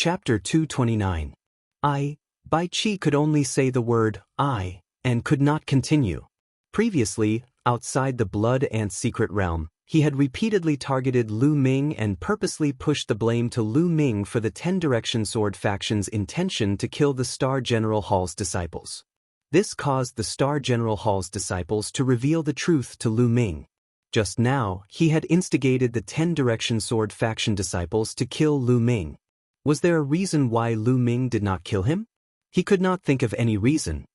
Chapter 229. Bai Qi could only say the word I and could not continue. Previously, outside the Blood Ant secret realm, he had repeatedly targeted Lu Ming and purposely pushed the blame to Lu Ming for the 10 Direction Sword faction's intention to kill the Star General Hall's disciples. This caused the Star General Hall's disciples to reveal the truth to Lu Ming. Just now, he had instigated the 10 Direction Sword faction disciples to kill Lu Ming. Was there a reason why Lu Ming did not kill him? He could not think of any reason.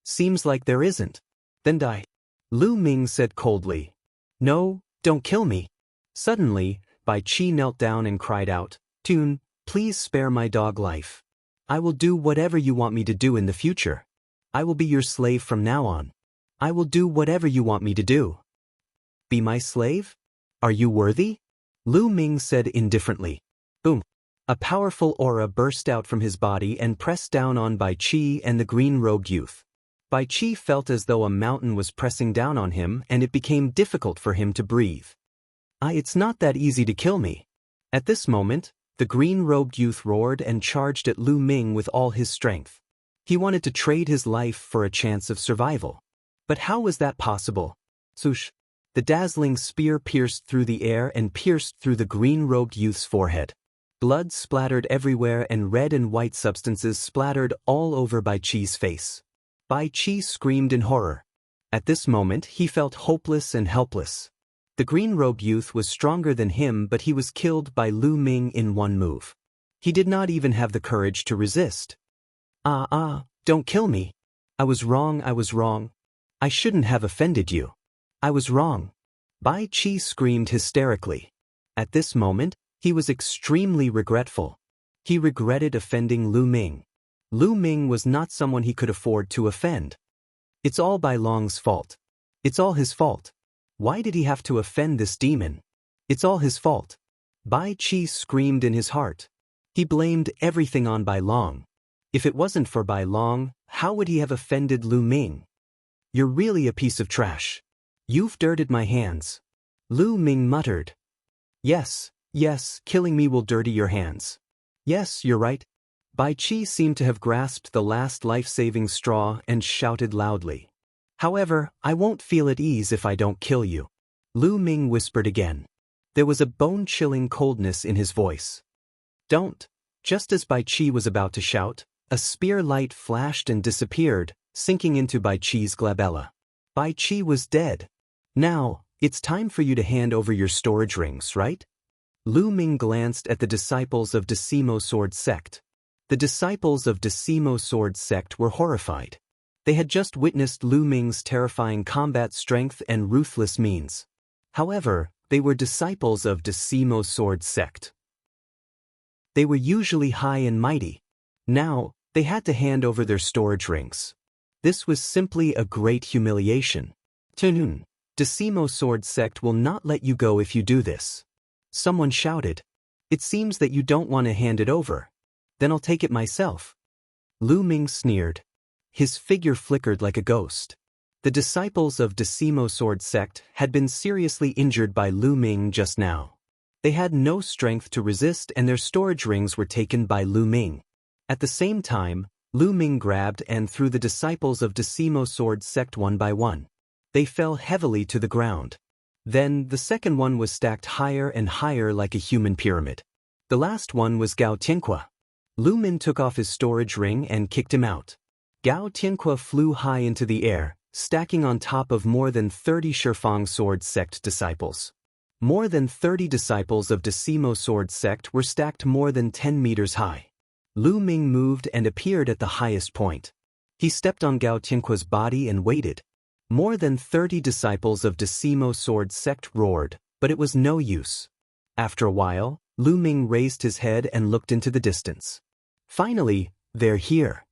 Seems like there isn't. Then die. Lu Ming said coldly. No, don't kill me. Suddenly, Bai Qi knelt down and cried out, Tun, please spare my dog life. I will do whatever you want me to do in the future. I will be your slave from now on. I will do whatever you want me to do. Be my slave? Are you worthy? Lu Ming said indifferently. Boom. A powerful aura burst out from his body and pressed down on Bai Qi and the green-robed youth. Bai Qi felt as though a mountain was pressing down on him and it became difficult for him to breathe. It's not that easy to kill me. At this moment, the green-robed youth roared and charged at Lu Ming with all his strength. He wanted to trade his life for a chance of survival. But how was that possible? Swoosh! The dazzling spear pierced through the air and pierced through the green-robed youth's forehead. Blood splattered everywhere and red and white substances splattered all over Bai Qi's face. Bai Qi screamed in horror. At this moment he felt hopeless and helpless. The green-robed youth was stronger than him, but he was killed by Lu Ming in one move. He did not even have the courage to resist. Don't kill me. I was wrong. I shouldn't have offended you. I was wrong. Bai Qi screamed hysterically. At this moment, he was extremely regretful. He regretted offending Lu Ming. Lu Ming was not someone he could afford to offend. It's all Bai Long's fault. It's all his fault. Why did he have to offend this demon? It's all his fault. Bai Qi screamed in his heart. He blamed everything on Bai Long. If it wasn't for Bai Long, how would he have offended Lu Ming? You're really a piece of trash. You've dirtied my hands. Lu Ming muttered. Yes, killing me will dirty your hands. Yes, you're right. Bai Qi seemed to have grasped the last life-saving straw and shouted loudly. However, I won't feel at ease if I don't kill you. Lu Ming whispered again. There was a bone-chilling coldness in his voice. Don't. Just as Bai Qi was about to shout, a spear light flashed and disappeared, sinking into Bai Qi's glabella. Bai Qi was dead. Now, it's time for you to hand over your storage rings, right? Lu Ming glanced at the disciples of Decimo Sword Sect. The disciples of Decimo Sword Sect were horrified. They had just witnessed Lu Ming's terrifying combat strength and ruthless means. However, they were disciples of Decimo Sword Sect. They were usually high and mighty. Now, they had to hand over their storage rings. This was simply a great humiliation. Tunun, Decimo Sword Sect will not let you go if you do this. Someone shouted. It seems that you don't want to hand it over. Then I'll take it myself. Lu Ming sneered. His figure flickered like a ghost. The disciples of Decimo Sword Sect had been seriously injured by Lu Ming just now. They had no strength to resist and their storage rings were taken by Lu Ming. At the same time, Lu Ming grabbed and threw the disciples of Decimo Sword Sect one by one. They fell heavily to the ground. Then, the second one was stacked higher and higher like a human pyramid. The last one was Gao Tianque. Lu Ming took off his storage ring and kicked him out. Gao Tianque flew high into the air, stacking on top of more than 30 Shifang Sword Sect disciples. More than 30 disciples of Decimo Sword Sect were stacked more than 10 meters high. Lu Ming moved and appeared at the highest point. He stepped on Gao Tianque's body and waited. More than 30 disciples of Decimo Sword Sect roared, but it was no use. After a while, Lu Ming raised his head and looked into the distance. Finally, they're here.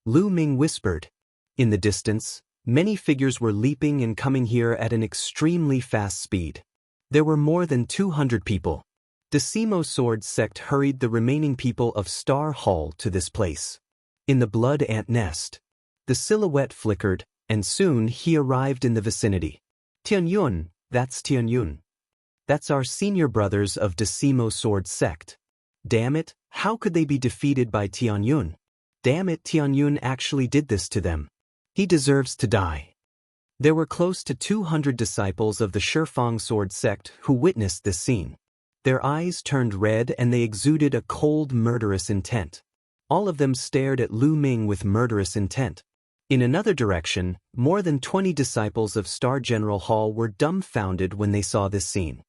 Lu Ming whispered. In the distance, many figures were leaping and coming here at an extremely fast speed. There were more than 200 people. Decimo Sword Sect hurried the remaining people of Star Hall to this place. In the Blood Ant nest, the silhouette flickered, and soon he arrived in the vicinity. Tianyun, that's Tianyun. That's our senior brothers of Decimo Sword Sect. Damn it, How could they be defeated by Tianyun? Damn it, Tianyun actually did this to them. He deserves to die. There were close to 200 disciples of the Shifang sword sect who witnessed this scene. Their eyes turned red and they exuded a cold, murderous intent. All of them stared at Lu Ming with murderous intent. In another direction, more than 20 disciples of Star General Hall were dumbfounded when they saw this scene.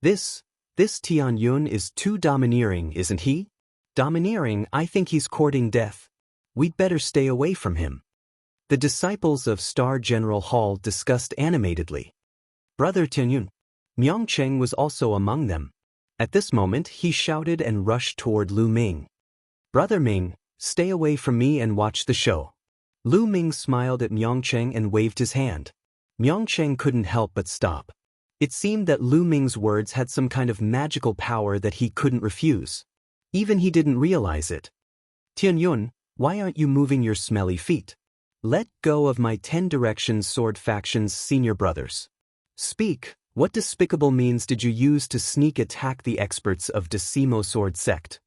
This Tianyun is too domineering, isn't he? Domineering? I think he's courting death. We'd better stay away from him. The disciples of Star General Hall discussed animatedly. Brother Tianyun. Myongcheng was also among them. At this moment he shouted and rushed toward Lu Ming. Brother Ming, stay away from me and watch the show. Lu Ming smiled at Myongcheng and waved his hand. Myongcheng couldn't help but stop. It seemed that Lu Ming's words had some kind of magical power that he couldn't refuse. Even he didn't realize it. Tianyun, why aren't you moving your smelly feet? Let go of my 10 Directions Sword Faction's senior brothers. Speak, what despicable means did you use to sneak attack the experts of Decimo Sword Sect?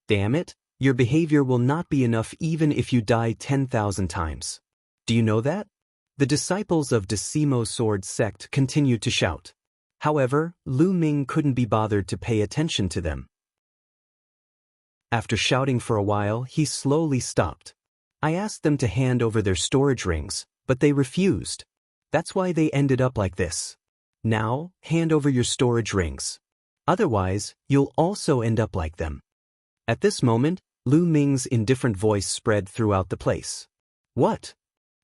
Damn it, your behavior will not be enough even if you die 10,000 times. Do you know that? The disciples of Decimo Sword Sect continued to shout. However, Lu Ming couldn't be bothered to pay attention to them. After shouting for a while, he slowly stopped. I asked them to hand over their storage rings, but they refused. That's why they ended up like this. Now, hand over your storage rings. Otherwise, you'll also end up like them. At this moment, Lu Ming's indifferent voice spread throughout the place. What?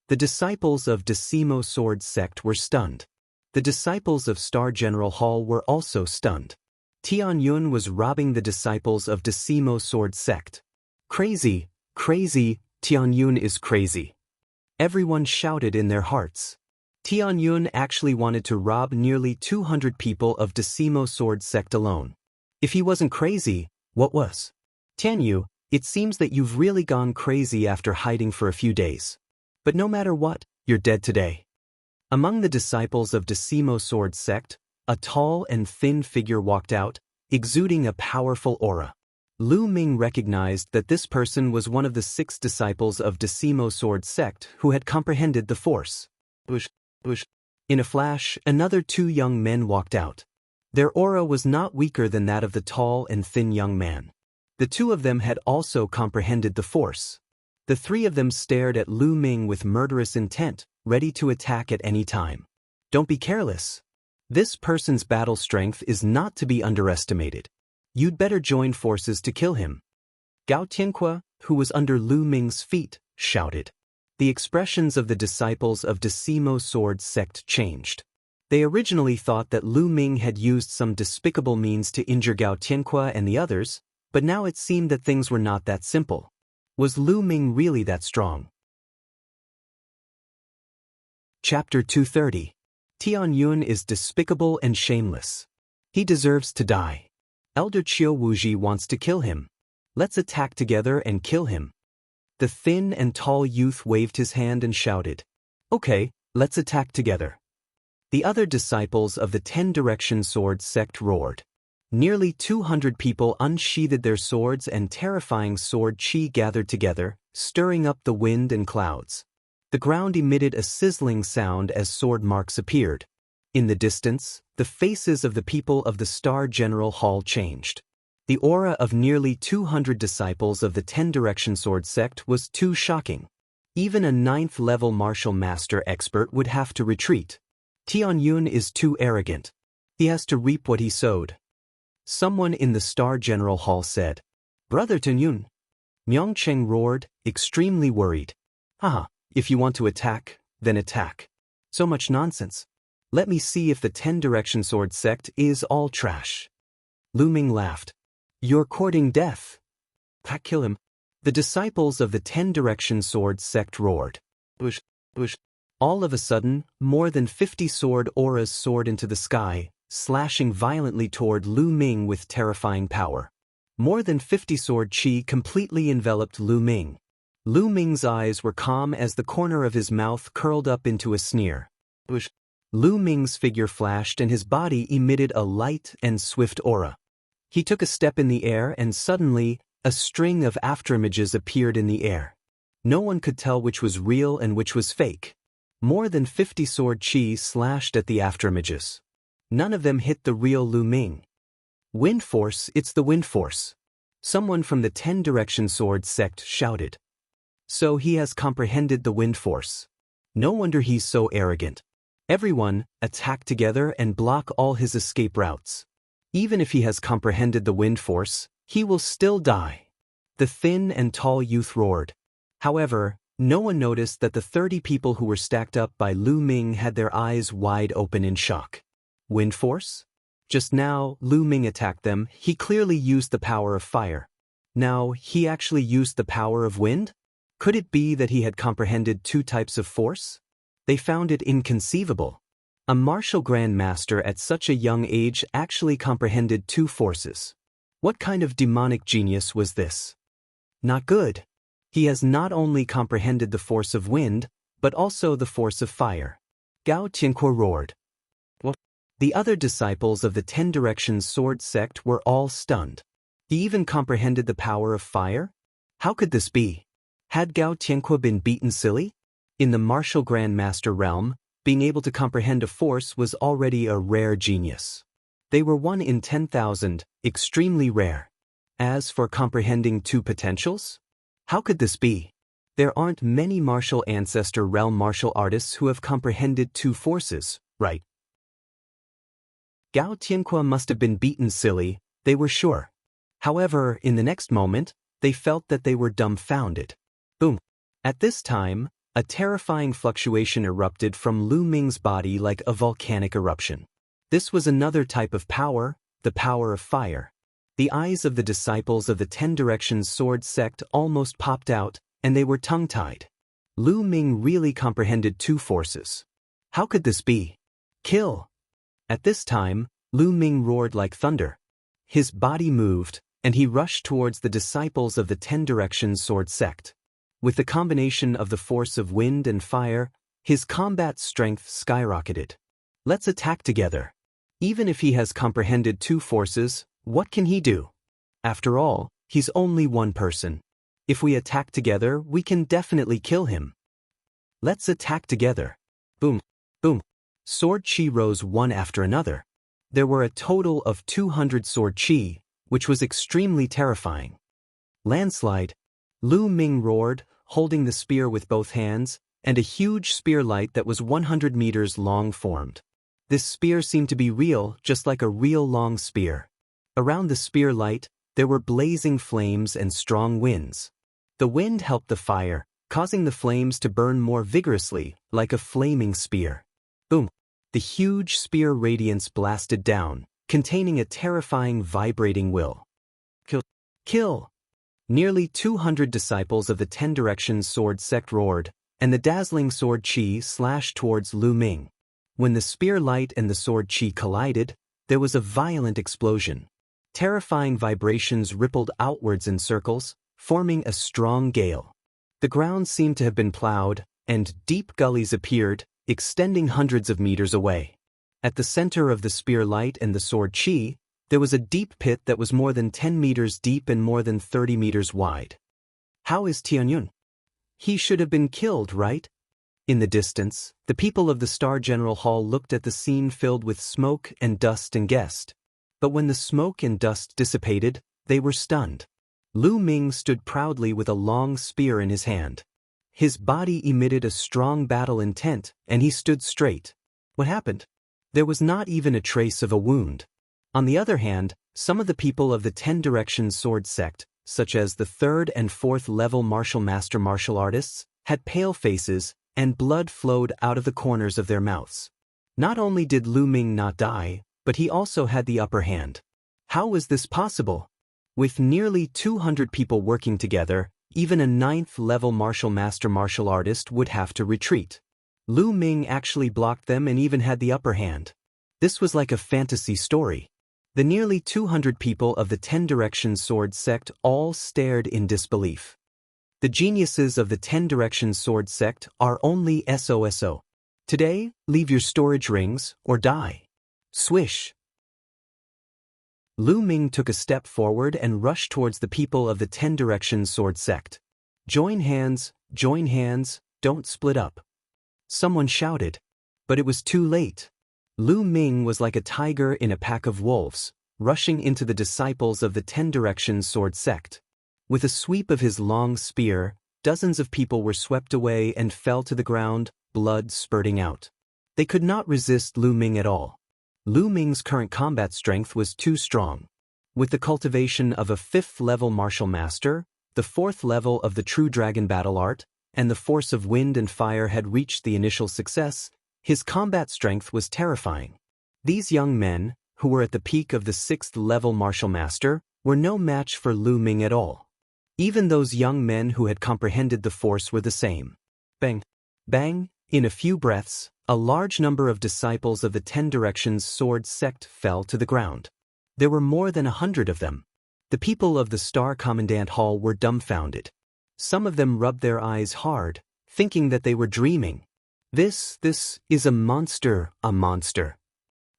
The disciples of Decimo Sword Sect were stunned. The disciples of Star General Hall were also stunned. Tianyun was robbing the disciples of Decimo Sword Sect. Crazy, crazy, Tianyun is crazy. Everyone shouted in their hearts. Tianyun actually wanted to rob nearly 200 people of Decimo Sword Sect alone. If he wasn't crazy, what was? Tianyu, it seems that you've really gone crazy after hiding for a few days. But no matter what, you're dead today. Among the disciples of Decimo Sword Sect, a tall and thin figure walked out, exuding a powerful aura. Lu Ming recognized that this person was one of the 6 disciples of Decimo Sword Sect who had comprehended the force. In a flash, another 2 young men walked out. Their aura was not weaker than that of the tall and thin young man. The 2 of them had also comprehended the force. The 3 of them stared at Lu Ming with murderous intent, ready to attack at any time. Don't be careless. This person's battle strength is not to be underestimated. You'd better join forces to kill him. Gao Tianque, who was under Lu Ming's feet, shouted. The expressions of the disciples of Decimo Sword Sect changed. They originally thought that Lu Ming had used some despicable means to injure Gao Tianque and the others, but now it seemed that things were not that simple. Was Lu Ming really that strong? Chapter 230. Tianyun is despicable and shameless. He deserves to die. Elder Qiu Wuji wants to kill him. Let's attack together and kill him. The thin and tall youth waved his hand and shouted. Okay, let's attack together. The other disciples of the 10 Directions Sword Sect roared. Nearly 200 people unsheathed their swords and terrifying sword chi gathered together, stirring up the wind and clouds. The ground emitted a sizzling sound as sword marks appeared. In the distance, the faces of the people of the Star General Hall changed. The aura of nearly 200 disciples of the 10 Directions Sword Sect was too shocking. Even a 9th-level martial master expert would have to retreat. Tianyun is too arrogant. He has to reap what he sowed. Someone in the Star General Hall said, Brother Tianyun. Myongcheng roared, extremely worried. Haha, if you want to attack, then attack. So much nonsense. Let me see if the 10 Directions Sword Sect is all trash. Lu Ming laughed. You're courting death. Kill him. The disciples of the 10 Directions Sword Sect roared. Bush. All of a sudden, more than 50 sword auras soared into the sky, slashing violently toward Lu Ming with terrifying power. More than 50 sword chi completely enveloped Lu Ming. Lu Ming's eyes were calm as the corner of his mouth curled up into a sneer. Lu Ming's figure flashed and his body emitted a light and swift aura. He took a step in the air and suddenly, A string of afterimages appeared in the air. No one could tell which was real and which was fake. More than 50 sword chi slashed at the afterimages. None of them hit the real Lu Ming. Wind force, it's the wind force. Someone from the 10 Direction Sword sect shouted. So he has comprehended the wind force. No wonder he's so arrogant. Everyone, attack together and block all his escape routes. Even if he has comprehended the wind force, he will still die. The thin and tall youth roared. However, no one noticed that the 30 people who were stacked up by Lu Ming had their eyes wide open in shock. Wind force? Just now, Lu Ming attacked them. He clearly used the power of fire. Now, he actually used the power of wind? Could it be that he had comprehended 2 types of force? They found it inconceivable. A martial grandmaster at such a young age actually comprehended 2 forces. What kind of demonic genius was this? Not good. He has not only comprehended the force of wind, but also the force of fire. Gao Tianque roared. What? The other disciples of the 10 Directions Sword sect were all stunned. He even comprehended the power of fire? How could this be? Had Gao Tianque been beaten silly? In the martial grandmaster realm, being able to comprehend a force was already a rare genius. They were 1 in 10,000, extremely rare. As for comprehending 2 potentials? How could this be? There aren't many martial ancestor realm martial artists who have comprehended 2 forces, right? Gao Tianque must have been beaten silly, they were sure. However, in the next moment, they felt that they were dumbfounded. Boom. At this time, a terrifying fluctuation erupted from Lu Ming's body like a volcanic eruption. This was another type of power, the power of fire. The eyes of the disciples of the 10 Directions Sword sect almost popped out, and they were tongue-tied. Lu Ming really comprehended 2 forces. How could this be? Kill! At this time, Lu Ming roared like thunder. His body moved, and he rushed towards the disciples of the 10 Directions Sword sect. With the combination of the force of wind and fire, his combat strength skyrocketed. Let's attack together. Even if he has comprehended 2 forces, what can he do? After all, he's only 1 person. If we attack together, we can definitely kill him. Let's attack together. Boom, boom. Sword chi rose one after another. There were a total of 200 sword chi, which was extremely terrifying. Landslide. Lu Ming roared, holding the spear with both hands, and a huge spear light that was 100 meters long formed. This spear seemed to be real, just like a real long spear. Around the spear light, there were blazing flames and strong winds. The wind helped the fire, causing the flames to burn more vigorously, like a flaming spear. Boom! The huge spear radiance blasted down, containing a terrifying vibrating will. Kill! Kill! Nearly 200 disciples of the 10 Directions Sword sect roared, and the dazzling sword chi slashed towards Lu Ming. When the spear light and the sword chi collided, there was a violent explosion. Terrifying vibrations rippled outwards in circles, forming a strong gale. The ground seemed to have been plowed, and deep gullies appeared, extending hundreds of meters away. At the center of the spear light and the sword chi, there was a deep pit that was more than 10 meters deep and more than 30 meters wide. How is Tianyun? He should have been killed, right? In the distance, the people of the Star General Hall looked at the scene filled with smoke and dust and guessed. But when the smoke and dust dissipated, they were stunned. Lu Ming stood proudly with a long spear in his hand. His body emitted a strong battle intent, and he stood straight. What happened? There was not even a trace of a wound. On the other hand, some of the people of the 10 Directions Sword sect, such as the 3rd and 4th level martial master martial artists, had pale faces, and blood flowed out of the corners of their mouths. Not only did Lu Ming not die, but he also had the upper hand. How was this possible? With nearly 200 people working together, even a 9th level martial master martial artist would have to retreat. Lu Ming actually blocked them and even had the upper hand. This was like a fantasy story. The nearly 200 people of the 10 Directions Sword sect all stared in disbelief. The geniuses of the 10 Directions Sword sect are only SOSO. Today, leave your storage rings or die. Swish. Lu Ming took a step forward and rushed towards the people of the 10 Directions Sword Sect. Join hands, don't split up. Someone shouted. But it was too late. Lu Ming was like a tiger in a pack of wolves, rushing into the disciples of the 10 Directions Sword Sect. With a sweep of his long spear, dozens of people were swept away and fell to the ground, blood spurting out. They could not resist Lu Ming at all. Lu Ming's current combat strength was too strong. With the cultivation of a 5th-level martial master, the 4th level of the true dragon battle art, and the force of wind and fire had reached the initial success, his combat strength was terrifying. These young men, who were at the peak of the 6th-level martial master, were no match for Lu Ming at all. Even those young men who had comprehended the force were the same. Bang! Bang! In a few breaths, a large number of disciples of the 10 Directions Sword Sect fell to the ground. There were more than 100 of them. The people of the Star Commandant Hall were dumbfounded. Some of them rubbed their eyes hard, thinking that they were dreaming. This is a monster, a monster.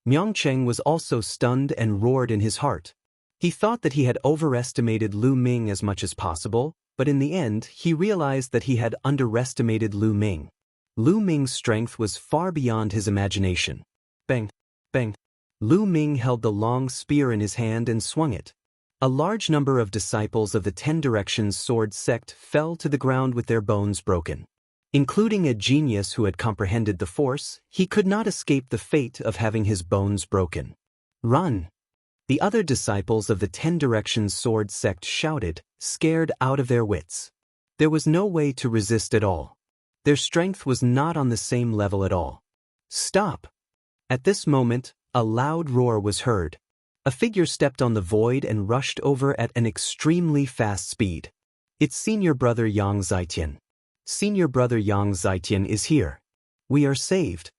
Miangcheng was also stunned and roared in his heart. He thought that he had overestimated Lu Ming as much as possible, but in the end he realized that he had underestimated Lu Ming. Lu Ming's strength was far beyond his imagination. Bang! Bang! Lu Ming held the long spear in his hand and swung it. A large number of disciples of the 10 Directions Sword Sect fell to the ground with their bones broken. Including a genius who had comprehended the force, he could not escape the fate of having his bones broken. Run! The other disciples of the 10 Directions Sword Sect shouted, scared out of their wits. There was no way to resist at all. Their strength was not on the same level at all. Stop! At this moment, a loud roar was heard. A figure stepped on the void and rushed over at an extremely fast speed. It's Senior Brother Yang Zhaitian. Senior Brother Yang Zhaitian is here. We are saved.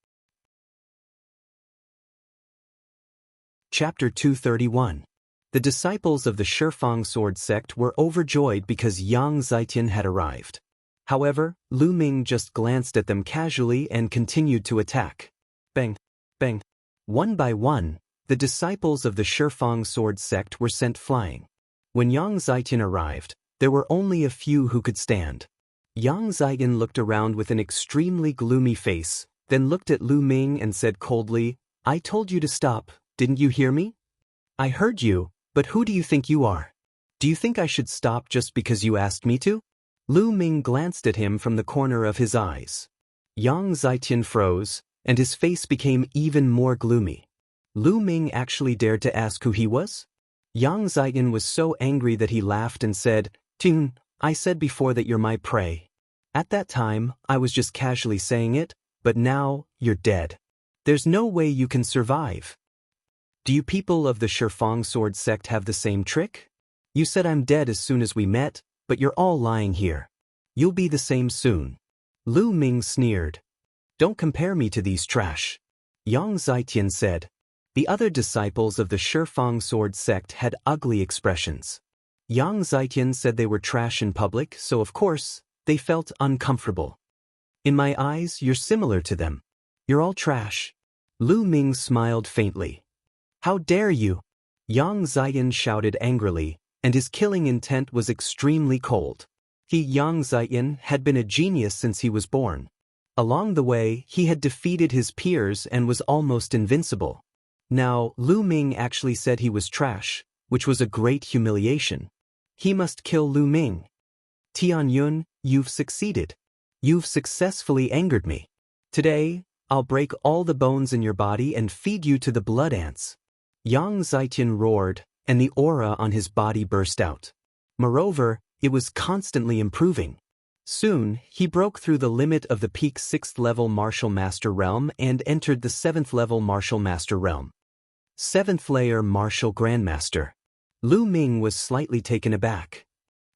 Chapter 231. The disciples of the Shifang Sword Sect were overjoyed because Yang Zhaitian had arrived. However, Lu Ming just glanced at them casually and continued to attack. Bang! Bang! One by one, the disciples of the Shifang Sword Sect were sent flying. When Yang Zhaitian arrived, there were only a few who could stand. Yang Zhaitian looked around with an extremely gloomy face, then looked at Lu Ming and said coldly, I told you to stop, didn't you hear me? I heard you, but who do you think you are? Do you think I should stop just because you asked me to? Lu Ming glanced at him from the corner of his eyes. Yang Zhaitian froze, and his face became even more gloomy. Lu Ming actually dared to ask who he was? Yang Zhaitian was so angry that he laughed and said, Tun, I said before that you're my prey. At that time, I was just casually saying it, but now, you're dead. There's no way you can survive. Do you people of the Shifang Sword Sect have the same trick? You said I'm dead as soon as we met, but you're all lying here. You'll be the same soon. Lu Ming sneered. Don't compare me to these trash. Yang Zhaitian said. The other disciples of the Shifang Sword Sect had ugly expressions. Yang Zhaitian said they were trash in public, so of course, they felt uncomfortable. In my eyes, you're similar to them. You're all trash. Lu Ming smiled faintly. How dare you? Yang Zhaitian shouted angrily, and his killing intent was extremely cold. Yang Zhaitian had been a genius since he was born. Along the way, he had defeated his peers and was almost invincible. Now, Lu Ming actually said he was trash, which was a great humiliation. He must kill Lu Ming. Tianyun, you've succeeded. You've successfully angered me. Today, I'll break all the bones in your body and feed you to the blood ants. Yang Zhaitian roared, and the aura on his body burst out. Moreover, it was constantly improving. Soon, he broke through the limit of the peak 6th-level Martial Master Realm and entered the 7th-level Martial Master Realm. 7th-layer Martial Grandmaster. Lu Ming was slightly taken aback.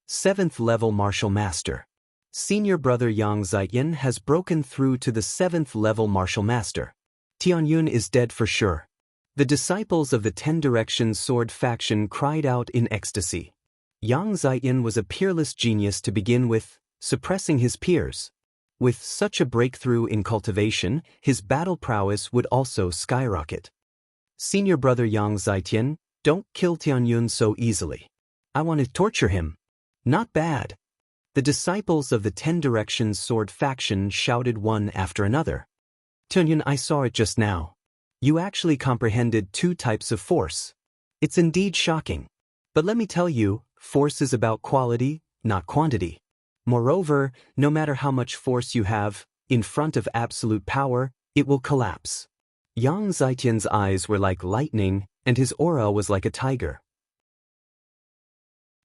7th-level Martial Master. Senior Brother Yang Zhaitian has broken through to the 7th-level Martial Master. Tianyun is dead for sure. The disciples of the 10 Directions Sword faction cried out in ecstasy. Yang Zhaitian was a peerless genius to begin with, suppressing his peers. With such a breakthrough in cultivation, his battle prowess would also skyrocket. Senior Brother Yang Zhaitian, Don't kill Tianyun so easily. I want to torture him. Not bad. The disciples of the 10 Directions sword faction shouted one after another. Tianyun, I saw it just now. You actually comprehended 2 types of force. It's indeed shocking. But let me tell you, force is about quality, not quantity. Moreover, no matter how much force you have, in front of absolute power, it will collapse. Yang Zitian's eyes were like lightning, and his aura was like a tiger.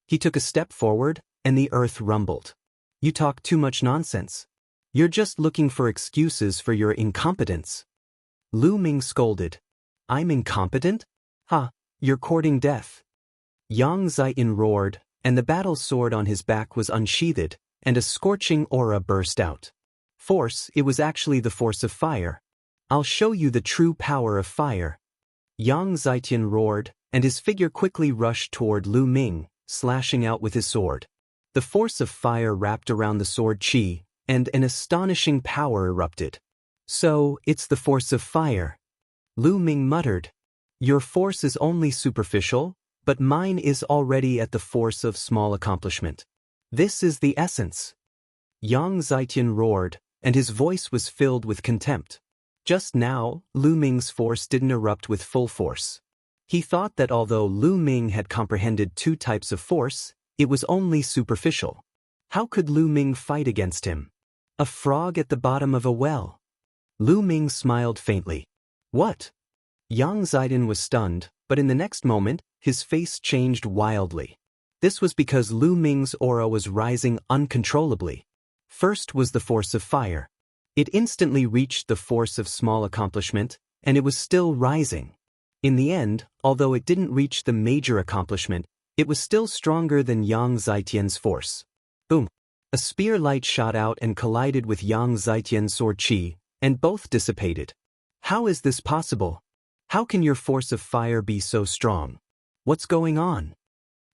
He took a step forward, and the earth rumbled. You talk too much nonsense. You're just looking for excuses for your incompetence. Lu Ming scolded. I'm incompetent? Ha, you're courting death. Yang Zitin roared, and the battle sword on his back was unsheathed, and a scorching aura burst out. Force, it was actually the force of fire. I'll show you the true power of fire. Yang Zitian roared, and his figure quickly rushed toward Lu Ming, slashing out with his sword. The force of fire wrapped around the sword qi, and an astonishing power erupted. So, it's the force of fire. Lu Ming muttered. Your force is only superficial, but mine is already at the force of small accomplishment. This is the essence. Yang Zitian roared, and his voice was filled with contempt. Just now, Lu Ming's force didn't erupt with full force. He thought that although Lu Ming had comprehended 2 types of force, it was only superficial. How could Lu Ming fight against him? A frog at the bottom of a well. Lu Ming smiled faintly. What? Yang Zidin was stunned, but in the next moment, his face changed wildly. This was because Lu Ming's aura was rising uncontrollably. First was the force of fire. It instantly reached the force of small accomplishment, and it was still rising. In the end, although it didn't reach the major accomplishment, it was still stronger than Yang Zitian's force. Boom! A spear light shot out and collided with Yang Zitian's sword qi, and both dissipated. How is this possible? How can your force of fire be so strong? What's going on?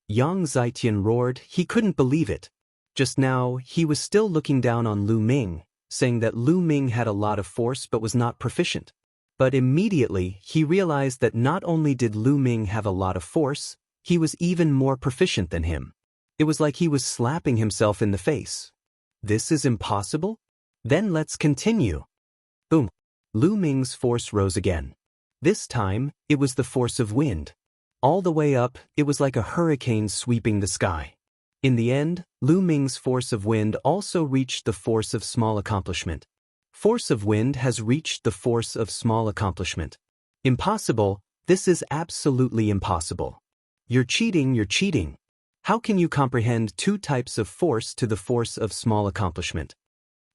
Yang Zitian roared. He couldn't believe it. Just now, he was still looking down on Lu Ming, saying that Lu Ming had a lot of force but was not proficient. But immediately, he realized that not only did Lu Ming have a lot of force, he was even more proficient than him. It was like he was slapping himself in the face. This is impossible? Then let's continue. Boom! Lu Ming's force rose again. This time, it was the force of wind. All the way up, it was like a hurricane sweeping the sky. In the end, Lu Ming's force of wind also reached the force of small accomplishment. Force of wind has reached the force of small accomplishment. Impossible, this is absolutely impossible. You're cheating, you're cheating. How can you comprehend 2 types of force to the force of small accomplishment?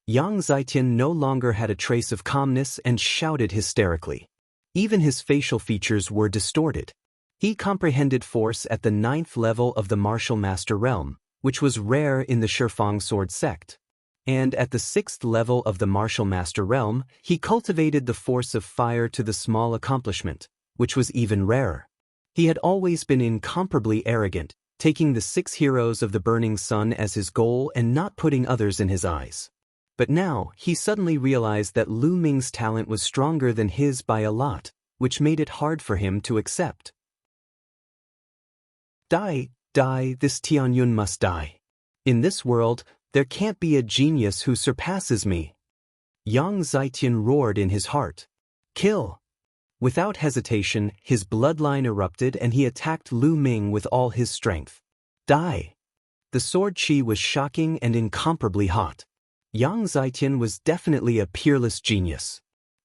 Yang Zitian no longer had a trace of calmness and shouted hysterically. Even his facial features were distorted. He comprehended force at the 9th level of the martial master realm, which was rare in the Shifang sword sect. And at the 6th level of the martial master realm, he cultivated the force of fire to the small accomplishment, which was even rarer. He had always been incomparably arrogant, taking the 6 heroes of the burning sun as his goal and not putting others in his eyes. But now, he suddenly realized that Lu Ming's talent was stronger than his by a lot, which made it hard for him to accept. Die, this Tianyun must die. In this world, there can't be a genius who surpasses me. Yang Zitian roared in his heart. Kill! Without hesitation, his bloodline erupted and he attacked Lu Ming with all his strength. Die! The sword qi was shocking and incomparably hot. Yang Zitian was definitely a peerless genius.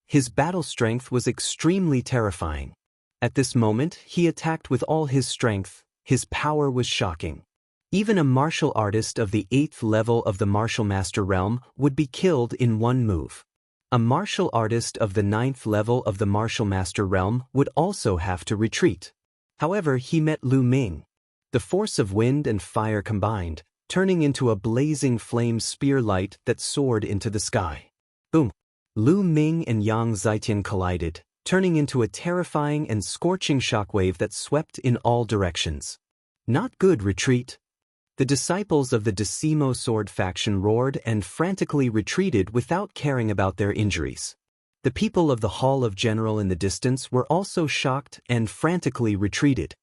His battle strength was extremely terrifying. At this moment, he attacked with all his strength. His power was shocking. Even a martial artist of the 8th level of the martial master realm would be killed in one move. A martial artist of the 9th level of the martial master realm would also have to retreat. However, he met Lu Ming. The force of wind and fire combined, turning into a blazing flame spear light that soared into the sky. Boom! Lu Ming and Yang Zitian collided, turning into a terrifying and scorching shockwave that swept in all directions. Not good retreat. The disciples of the Decimo sword faction roared and frantically retreated without caring about their injuries. The people of the Hall of General in the distance were also shocked and frantically retreated.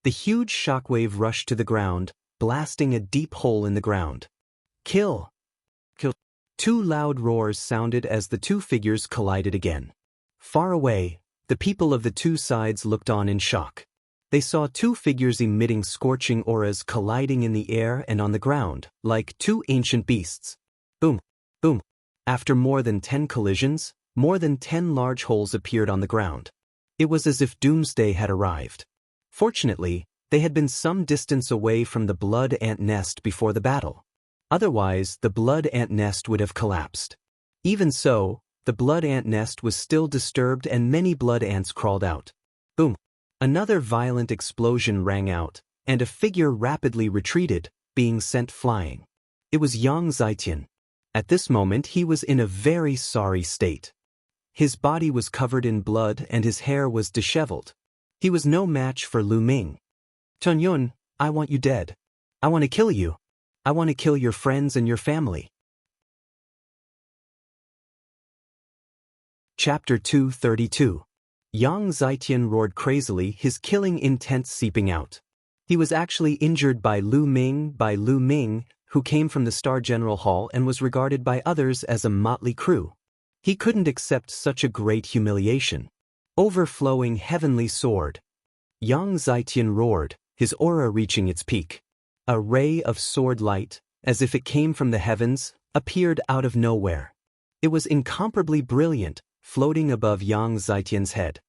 The huge shockwave rushed to the ground, blasting a deep hole in the ground. Kill! Kill! Two loud roars sounded as the two figures collided again. Far away, the people of the two sides looked on in shock. They saw two figures emitting scorching auras colliding in the air and on the ground, like two ancient beasts. Boom! Boom! After more than 10 collisions, more than 10 large holes appeared on the ground. It was as if doomsday had arrived. Fortunately, they had been some distance away from the blood ant nest before the battle. Otherwise, the blood ant nest would have collapsed. Even so, the blood ant nest was still disturbed and many blood ants crawled out. Boom! Another violent explosion rang out, and a figure rapidly retreated, being sent flying. It was Yang Zitian. At this moment he was in a very sorry state. His body was covered in blood and his hair was disheveled. He was no match for Lu Ming. Tunyun, I want you dead. I want to kill you. I want to kill your friends and your family. Chapter 232. Yang Zitian roared crazily, his killing intent seeping out. He was actually injured by Lu Ming, who came from the Star General Hall and was regarded by others as a motley crew. He couldn't accept such a great humiliation. Overflowing heavenly sword. Yang Zitian roared, his aura reaching its peak. A ray of sword light, as if it came from the heavens, appeared out of nowhere. It was incomparably brilliant, floating above Yang Zitian's head.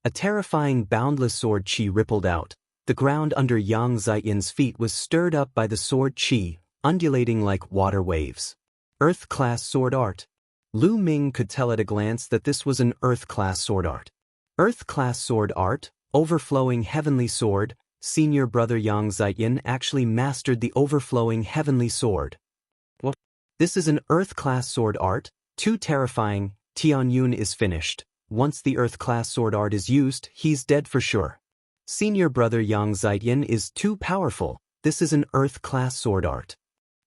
A terrifying boundless sword chi rippled out. The ground under Yang Zitian's feet was stirred up by the sword chi, undulating like water waves. Earth-class sword art. Lu Ming could tell at a glance that this was an Earth-class sword art. Earth-class sword art, overflowing heavenly sword. Senior brother Yang Zitian actually mastered the overflowing heavenly sword. What? This is an Earth-class sword art? Too terrifying. Tianyun is finished. Once the Earth-class sword art is used, he's dead for sure. Senior brother Yang Zitian is too powerful. This is an Earth-class sword art.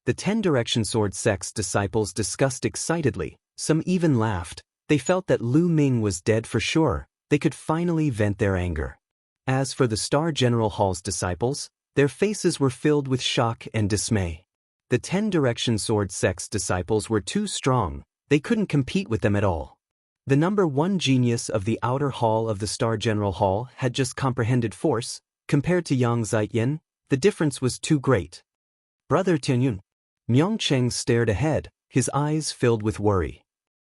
The 10 Direction Sword Sect's disciples discussed excitedly. Some even laughed. They felt that Lu Ming was dead for sure. They could finally vent their anger. As for the Star General Hall's disciples, their faces were filled with shock and dismay. The 10 Direction Sword Sect's disciples were too strong. They couldn't compete with them at all. The number 1 genius of the outer hall of the Star General Hall had just comprehended force. Compared to Yang Zitian, the difference was too great. Brother Tianyun. Myeongcheng stared ahead, his eyes filled with worry.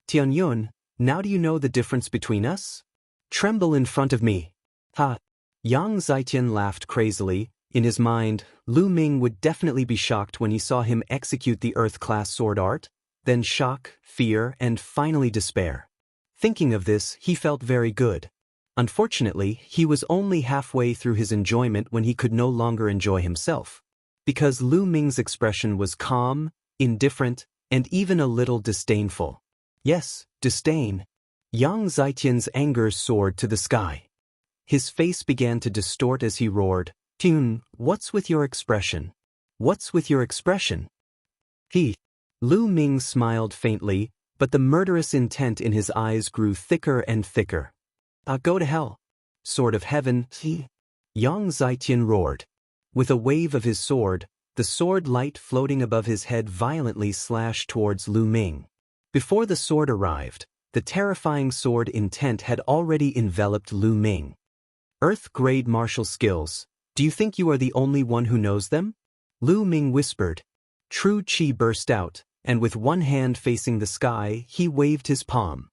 Tianyun, now do you know the difference between us? Tremble in front of me. Ha! Yang Zitian laughed crazily. In his mind, Lu Ming would definitely be shocked when he saw him execute the Earth-class sword art, then shock, fear, and finally despair. Thinking of this, he felt very good. Unfortunately, he was only halfway through his enjoyment when he could no longer enjoy himself. Because Lu Ming's expression was calm, indifferent, and even a little disdainful. Yes, disdain. Yang Zitian's anger soared to the sky. His face began to distort as he roared, Tianyun, what's with your expression? What's with your expression? Lu Ming smiled faintly, but the murderous intent in his eyes grew thicker and thicker. Go to hell. Sword of heaven, Yang Zitian roared. With a wave of his sword, the sword light floating above his head violently slashed towards Lu Ming. Before the sword arrived, the terrifying sword intent had already enveloped Lu Ming. Earth-grade martial skills. Do you think you are the only one who knows them? Lu Ming whispered. True chi burst out, and with one hand facing the sky, he waved his palm.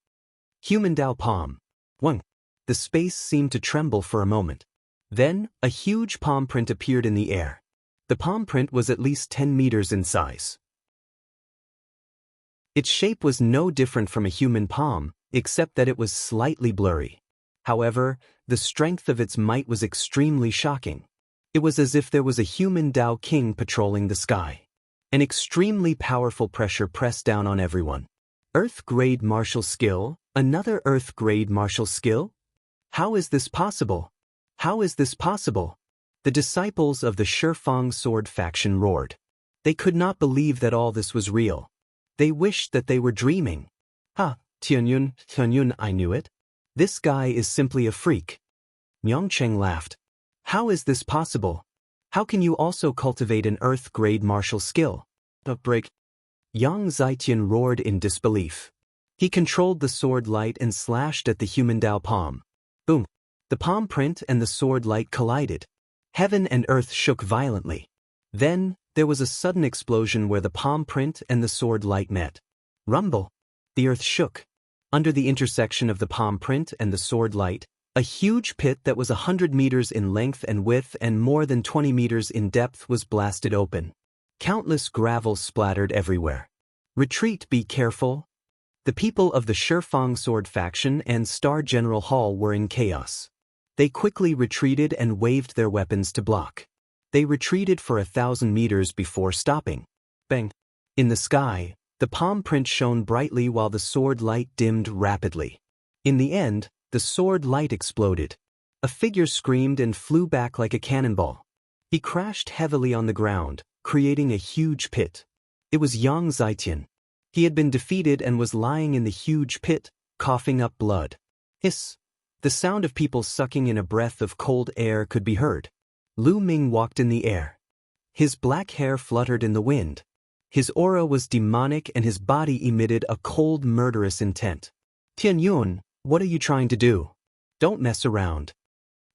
Human Dao palm. One. The space seemed to tremble for a moment. Then, a huge palm print appeared in the air. The palm print was at least 10 meters in size. Its shape was no different from a human palm, except that it was slightly blurry. However, the strength of its might was extremely shocking. It was as if there was a human Dao king patrolling the sky. An extremely powerful pressure pressed down on everyone. Earth-grade martial skill? Another Earth-grade martial skill? How is this possible? How is this possible? The disciples of the Shifang sword faction roared. They could not believe that all this was real. They wished that they were dreaming. Tianyun, I knew it. This guy is simply a freak. Myeongcheng laughed. How is this possible? How can you also cultivate an earth-grade martial skill? Break. Yang Zaitian roared in disbelief. He controlled the sword light and slashed at the human Dao palm. Boom. The palm print and the sword light collided. Heaven and earth shook violently. Then, there was a sudden explosion where the palm print and the sword light met. Rumble. The earth shook. Under the intersection of the palm print and the sword light, a huge pit that was 100 meters in length and width and more than 20 meters in depth was blasted open. Countless gravel splattered everywhere. Retreat, be careful. The people of the Shifang sword faction and Star General Hall were in chaos. They quickly retreated and waved their weapons to block. They retreated for 1,000 meters before stopping. Bang! In the sky, the palm print shone brightly while the sword light dimmed rapidly. In the end, the sword light exploded. A figure screamed and flew back like a cannonball. He crashed heavily on the ground, creating a huge pit. It was Yang Zaitian. He had been defeated and was lying in the huge pit, coughing up blood. Hiss! The sound of people sucking in a breath of cold air could be heard. Lu Ming walked in the air. His black hair fluttered in the wind. His aura was demonic and his body emitted a cold, murderous intent. Tianyun, what are you trying to do? Don't mess around.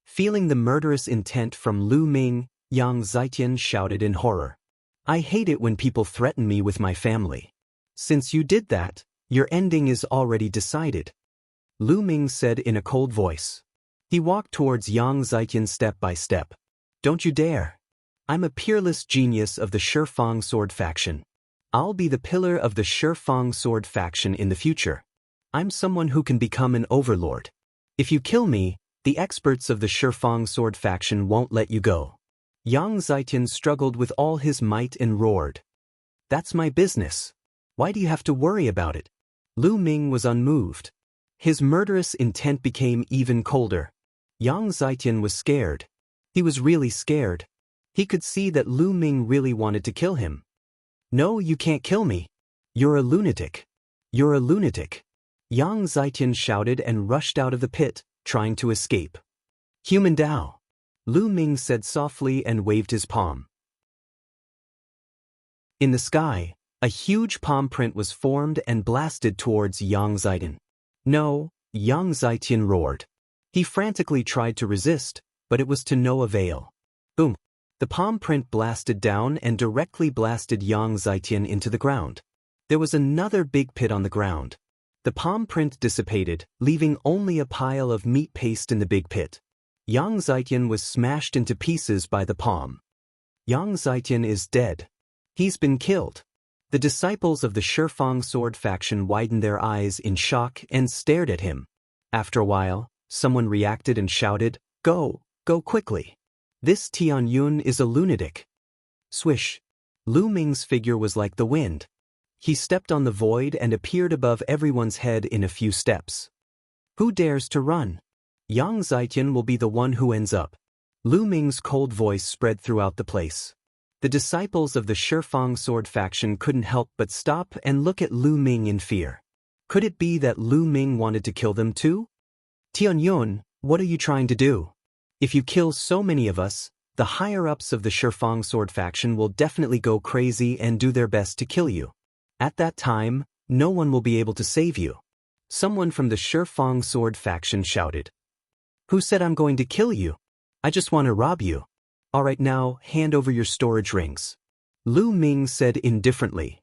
Feeling the murderous intent from Lu Ming, Yang Zaitian shouted in horror. I hate it when people threaten me with my family. Since you did that, your ending is already decided. Lu Ming said in a cold voice. He walked towards Yang Zaitian step by step. Don't you dare. I'm a peerless genius of the Shifang sword faction. I'll be the pillar of the Shifang sword faction in the future. I'm someone who can become an overlord. If you kill me, the experts of the Shifang sword faction won't let you go. Yang Zaitian struggled with all his might and roared. That's my business. Why do you have to worry about it? Lu Ming was unmoved. His murderous intent became even colder. Yang Zaitian was scared. He was really scared. He could see that Lu Ming really wanted to kill him. No, you can't kill me. You're a lunatic. You're a lunatic. Yang Zaitian shouted and rushed out of the pit, trying to escape. Human Dao. Lu Ming said softly and waved his palm. In the sky, a huge palm print was formed and blasted towards Yang Zaitian. No, Yang Zaitian roared. He frantically tried to resist, but it was to no avail. Boom! The palm print blasted down and directly blasted Yang Zaitian into the ground. There was another big pit on the ground. The palm print dissipated, leaving only a pile of meat paste in the big pit. Yang Zaitian was smashed into pieces by the palm. Yang Zaitian is dead. He's been killed. The disciples of the Shifang sword faction widened their eyes in shock and stared at him. After a while, someone reacted and shouted, Go quickly. This Tianyun is a lunatic. Swish. Lu Ming's figure was like the wind. He stepped on the void and appeared above everyone's head in a few steps. Who dares to run? Yang Zaitian will be the one who ends up. Lu Ming's cold voice spread throughout the place. The disciples of the Shifang sword faction couldn't help but stop and look at Lu Ming in fear. Could it be that Lu Ming wanted to kill them too? Tianyun, what are you trying to do? If you kill so many of us, the higher-ups of the Shifang sword faction will definitely go crazy and do their best to kill you. At that time, no one will be able to save you. Someone from the Shifang sword faction shouted. Who said I'm going to kill you? I just want to rob you. All right, now, hand over your storage rings. Lu Ming said indifferently.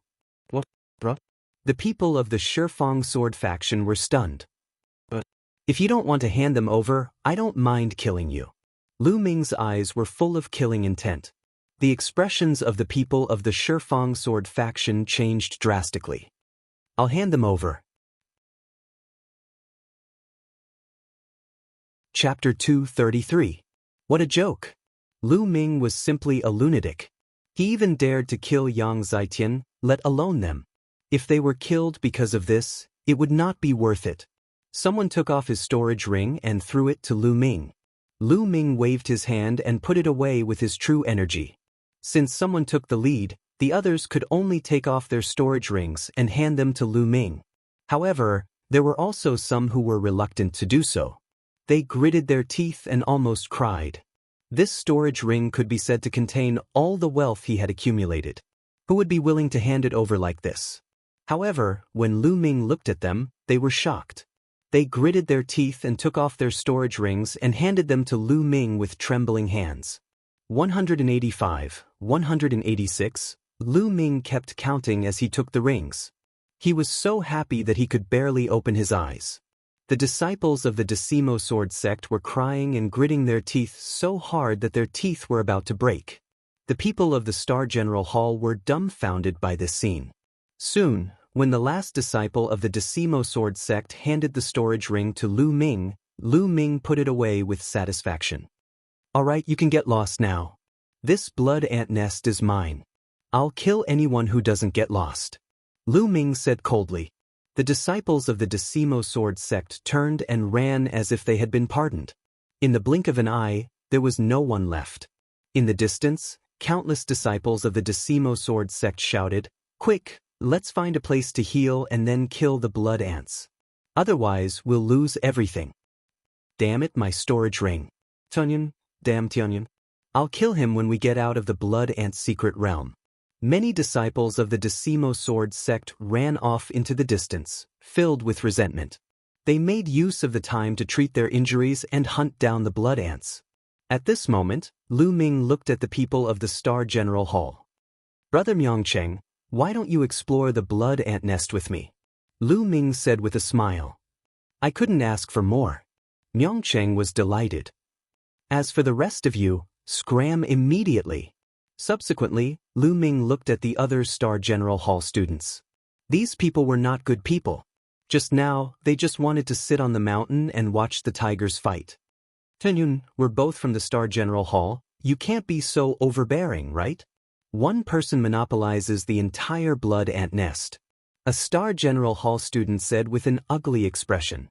What, bruh? The people of the Shifang sword faction were stunned. But if you don't want to hand them over, I don't mind killing you. Lu Ming's eyes were full of killing intent. The expressions of the people of the Shifang sword faction changed drastically. I'll hand them over. Chapter 233. What a joke. Lu Ming was simply a lunatic. He even dared to kill Yang Zaitian, let alone them. If they were killed because of this, it would not be worth it. Someone took off his storage ring and threw it to Lu Ming. Lu Ming waved his hand and put it away with his true energy. Since someone took the lead, the others could only take off their storage rings and hand them to Lu Ming. However, there were also some who were reluctant to do so. They gritted their teeth and almost cried. This storage ring could be said to contain all the wealth he had accumulated. Who would be willing to hand it over like this? However, when Lu Ming looked at them, they were shocked. They gritted their teeth and took off their storage rings and handed them to Lu Ming with trembling hands. 185, 186, Lu Ming kept counting as he took the rings. He was so happy that he could barely open his eyes. The disciples of the Decimo Sword sect were crying and gritting their teeth so hard that their teeth were about to break. The people of the Star General Hall were dumbfounded by this scene. Soon, when the last disciple of the Decimo Sword sect handed the storage ring to Lu Ming put it away with satisfaction. Alright, you can get lost now. This blood ant nest is mine. I'll kill anyone who doesn't get lost. Lu Ming said coldly. The disciples of the Decimo Sword sect turned and ran as if they had been pardoned. In the blink of an eye, there was no one left. In the distance, countless disciples of the Decimo Sword sect shouted, "Quick, let's find a place to heal and then kill the blood ants. Otherwise, we'll lose everything." Damn it, my storage ring. Tunyon, damn Tunyon. I'll kill him when we get out of the blood ant secret realm. Many disciples of the Decimo Sword sect ran off into the distance, filled with resentment. They made use of the time to treat their injuries and hunt down the blood ants. At this moment, Lu Ming looked at the people of the Star General Hall. "Brother Myeongcheng, why don't you explore the blood ant nest with me?" Lu Ming said with a smile. I couldn't ask for more. Myeongcheng was delighted. As for the rest of you, scram immediately. Subsequently, Lu Ming looked at the other Star General Hall students. These people were not good people. Just now, they just wanted to sit on the mountain and watch the tigers fight. Tenyun, we're both from the Star General Hall. You can't be so overbearing, right? One person monopolizes the entire blood ant nest. A Star General Hall student said with an ugly expression.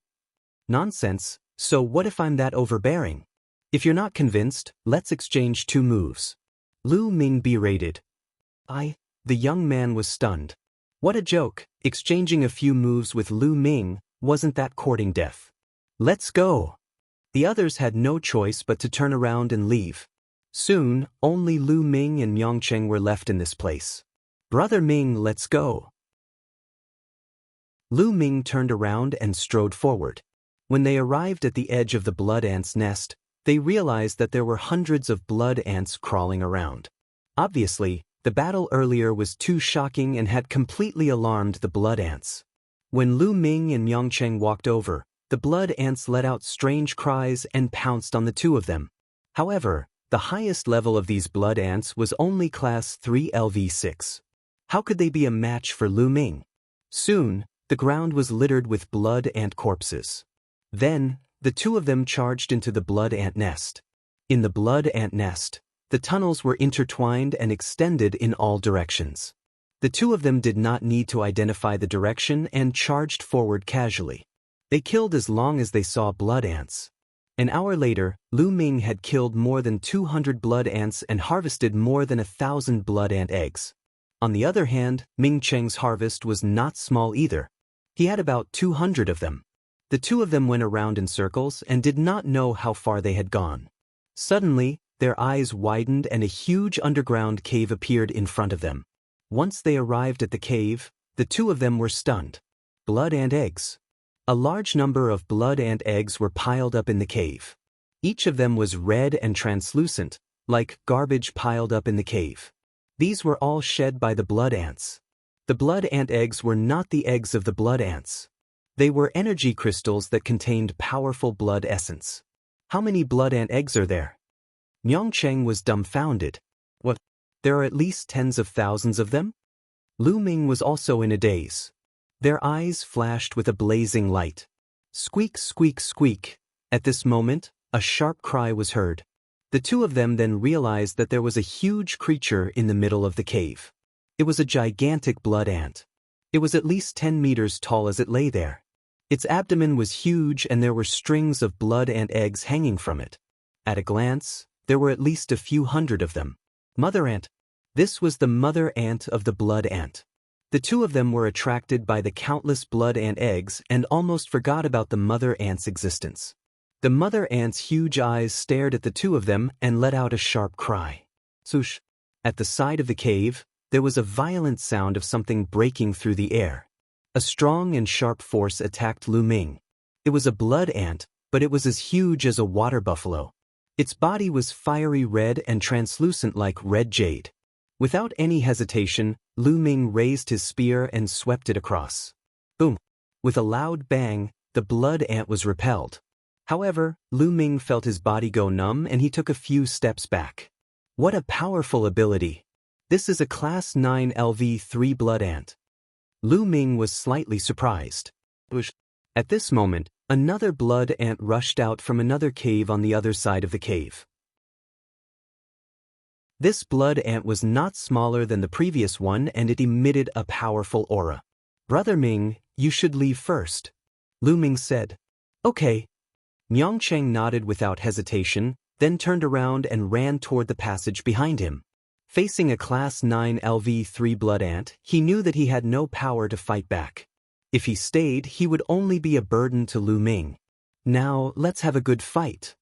Nonsense, so what if I'm that overbearing? If you're not convinced, let's exchange 2 moves. Lu Ming berated. The young man was stunned. What a joke, exchanging a few moves with Lu Ming, wasn't that courting death? Let's go. The others had no choice but to turn around and leave. Soon, only Lu Ming and Myeongcheng were left in this place. Brother Ming, let's go. Lu Ming turned around and strode forward. When they arrived at the edge of the blood ant's nest, they realized that there were hundreds of blood ants crawling around. Obviously, the battle earlier was too shocking and had completely alarmed the blood ants. When Lu Ming and Myeongcheng walked over, the blood ants let out strange cries and pounced on the 2 of them. However, the highest level of these blood ants was only class 3 LV6. How could they be a match for Lu Ming? Soon, the ground was littered with blood ant corpses. Then, the 2 of them charged into the blood ant nest. In the blood ant nest, the tunnels were intertwined and extended in all directions. The 2 of them did not need to identify the direction and charged forward casually. They killed as long as they saw blood ants. An hour later, Lu Ming had killed more than 200 blood ants and harvested more than 1,000 blood ant eggs. On the other hand, Ming Cheng's harvest was not small either. He had about 200 of them. The 2 of them went around in circles and did not know how far they had gone. Suddenly, their eyes widened and a huge underground cave appeared in front of them. Once they arrived at the cave, the 2 of them were stunned. Blood ant eggs. A large number of blood ant eggs were piled up in the cave. Each of them was red and translucent, like garbage piled up in the cave. These were all shed by the blood ants. The blood ant eggs were not the eggs of the blood ants. They were energy crystals that contained powerful blood essence. How many blood ant eggs are there? Myeongcheng was dumbfounded. What? There are at least tens of thousands of them? Lu Ming was also in a daze. Their eyes flashed with a blazing light. Squeak, squeak, squeak. At this moment, a sharp cry was heard. The 2 of them then realized that there was a huge creature in the middle of the cave. It was a gigantic blood ant. It was at least 10 meters tall as it lay there. Its abdomen was huge and there were strings of blood ant eggs hanging from it. At a glance, there were at least a few hundred of them. Mother ant. This was the mother ant of the blood ant. The 2 of them were attracted by the countless blood ant eggs and almost forgot about the mother ant's existence. The mother ant's huge eyes stared at the two of them and let out a sharp cry. Swoosh! At the side of the cave, there was a violent sound of something breaking through the air. A strong and sharp force attacked Lu Ming. It was a blood ant, but it was as huge as a water buffalo. Its body was fiery red and translucent like red jade. Without any hesitation, Lu Ming raised his spear and swept it across. Boom! With a loud bang, the blood ant was repelled. However, Lu Ming felt his body go numb and he took a few steps back. What a powerful ability! This is a Class 9 LV3 blood ant. Lu Ming was slightly surprised. At this moment, another blood ant rushed out from another cave on the other side of the cave. This blood ant was not smaller than the previous one and it emitted a powerful aura. Brother Ming, you should leave first. Lu Ming said. Okay. Miangcheng nodded without hesitation, then turned around and ran toward the passage behind him. Facing a Class 9 LV3 blood ant, he knew that he had no power to fight back. If he stayed, he would only be a burden to Lu Ming. Now, let's have a good fight.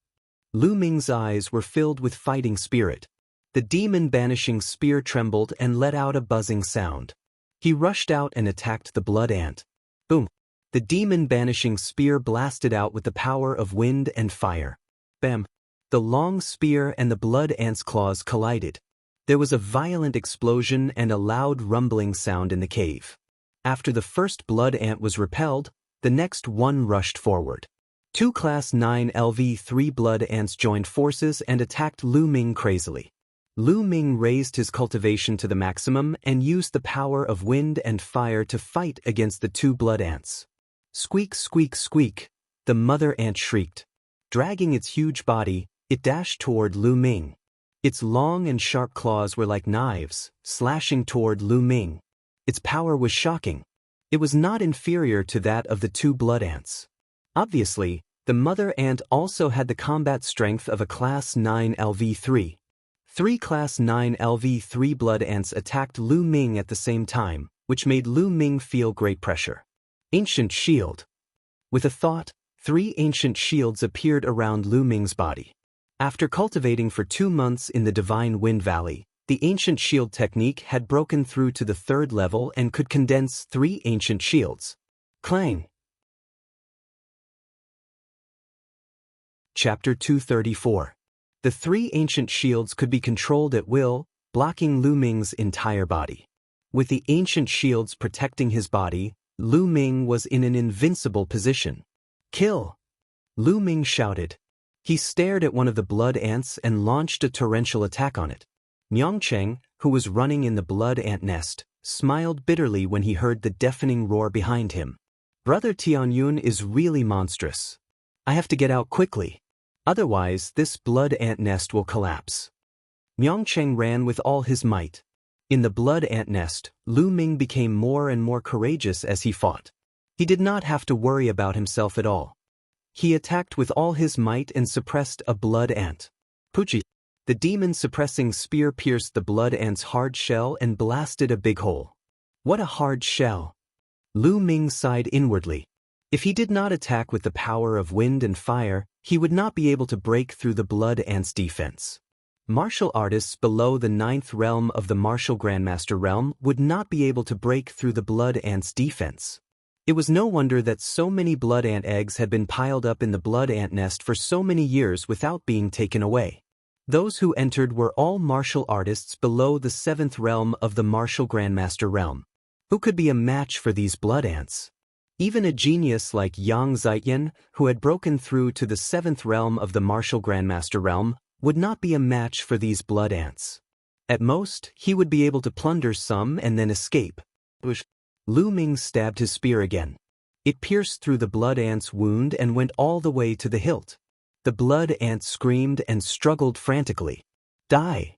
Lu Ming's eyes were filled with fighting spirit. The demon-banishing spear trembled and let out a buzzing sound. He rushed out and attacked the blood ant. Boom! The demon-banishing spear blasted out with the power of wind and fire. Bam! The long spear and the blood ant's claws collided. There was a violent explosion and a loud rumbling sound in the cave. After the first blood ant was repelled, the next one rushed forward. Two Class 9 LV3 blood ants joined forces and attacked Lu Ming crazily. Lu Ming raised his cultivation to the maximum and used the power of wind and fire to fight against the two blood ants. Squeak, squeak, squeak, the mother ant shrieked. Dragging its huge body, it dashed toward Lu Ming. Its long and sharp claws were like knives, slashing toward Lu Ming. Its power was shocking. It was not inferior to that of the two blood ants. Obviously, the mother ant also had the combat strength of a Class 9 LV3. Three Class 9 LV3 blood ants attacked Lu Ming at the same time, which made Lu Ming feel great pressure. Ancient shield. With a thought, 3 ancient shields appeared around Lu Ming's body. After cultivating for 2 months in the Divine Wind Valley, the ancient shield technique had broken through to the 3rd level and could condense 3 ancient shields. Clang! Chapter 234. The 3 ancient shields could be controlled at will, blocking Lu Ming's entire body. With the ancient shields protecting his body, Lu Ming was in an invincible position. Kill! Lu Ming shouted. He stared at one of the blood ants and launched a torrential attack on it. Miangcheng, who was running in the blood ant nest, smiled bitterly when he heard the deafening roar behind him. Brother Tianyun is really monstrous. I have to get out quickly. Otherwise, this blood ant nest will collapse. Miangcheng ran with all his might. In the blood ant nest, Lu Ming became more and more courageous as he fought. He did not have to worry about himself at all. He attacked with all his might and suppressed a blood ant. Puchi! The demon-suppressing spear pierced the blood ant's hard shell and blasted a big hole. What a hard shell! Lu Ming sighed inwardly. If he did not attack with the power of wind and fire, he would not be able to break through the blood ant's defense. Martial artists below the 9th realm of the Martial Grandmaster realm would not be able to break through the blood ant's defense. It was no wonder that so many blood ant eggs had been piled up in the blood ant nest for so many years without being taken away. Those who entered were all martial artists below the 7th realm of the Martial Grandmaster realm. Who could be a match for these blood ants? Even a genius like Yang Zietian, who had broken through to the 7th realm of the Martial Grandmaster realm, would not be a match for these blood ants. At most, he would be able to plunder some and then escape. Lu Ming stabbed his spear again. It pierced through the blood ant's wound and went all the way to the hilt. The blood ant screamed and struggled frantically. Die!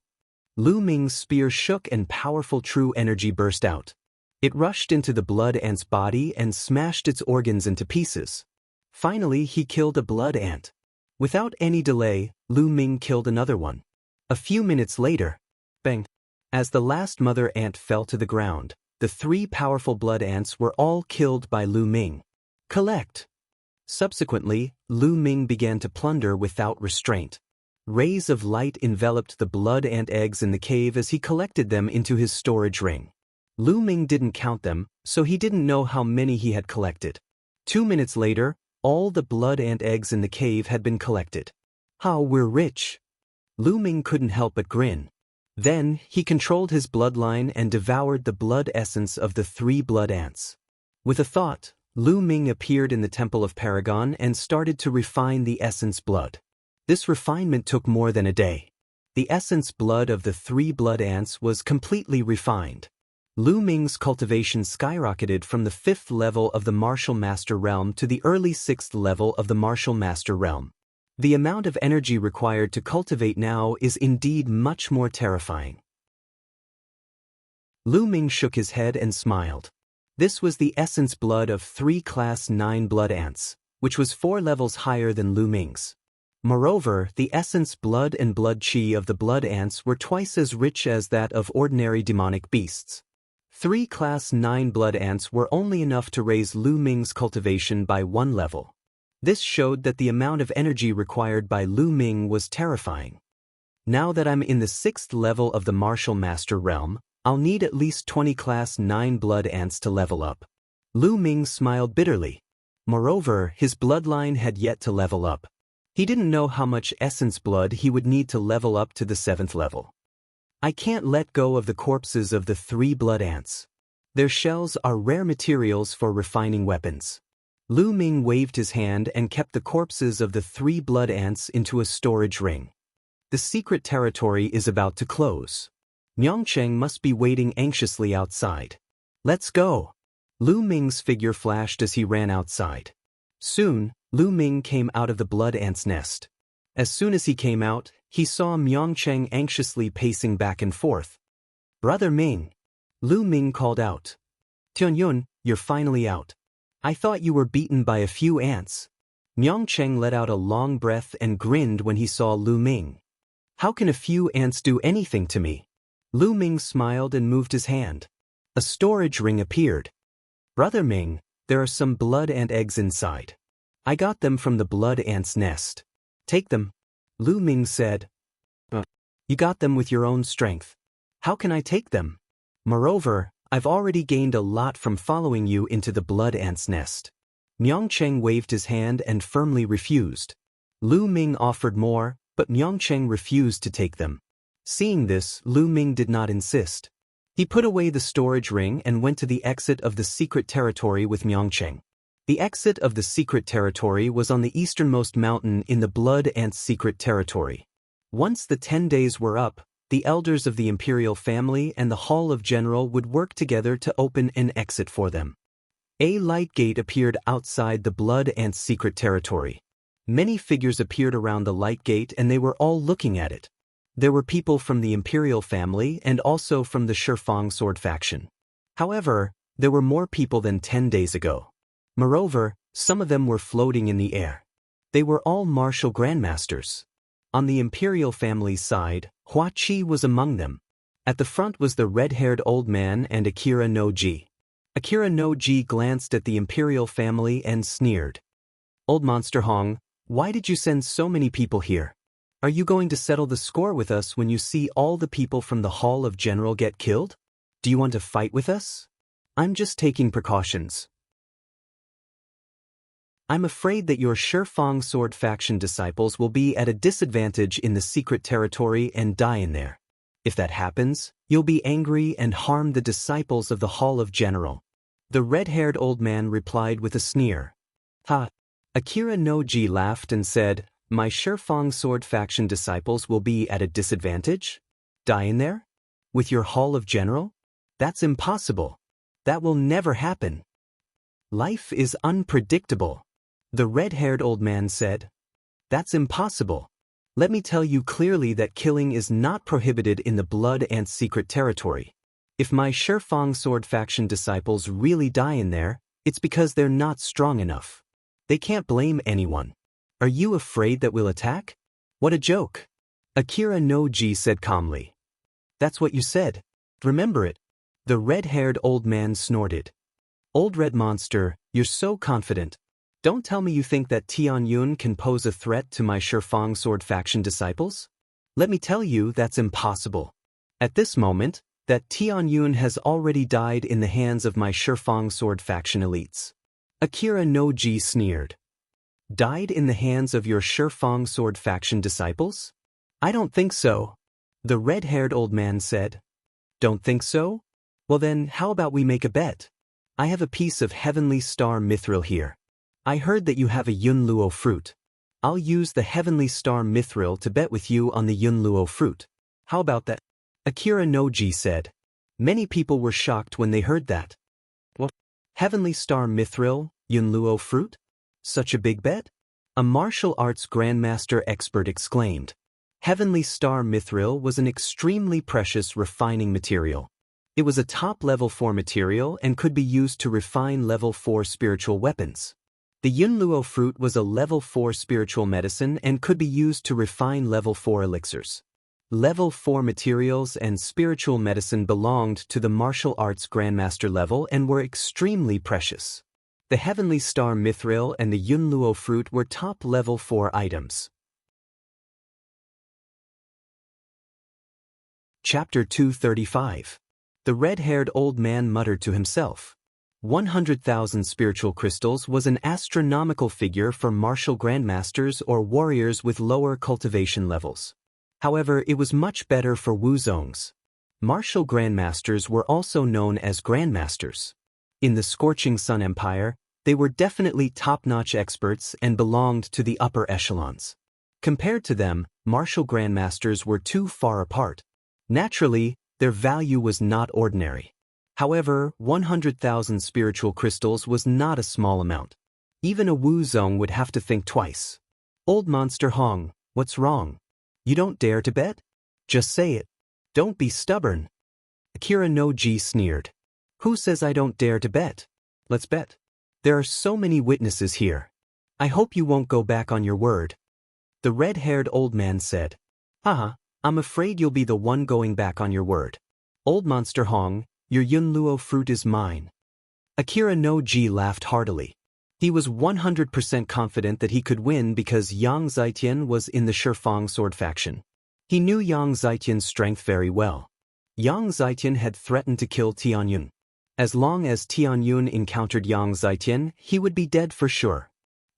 Lu Ming's spear shook and powerful true energy burst out. It rushed into the blood ant's body and smashed its organs into pieces. Finally, he killed a blood ant. Without any delay, Lu Ming killed another one. A few minutes later, bang! As the last mother ant fell to the ground, the 3 powerful blood ants were all killed by Lu Ming. Collect! Subsequently, Lu Ming began to plunder without restraint. Rays of light enveloped the blood ant eggs in the cave as he collected them into his storage ring. Lu Ming didn't count them, so he didn't know how many he had collected. 2 minutes later, all the blood ant eggs in the cave had been collected. "How we're rich!" Lu Ming couldn't help but grin. Then, he controlled his bloodline and devoured the blood essence of the 3 blood ants. With a thought, Lu Ming appeared in the Temple of Paragon and started to refine the essence blood. This refinement took more than a day. The essence blood of the 3 blood ants was completely refined. Lu Ming's cultivation skyrocketed from the 5th level of the Martial Master Realm to the early 6th level of the Martial Master Realm. The amount of energy required to cultivate now is indeed much more terrifying. Lu Ming shook his head and smiled. This was the essence blood of 3 Class 9 blood ants, which was 4 levels higher than Lu Ming's. Moreover, the essence blood and blood chi of the blood ants were twice as rich as that of ordinary demonic beasts. 3 Class 9 blood ants were only enough to raise Lu Ming's cultivation by 1 level. This showed that the amount of energy required by Lu Ming was terrifying. Now that I'm in the 6th level of the Martial Master Realm, I'll need at least 20 Class 9 blood ants to level up. Lu Ming smiled bitterly. Moreover, his bloodline had yet to level up. He didn't know how much essence blood he would need to level up to the 7th level. I can't let go of the corpses of the 3 blood ants. Their shells are rare materials for refining weapons. Lu Ming waved his hand and kept the corpses of the 3 blood ants into a storage ring. The secret territory is about to close. Myeongcheng must be waiting anxiously outside. Let's go. Lu Ming's figure flashed as he ran outside. Soon, Lu Ming came out of the blood ant's nest. As soon as he came out, he saw Myeongcheng anxiously pacing back and forth. "Brother Ming." Lu Ming called out. "Tianyun, you're finally out. I thought you were beaten by a few ants." Myeongcheng let out a long breath and grinned when he saw Lu Ming. "How can a few ants do anything to me?" Lu Ming smiled and moved his hand. A storage ring appeared. "Brother Ming, there are some blood ant eggs inside. I got them from the blood ant's nest. Take them," Lu Ming said. "You got them with your own strength. How can I take them? Moreover, I've already gained a lot from following you into the blood ant's nest." Myeongcheng waved his hand and firmly refused. Lu Ming offered more, but Myeongcheng refused to take them. Seeing this, Lu Ming did not insist. He put away the storage ring and went to the exit of the secret territory with Myeongcheng. The exit of the secret territory was on the easternmost mountain in the blood ant's secret territory. Once the 10 days were up, the elders of the imperial family and the Hall of General would work together to open an exit for them. A light gate appeared outside the blood ant's secret territory. Many figures appeared around the light gate and they were all looking at it. There were people from the imperial family and also from the Shifang sword faction. However, there were more people than 10 days ago. Moreover, some of them were floating in the air. They were all martial grandmasters. On the imperial family's side, Hua Qi was among them. At the front was the red-haired old man and Akira no Ji. Akira no Ji glanced at the imperial family and sneered. "Old Monster Hong, why did you send so many people here? Are you going to settle the score with us when you see all the people from the Hall of General get killed? Do you want to fight with us?" "I'm just taking precautions. I'm afraid that your Shifang sword faction disciples will be at a disadvantage in the secret territory and die in there. If that happens, you'll be angry and harm the disciples of the Hall of General." The red-haired old man replied with a sneer. "Ha!" Akira no Ji laughed and said, "My Shifang sword faction disciples will be at a disadvantage? Die in there? With your Hall of General? That's impossible. That will never happen. Life is unpredictable." The red-haired old man said. "That's impossible. Let me tell you clearly that killing is not prohibited in the blood ant's secret territory. If my Shifang sword faction disciples really die in there, it's because they're not strong enough. They can't blame anyone. Are you afraid that we'll attack? What a joke." Akira no Ji said calmly. "That's what you said. Remember it." The red-haired old man snorted. "Old red monster, you're so confident. Don't tell me you think that Tianyun can pose a threat to my Shifang sword faction disciples? Let me tell you that's impossible. At this moment, that Tianyun has already died in the hands of my Shifang sword faction elites. Akira no Ji sneered. Died in the hands of your Shifang sword faction disciples? I don't think so. The red-haired old man said. Don't think so? Well then, how about we make a bet? I have a piece of heavenly star mithril here. I heard that you have a Yunluo fruit. I'll use the heavenly star mithril to bet with you on the Yunluo fruit. How about that? Akira no Ji said. Many people were shocked when they heard that. What? Heavenly star mithril, Yunluo fruit? Such a big bet? A martial arts grandmaster expert exclaimed. Heavenly star mithril was an extremely precious refining material. It was a top level 4 material and could be used to refine level 4 spiritual weapons. The Yunluo fruit was a level 4 spiritual medicine and could be used to refine level 4 elixirs. Level 4 materials and spiritual medicine belonged to the martial arts grandmaster level and were extremely precious. The Heavenly Star Mithril and the Yunluo fruit were top level 4 items. Chapter 235. The red-haired old man muttered to himself. 100,000 spiritual crystals was an astronomical figure for martial grandmasters or warriors with lower cultivation levels. However, it was much better for Wuzongs. Martial grandmasters were also known as grandmasters. In the Scorching Sun Empire, they were definitely top-notch experts and belonged to the upper echelons. Compared to them, martial grandmasters were too far apart. Naturally, their value was not ordinary. However, 100,000 spiritual crystals was not a small amount. Even a Wuzong would have to think twice. Old Monster Hong, what's wrong? You don't dare to bet? Just say it. Don't be stubborn. Akira no Ji sneered. Who says I don't dare to bet? Let's bet. There are so many witnesses here. I hope you won't go back on your word. The red-haired old man said. Haha, I'm afraid you'll be the one going back on your word. Old Monster Hong, your Yunluo fruit is mine. Akira no Ji laughed heartily. He was 100% confident that he could win because Yang Zitian was in the Shifang sword faction. He knew Yang Zitian's strength very well. Yang Zitian had threatened to kill Tianyun. As long as Tianyun encountered Yang Zitian, he would be dead for sure.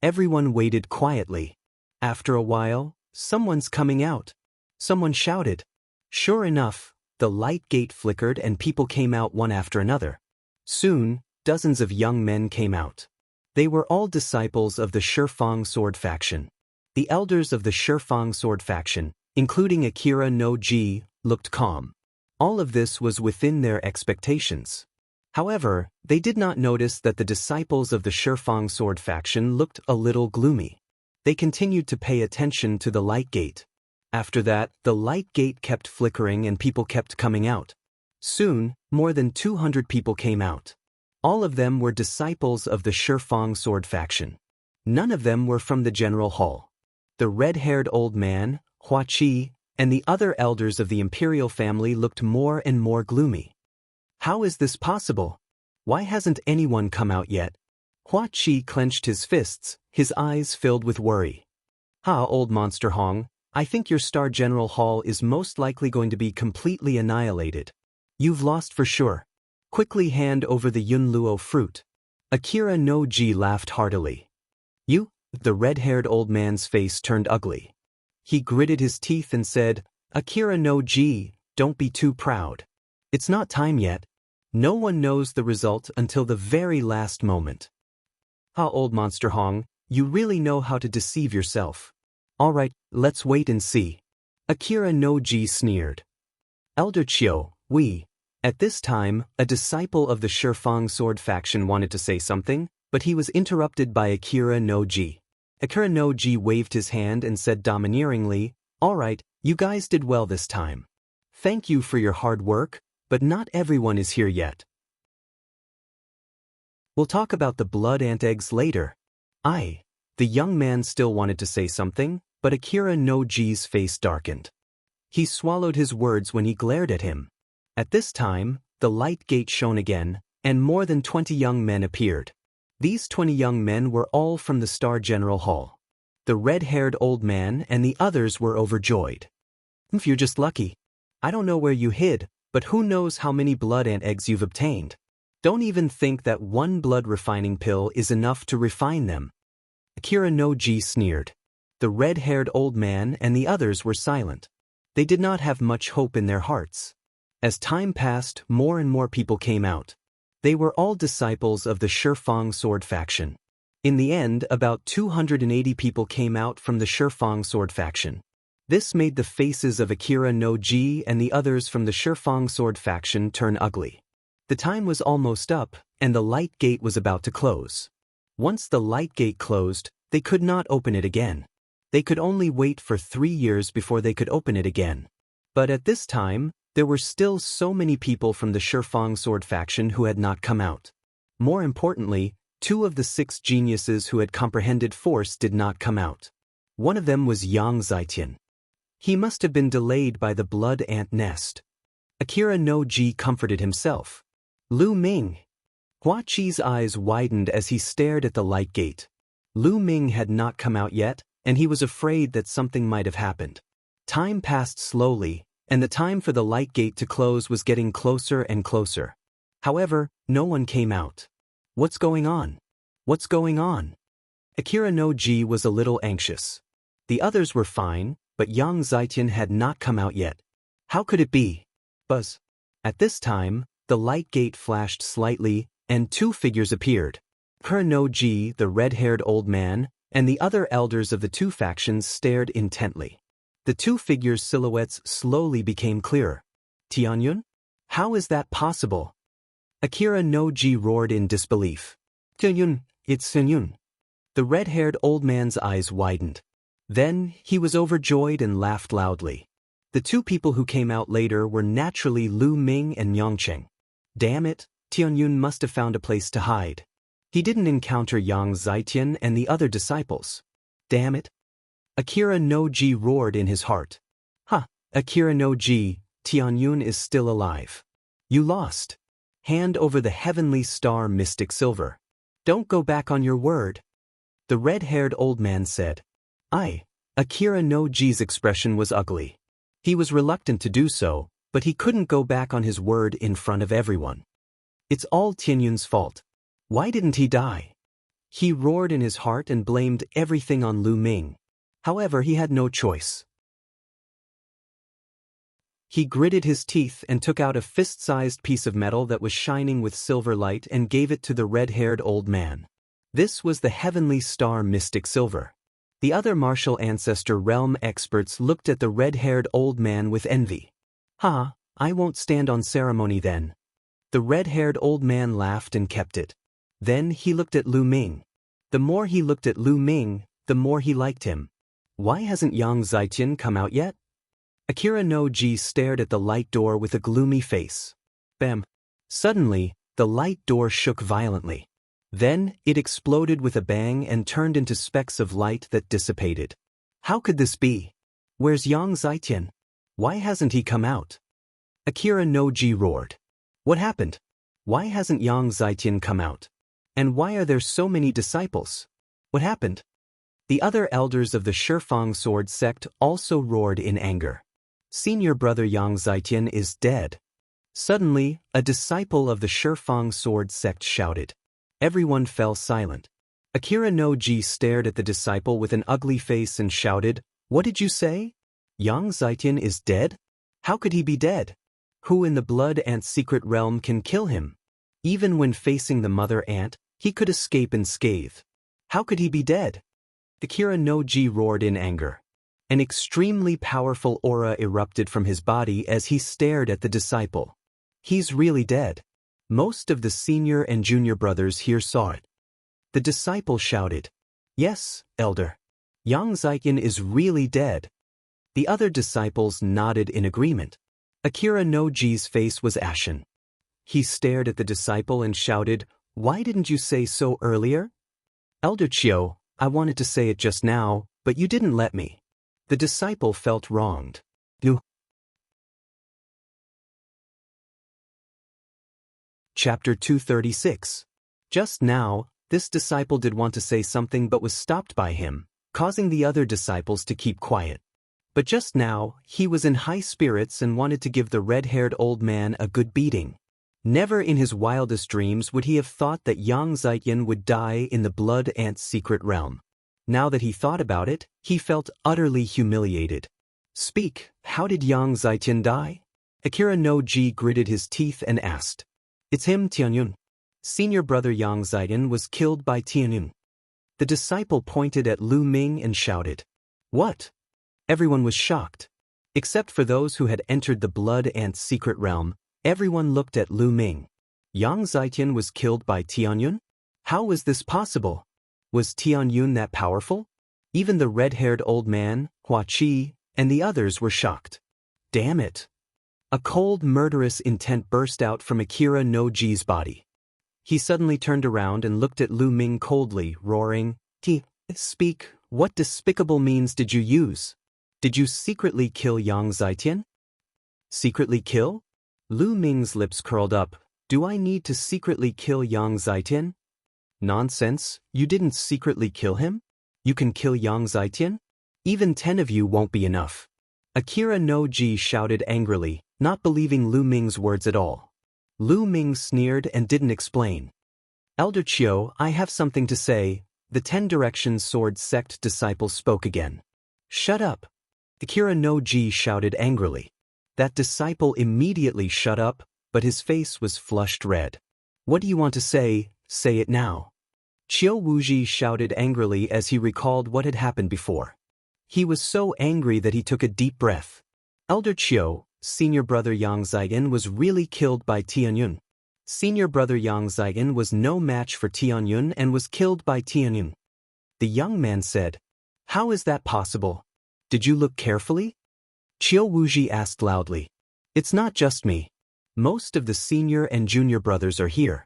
Everyone waited quietly. After a while, someone's coming out. Someone shouted. Sure enough, the light gate flickered and people came out one after another. Soon, dozens of young men came out. They were all disciples of the Shifang sword faction. The elders of the Shifang sword faction, including Akira no Ji, looked calm. All of this was within their expectations. However, they did not notice that the disciples of the Shifang sword faction looked a little gloomy. They continued to pay attention to the light gate. After that, the light gate kept flickering and people kept coming out. Soon, more than 200 people came out. All of them were disciples of the Shifang sword faction. None of them were from the general hall. The red-haired old man, Hua Qi, and the other elders of the imperial family looked more and more gloomy. How is this possible? Why hasn't anyone come out yet? Hua Qi clenched his fists, his eyes filled with worry. Old Monster Hong, I think your Star General Hall is most likely going to be completely annihilated. You've lost for sure. Quickly hand over the Yunluo fruit. Akira no Ji laughed heartily. You? The red-haired old man's face turned ugly. He gritted his teeth and said, Akira no Ji, don't be too proud. It's not time yet. No one knows the result until the very last moment. Old Monster Hong, you really know how to deceive yourself. All right, let's wait and see. Akira no Ji sneered. Elder Chiu, At this time, a disciple of the Shifang sword faction wanted to say something, but he was interrupted by Akira no Ji. Akira no Ji waved his hand and said domineeringly, All right, you guys did well this time. Thank you for your hard work, but not everyone is here yet. We'll talk about the blood ant eggs later. The young man still wanted to say something, but Akira no Ji's face darkened. He swallowed his words when he glared at him. At this time, the light gate shone again, and more than 20 young men appeared. These 20 young men were all from the Star General Hall. The red-haired old man and the others were overjoyed. If you're just lucky. I don't know where you hid, but who knows how many blood ant eggs you've obtained. Don't even think that one blood refining pill is enough to refine them. Akira no Ji sneered. The red-haired old man and the others were silent. They did not have much hope in their hearts. As time passed, more and more people came out. They were all disciples of the Shifang sword faction. In the end, about 280 people came out from the Shifang sword faction. This made the faces of Akira no Ji and the others from the Shifang sword faction turn ugly. The time was almost up, and the light gate was about to close. Once the light gate closed, they could not open it again. They could only wait for 3 years before they could open it again. But at this time, there were still so many people from the Shifang sword faction who had not come out. More importantly, 2 of the 6 geniuses who had comprehended force did not come out. One of them was Yang Zitian. He must have been delayed by the blood ant nest. Akira no Ji comforted himself. Lu Ming. Hua Qi's eyes widened as he stared at the light gate. Lu Ming had not come out yet, and he was afraid that something might have happened. Time passed slowly, and the time for the light gate to close was getting closer and closer. However, no one came out. What's going on? What's going on? Akira no Ji was a little anxious. The others were fine, but Yang Zitian had not come out yet. How could it be? Buzz. At this time, the light gate flashed slightly, and 2 figures appeared. Akira no Ji, the red-haired old man, and the other elders of the 2 factions stared intently. The 2 figures' silhouettes slowly became clearer. Tianyun? How is that possible? Akira no Ji roared in disbelief. Tianyun, it's Tianyun. The red-haired old man's eyes widened. Then, he was overjoyed and laughed loudly. The 2 people who came out later were naturally Lu Ming and Yangcheng. Damn it, Tianyun must have found a place to hide. He didn't encounter Yang Zitian and the other disciples. Damn it. Akira no Ji roared in his heart. Ha, Akira no Ji, Tianyun is still alive. You lost. Hand over the heavenly star mystic silver. Don't go back on your word. The red-haired old man said. Akira no Ji's expression was ugly. He was reluctant to do so, but he couldn't go back on his word in front of everyone. It's all Tianyun's fault. Why didn't he die? He roared in his heart and blamed everything on Lu Ming. However, he had no choice. He gritted his teeth and took out a fist-sized piece of metal that was shining with silver light and gave it to the red-haired old man. This was the heavenly star mystic silver. The other martial ancestor realm experts looked at the red-haired old man with envy. Ha, I won't stand on ceremony then. The red-haired old man laughed and kept it. Then he looked at Lu Ming. The more he looked at Lu Ming, the more he liked him. Why hasn't Yang Zitian come out yet? Akira no Ji stared at the light door with a gloomy face. Bam! Suddenly, the light door shook violently. Then, it exploded with a bang and turned into specks of light that dissipated. How could this be? Where's Yang Zitian? Why hasn't he come out? Akira no Ji roared. What happened? Why hasn't Yang Zitian come out? And why are there so many disciples? What happened? The other elders of the Shifang sword sect also roared in anger. Senior brother Yang Zitian is dead. Suddenly, a disciple of the Shifang sword sect shouted. Everyone fell silent. Akira no Ji stared at the disciple with an ugly face and shouted, What did you say? Yang Zitian is dead? How could he be dead? Who in the blood ant secret realm can kill him? Even when facing the mother ant, he could escape unscathed. How could he be dead? Akira no Ji roared in anger. An extremely powerful aura erupted from his body as he stared at the disciple. He's really dead. Most of the senior and junior brothers here saw it. The disciple shouted, Yes, elder. Yang Zitian is really dead. The other disciples nodded in agreement. Akira no Ji's face was ashen. He stared at the disciple and shouted, Why didn't you say so earlier? Elder Chiu, I wanted to say it just now, but you didn't let me. The disciple felt wronged. Chapter 236. Just now, This disciple did want to say something but was stopped by him, causing the other disciples to keep quiet. But just now, he was in high spirits and wanted to give the red-haired old man a good beating. Never in his wildest dreams would he have thought that Yang Zietian would die in the blood ant's secret realm. Now that he thought about it, he felt utterly humiliated. Speak, how did Yang Zietian die? Akira no Ji gritted his teeth and asked. It's him, Tianyun. Senior brother Yang Zietian was killed by Tianyun. The disciple pointed at Lu Ming and shouted. What? Everyone was shocked. Except for those who had entered the blood ant's secret realm, everyone looked at Lu Ming. Yang Zietian was killed by Tianyun? How was this possible? Was Tianyun that powerful? Even the red-haired old man, Hua Qi, and the others were shocked. Damn it! A cold, murderous intent burst out from Akira no Ji's body. He suddenly turned around and looked at Lu Ming coldly, roaring, Speak, what despicable means did you use? Did you secretly kill Yang Zietian? Secretly kill? Lu Ming's lips curled up. Do I need to secretly kill Yang Zietian? Nonsense, you didn't secretly kill him? You can kill Yang Zietian? Even 10 of you won't be enough. Akira no Ji shouted angrily, not believing Lu Ming's words at all. Lu Ming sneered and didn't explain. Elder Chiu, I have something to say. The 10 Directions Sword Sect disciple spoke again. Shut up. Akira no Ji shouted angrily. That disciple immediately shut up, but his face was flushed red. What do you want to say? Say it now. Chiu Wuji shouted angrily as he recalled what had happened before. He was so angry that he took a deep breath. Elder Chiu, senior brother Yang Zietian was really killed by Tianyun. Senior brother Yang Zietian was no match for Tianyun and was killed by Tianyun. The young man said, How is that possible? Did you look carefully? Chiu Wuji asked loudly. It's not just me. Most of the senior and junior brothers are here.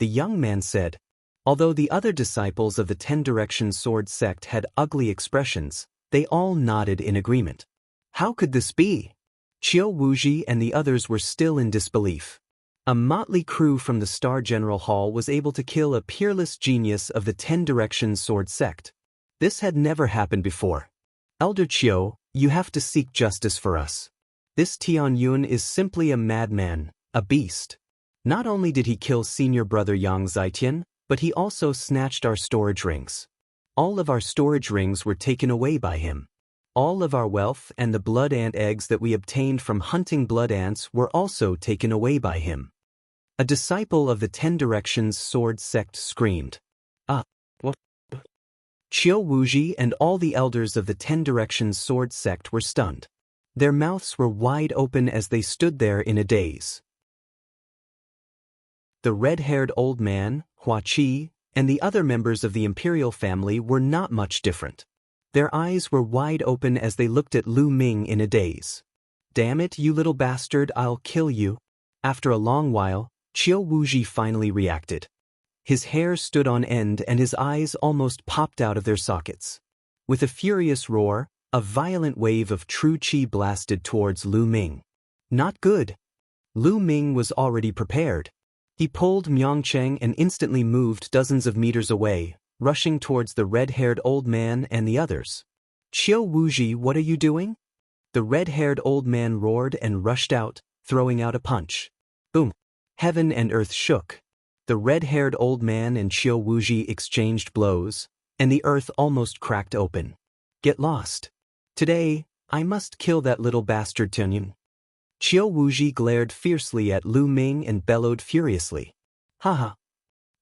The young man said. Although the other disciples of the 10 Directions Sword Sect had ugly expressions, they all nodded in agreement. How could this be? Chiu Wuji and the others were still in disbelief. A motley crew from the Star General Hall was able to kill a peerless genius of the 10 Directions Sword Sect. This had never happened before. Elder Chiu, you have to seek justice for us. This Tianyun is simply a madman, a beast. Not only did he kill senior brother Yang Zietian, but he also snatched our storage rings. All of our storage rings were taken away by him. All of our wealth and the blood ant eggs that we obtained from hunting blood ants were also taken away by him. A disciple of the 10 Directions Sword Sect screamed. What? Chiu Wuji and all the elders of the 10 Directions Sword Sect were stunned. Their mouths were wide open as they stood there in a daze. The red-haired old man, Hua Qi, and the other members of the imperial family were not much different. Their eyes were wide open as they looked at Lu Ming in a daze. Damn it, you little bastard, I'll kill you. After a long while, Chiu Wuji finally reacted. His hair stood on end and his eyes almost popped out of their sockets. With a furious roar, a violent wave of true qi blasted towards Lu Ming. Not good. Lu Ming was already prepared. He pulled Myongcheng and instantly moved dozens of meters away, rushing towards the red-haired old man and the others. Chiu Wuji, what are you doing? The red-haired old man roared and rushed out, throwing out a punch. Boom! Heaven and earth shook. The red-haired old man and Chiu Wuji exchanged blows, and the earth almost cracked open. Get lost. Today, I must kill that little bastard Tianyun. Chiu Wuji glared fiercely at Lu Ming and bellowed furiously. Haha.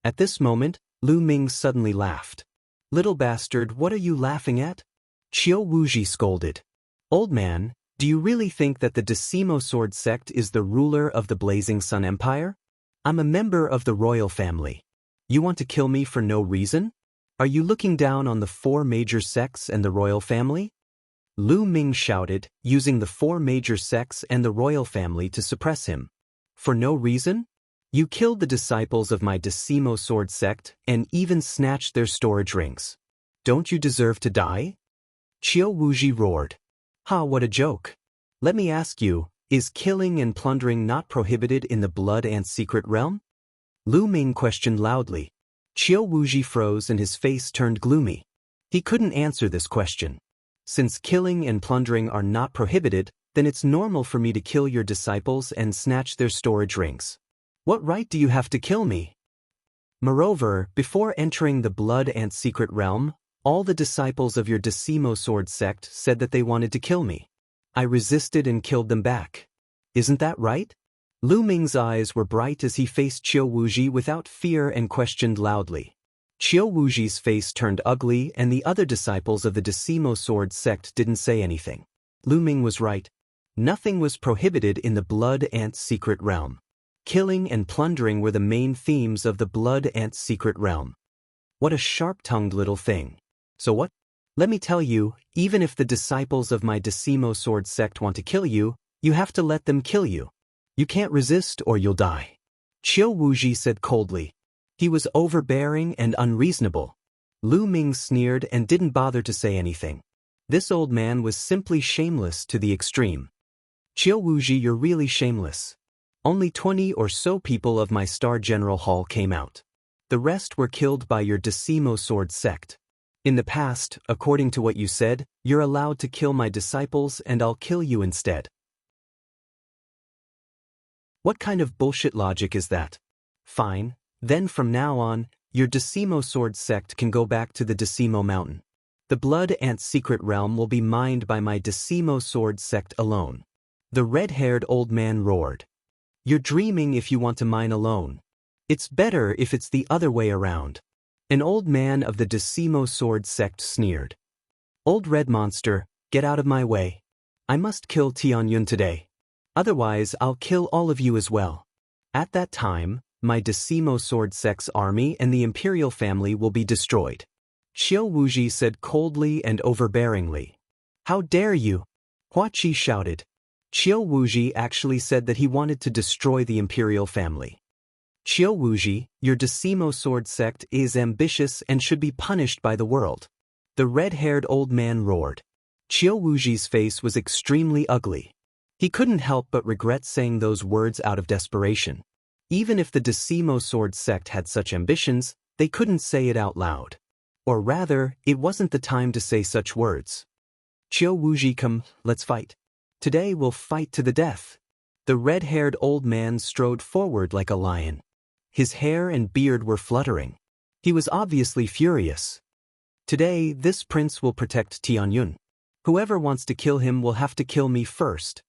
At this moment, Lu Ming suddenly laughed. Little bastard, what are you laughing at? Chiu Wuji scolded. Old man, do you really think that the Decimo Sword Sect is the ruler of the Blazing Sun Empire? I'm a member of the royal family. You want to kill me for no reason? Are you looking down on the 4 major sects and the royal family? Lu Ming shouted, using the 4 major sects and the royal family to suppress him. For no reason? You killed the disciples of my Decimo Sword Sect and even snatched their storage rings. Don't you deserve to die? Chiu Wuji roared. Ha, what a joke. Let me ask you, is killing and plundering not prohibited in the blood ant secret realm? Lu Ming questioned loudly. Qiu Wuji froze and his face turned gloomy. He couldn't answer this question. Since killing and plundering are not prohibited, then it's normal for me to kill your disciples and snatch their storage rings. What right do you have to kill me? Moreover, before entering the Blood Ant secret realm, all the disciples of your Decimo Sword sect said that they wanted to kill me. I resisted and killed them back. Isn't that right? Lu Ming's eyes were bright as he faced Qiu Wuji without fear and questioned loudly. Qiu Wuji's face turned ugly and the other disciples of the Decimo Sword sect didn't say anything. Lu Ming was right. Nothing was prohibited in the Blood Ant secret realm. Killing and plundering were the main themes of the Blood Ant secret realm. What a sharp-tongued little thing. So what? Let me tell you, even if the disciples of my Decimo Sword sect want to kill you, you have to let them kill you. You can't resist or you'll die. Qiu Wuji said coldly. He was overbearing and unreasonable. Lu Ming sneered and didn't bother to say anything. This old man was simply shameless to the extreme. Qiu Wuji, you're really shameless. Only 20 or so people of my Star General Hall came out. The rest were killed by your Decimo Sword sect. In the past, according to what you said, you're allowed to kill my disciples and I'll kill you instead. What kind of bullshit logic is that? Fine, then from now on, your Decimo Sword sect can go back to the Decimo Mountain. The Blood Ant secret realm will be mined by my Decimo Sword sect alone. The red-haired old man roared. You're dreaming if you want to mine alone. It's better if it's the other way around. An old man of the Decimo Sword sect sneered. Old red monster, get out of my way. I must kill Tianyun today. Otherwise I'll kill all of you as well. At that time, my Decimo Sword sect's army and the imperial family will be destroyed. Qiu Wuji said coldly and overbearingly. How dare you? Hua Qi shouted. Qiu Wuji actually said that he wanted to destroy the imperial family. Qiu Wuji, your Decimo Sword sect is ambitious and should be punished by the world. The red-haired old man roared. Qiu Wuji's face was extremely ugly. He couldn't help but regret saying those words out of desperation. Even if the Decimo Sword sect had such ambitions, they couldn't say it out loud. Or rather, it wasn't the time to say such words. Qiu Wuji, come, let's fight. Today we'll fight to the death. The red-haired old man strode forward like a lion. His hair and beard were fluttering. He was obviously furious. Today, this prince will protect Tianyun. Whoever wants to kill him will have to kill me first.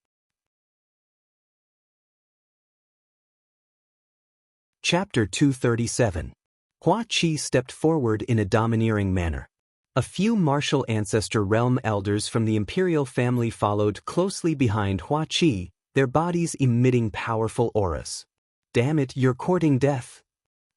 Chapter 237. Hua Qi stepped forward in a domineering manner. A few martial ancestor realm elders from the imperial family followed closely behind Hua Qi, their bodies emitting powerful auras. Damn it, you're courting death.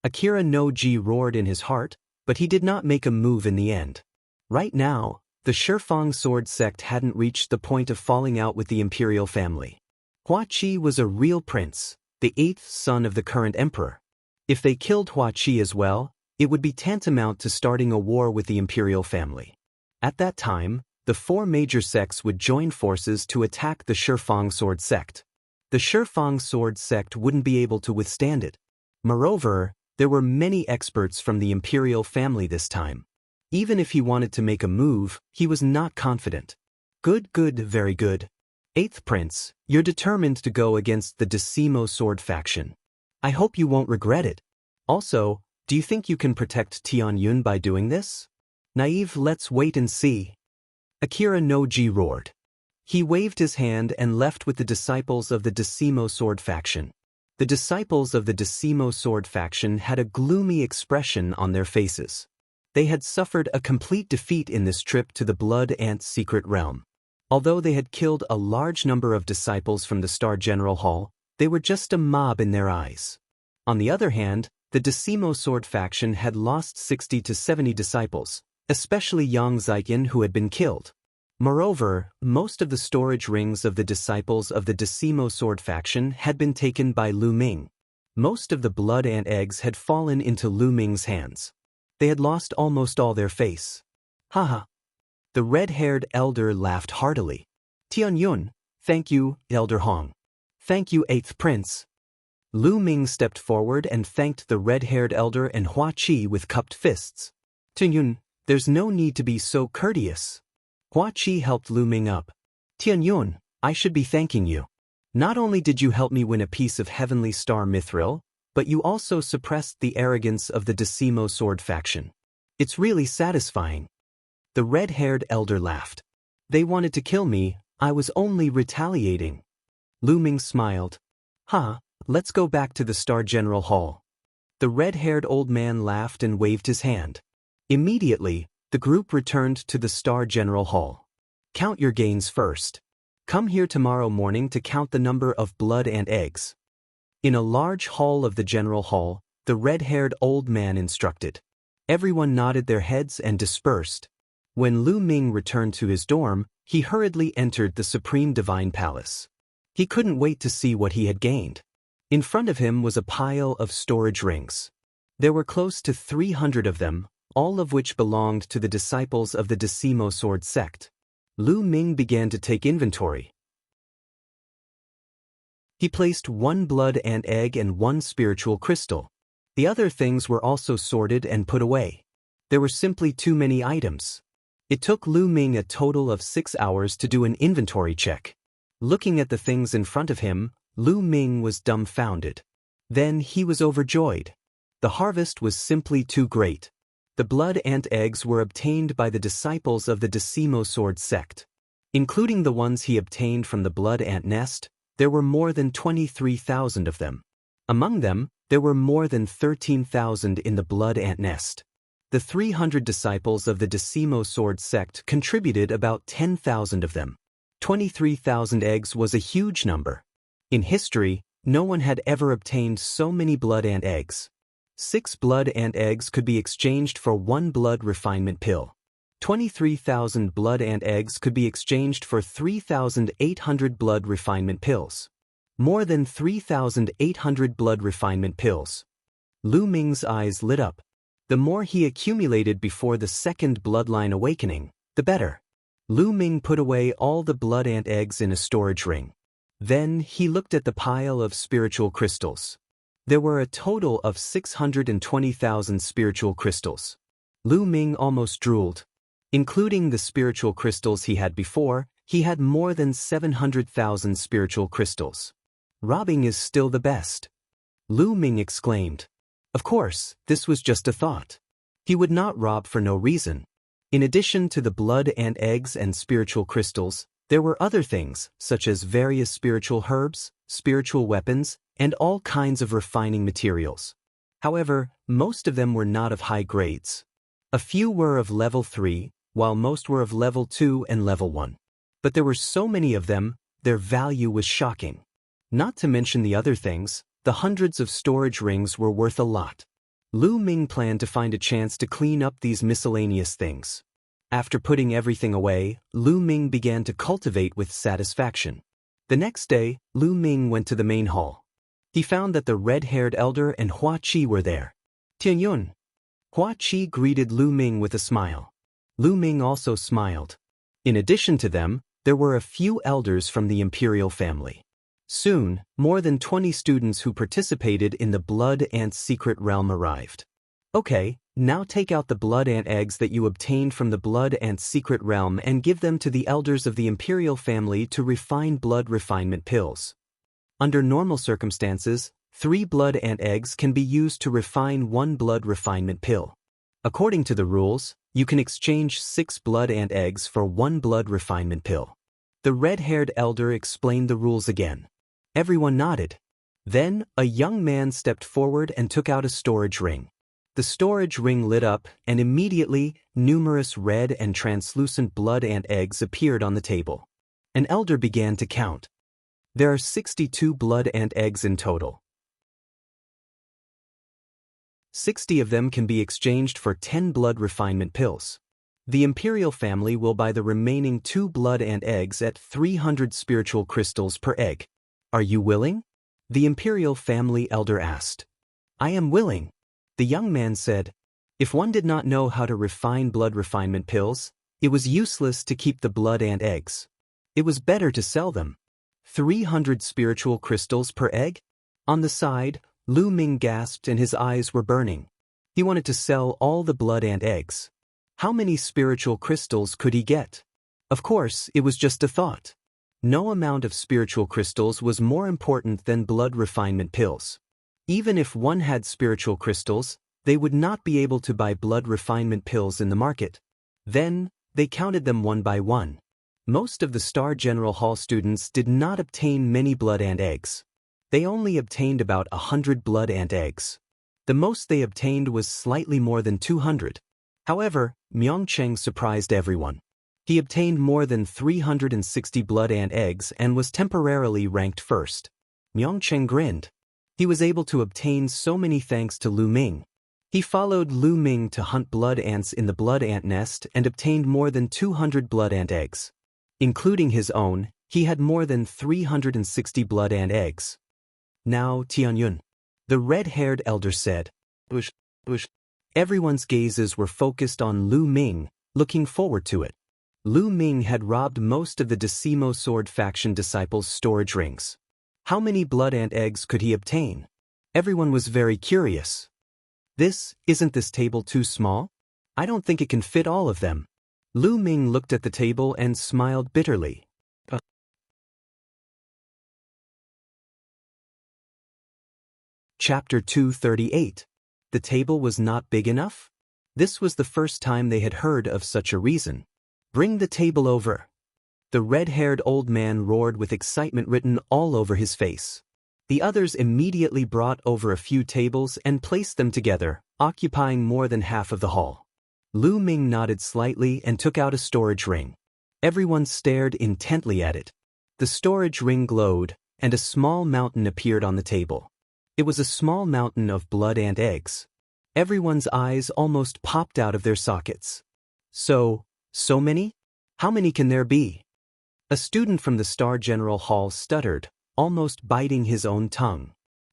Akira no Ji roared in his heart, but he did not make a move in the end. Right now, the Shifang Sword sect hadn't reached the point of falling out with the imperial family. Hua Qi was a real prince, the 8th son of the current emperor. If they killed Hua Qi as well, it would be tantamount to starting a war with the imperial family. At that time, the 4 major sects would join forces to attack the Shifang Sword sect. The Shifang Sword sect wouldn't be able to withstand it. Moreover, there were many experts from the imperial family this time. Even if he wanted to make a move, he was not confident. Good, very good. 8th Prince, you're determined to go against the Decimo Sword faction. I hope you won't regret it. Also, do you think you can protect Tianyun by doing this? Naive, let's wait and see. Akira no Ji roared. He waved his hand and left with the disciples of the Decimo Sword faction. The disciples of the Decimo Sword faction had a gloomy expression on their faces. They had suffered a complete defeat in this trip to the Blood Ant secret realm. Although they had killed a large number of disciples from the Star General Hall, they were just a mob in their eyes. On the other hand, the Decimo Sword faction had lost 60 to 70 disciples, especially Yang Zikin, who had been killed. Moreover, most of the storage rings of the disciples of the Decimo Sword faction had been taken by Lu Ming. Most of the blood ant eggs had fallen into Lu Ming's hands. They had lost almost all their face. Haha. The red-haired elder laughed heartily. Tianyun, thank you, Elder Hong. Thank you, 8th Prince. Lu Ming stepped forward and thanked the red-haired elder and Hua Qi with cupped fists. Tianyun, there's no need to be so courteous. Hua Qi helped Lu Ming up. Tianyun, I should be thanking you. Not only did you help me win a piece of heavenly star mithril, but you also suppressed the arrogance of the Decimo Sword faction. It's really satisfying. The red-haired elder laughed. They wanted to kill me, I was only retaliating. Lu Ming smiled. Let's go back to the Star General Hall. The red-haired old man laughed and waved his hand. Immediately, the group returned to the Star General Hall. Count your gains first. Come here tomorrow morning to count the number of blood and eggs. In a large hall of the General Hall, the red-haired old man instructed. Everyone nodded their heads and dispersed. When Lu Ming returned to his dorm, he hurriedly entered the Supreme Divine Palace. He couldn't wait to see what he had gained. In front of him was a pile of storage rings. There were close to 300 of them, all of which belonged to the disciples of the Decimo Sword sect. Lu Ming began to take inventory. He placed 1 blood ant egg and 1 spiritual crystal. The other things were also sorted and put away. There were simply too many items. It took Lu Ming a total of 6 hours to do an inventory check. Looking at the things in front of him, Lu Ming was dumbfounded. Then he was overjoyed. The harvest was simply too great. The blood ant eggs were obtained by the disciples of the Decimo Sword sect. Including the ones he obtained from the blood ant nest, there were more than 23,000 of them. Among them, there were more than 13,000 in the blood ant nest. The 300 disciples of the Decimo Sword sect contributed about 10,000 of them. 23,000 eggs was a huge number. In history, no one had ever obtained so many blood ant eggs. 6 blood ant eggs could be exchanged for 1 blood refinement pill. 23,000 blood ant eggs could be exchanged for 3,800 blood refinement pills. More than 3,800 blood refinement pills. Lu Ming's eyes lit up. The more he accumulated before the second bloodline awakening, the better. Lu Ming put away all the blood ant eggs in a storage ring. Then he looked at the pile of spiritual crystals. There were a total of 620,000 spiritual crystals. Lu Ming almost drooled. Including the spiritual crystals he had before, he had more than 700,000 spiritual crystals. Robbing is still the best. Lu Ming exclaimed. Of course, this was just a thought. He would not rob for no reason. In addition to the blood ant eggs and spiritual crystals, there were other things, such as various spiritual herbs, spiritual weapons, and all kinds of refining materials. However, most of them were not of high grades. A few were of level 3, while most were of level 2 and level 1. But there were so many of them, their value was shocking. Not to mention the other things, the hundreds of storage rings were worth a lot. Lu Ming planned to find a chance to clean up these miscellaneous things. After putting everything away, Lu Ming began to cultivate with satisfaction. The next day, Lu Ming went to the main hall. He found that the red-haired elder and Hua Qi were there. Tianyun. Hua Qi greeted Lu Ming with a smile. Lu Ming also smiled. In addition to them, there were a few elders from the imperial family. Soon, more than 20 students who participated in the Blood Ant Secret Realm arrived. Okay, now take out the blood ant eggs that you obtained from the Blood Ant Secret Realm and give them to the elders of the imperial family to refine blood refinement pills. Under normal circumstances, 3 blood ant eggs can be used to refine 1 blood refinement pill. According to the rules, you can exchange 6 blood ant eggs for 1 blood refinement pill. The red-haired elder explained the rules again. Everyone nodded. Then, a young man stepped forward and took out a storage ring. The storage ring lit up, and immediately, numerous red and translucent blood ant eggs appeared on the table. An elder began to count. There are 62 blood ant eggs in total. 60 of them can be exchanged for 10 blood refinement pills. The imperial family will buy the remaining 2 blood ant eggs at 300 spiritual crystals per egg. Are you willing? The imperial family elder asked. I am willing. The young man said. If one did not know how to refine blood refinement pills, it was useless to keep the blood ant eggs. It was better to sell them. 300 spiritual crystals per egg? On the side, Lu Ming gasped and his eyes were burning. He wanted to sell all the blood ant eggs. How many spiritual crystals could he get? Of course, it was just a thought. No amount of spiritual crystals was more important than blood refinement pills. Even if one had spiritual crystals, they would not be able to buy blood refinement pills in the market. Then, they counted them one by one. Most of the Star General Hall students did not obtain many blood ant eggs. They only obtained about 100 blood ant eggs. The most they obtained was slightly more than 200. However, Myongcheng surprised everyone. He obtained more than 360 blood ant eggs and was temporarily ranked first. Myongcheng grinned. He was able to obtain so many thanks to Lu Ming. He followed Lu Ming to hunt blood ants in the blood ant nest and obtained more than 200 blood ant eggs. Including his own, he had more than 360 blood ant eggs. Now, Tianyun, the red-haired elder said. Bush. Everyone's gazes were focused on Lu Ming, looking forward to it. Lu Ming had robbed most of the Decimo Sword faction disciples' storage rings. How many blood ant eggs could he obtain? Everyone was very curious. Isn't this table too small? I don't think it can fit all of them. Lu Ming looked at the table and smiled bitterly. Chapter 238. The table was not big enough? This was the first time they had heard of such a reason. Bring the table over. The red-haired old man roared with excitement written all over his face. The others immediately brought over a few tables and placed them together, occupying more than half of the hall. Lu Ming nodded slightly and took out a storage ring. Everyone stared intently at it. The storage ring glowed, and a small mountain appeared on the table. It was a small mountain of blood ant eggs. Everyone's eyes almost popped out of their sockets. So many? How many can there be? A student from the Star General Hall stuttered, almost biting his own tongue.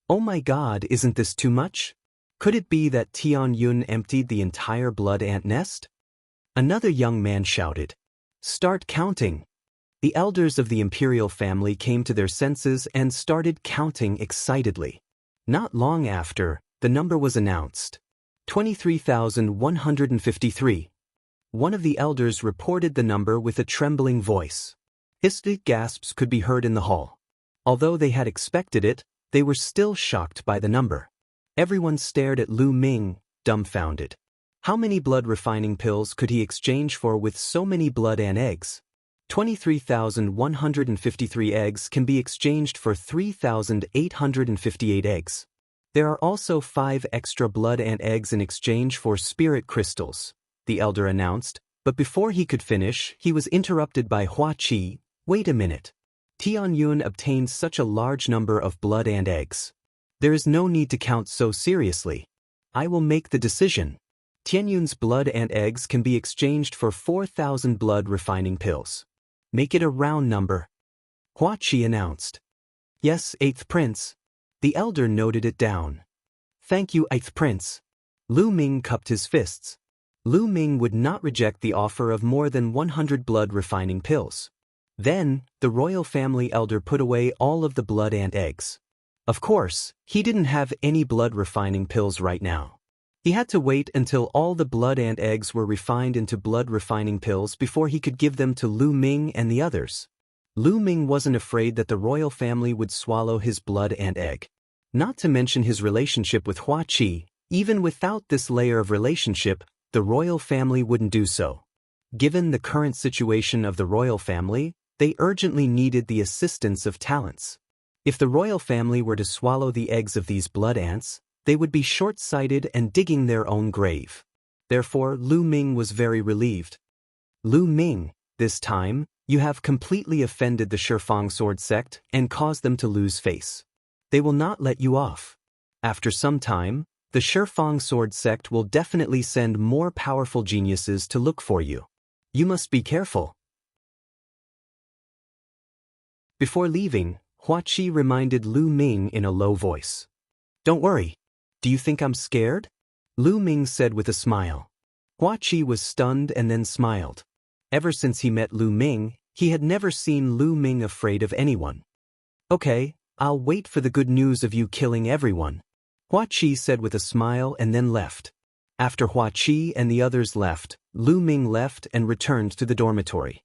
Oh my God, isn't this too much? Could it be that Tianyun emptied the entire blood ant nest? Another young man shouted. Start counting. The elders of the imperial family came to their senses and started counting excitedly. Not long after, the number was announced. 23,153. One of the elders reported the number with a trembling voice. Hysteric gasps could be heard in the hall. Although they had expected it, they were still shocked by the number. Everyone stared at Lu Ming, dumbfounded. How many blood refining pills could he exchange for with so many blood ant eggs? 23,153 eggs can be exchanged for 3,858 eggs. There are also 5 extra blood ant eggs in exchange for spirit crystals, the elder announced, but before he could finish, he was interrupted by Hua Qi. Wait a minute. Tianyun obtained such a large number of blood ant eggs. There is no need to count so seriously. I will make the decision. Tianyun's blood ant eggs can be exchanged for 4,000 blood refining pills. Make it a round number. Hua Qi announced. Yes, 8th Prince. The elder noted it down. Thank you, 8th Prince. Lu Ming cupped his fists. Lu Ming would not reject the offer of more than 100 blood refining pills. Then, the royal family elder put away all of the blood ant eggs. Of course, he didn't have any blood refining pills right now. He had to wait until all the blood ant eggs were refined into blood refining pills before he could give them to Lu Ming and the others. Lu Ming wasn't afraid that the royal family would swallow his blood ant egg. Not to mention his relationship with Hua Qi, even without this layer of relationship, the royal family wouldn't do so. Given the current situation of the royal family, they urgently needed the assistance of talents. If the royal family were to swallow the eggs of these blood ants, they would be short-sighted and digging their own grave. Therefore, Lu Ming was very relieved. Lu Ming, this time, you have completely offended the Shifang sword sect and caused them to lose face. They will not let you off. After some time, the Shifang sword sect will definitely send more powerful geniuses to look for you. You must be careful. Before leaving, Hua Qi reminded Lu Ming in a low voice. Don't worry. Do you think I'm scared? Lu Ming said with a smile. Hua Qi was stunned and then smiled. Ever since he met Lu Ming, he had never seen Lu Ming afraid of anyone. Okay, I'll wait for the good news of you killing everyone, Huaqi said with a smile and then left. After Huaqi and the others left, Lu Ming left and returned to the dormitory.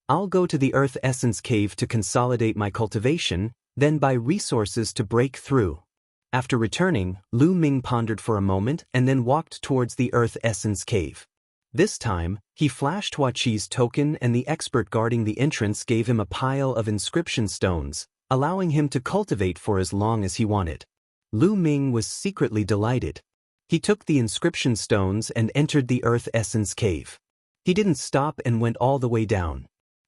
I'll go to the Earth Essence Cave to consolidate my cultivation, then buy resources to break through. After returning, Lu Ming pondered for a moment and then walked towards the Earth Essence Cave. This time, he flashed Huaqi's token and the expert guarding the entrance gave him a pile of inscription stones, allowing him to cultivate for as long as he wanted. Lu Ming was secretly delighted. He took the inscription stones and entered the Earth Essence Cave. He didn't stop and went all the way down.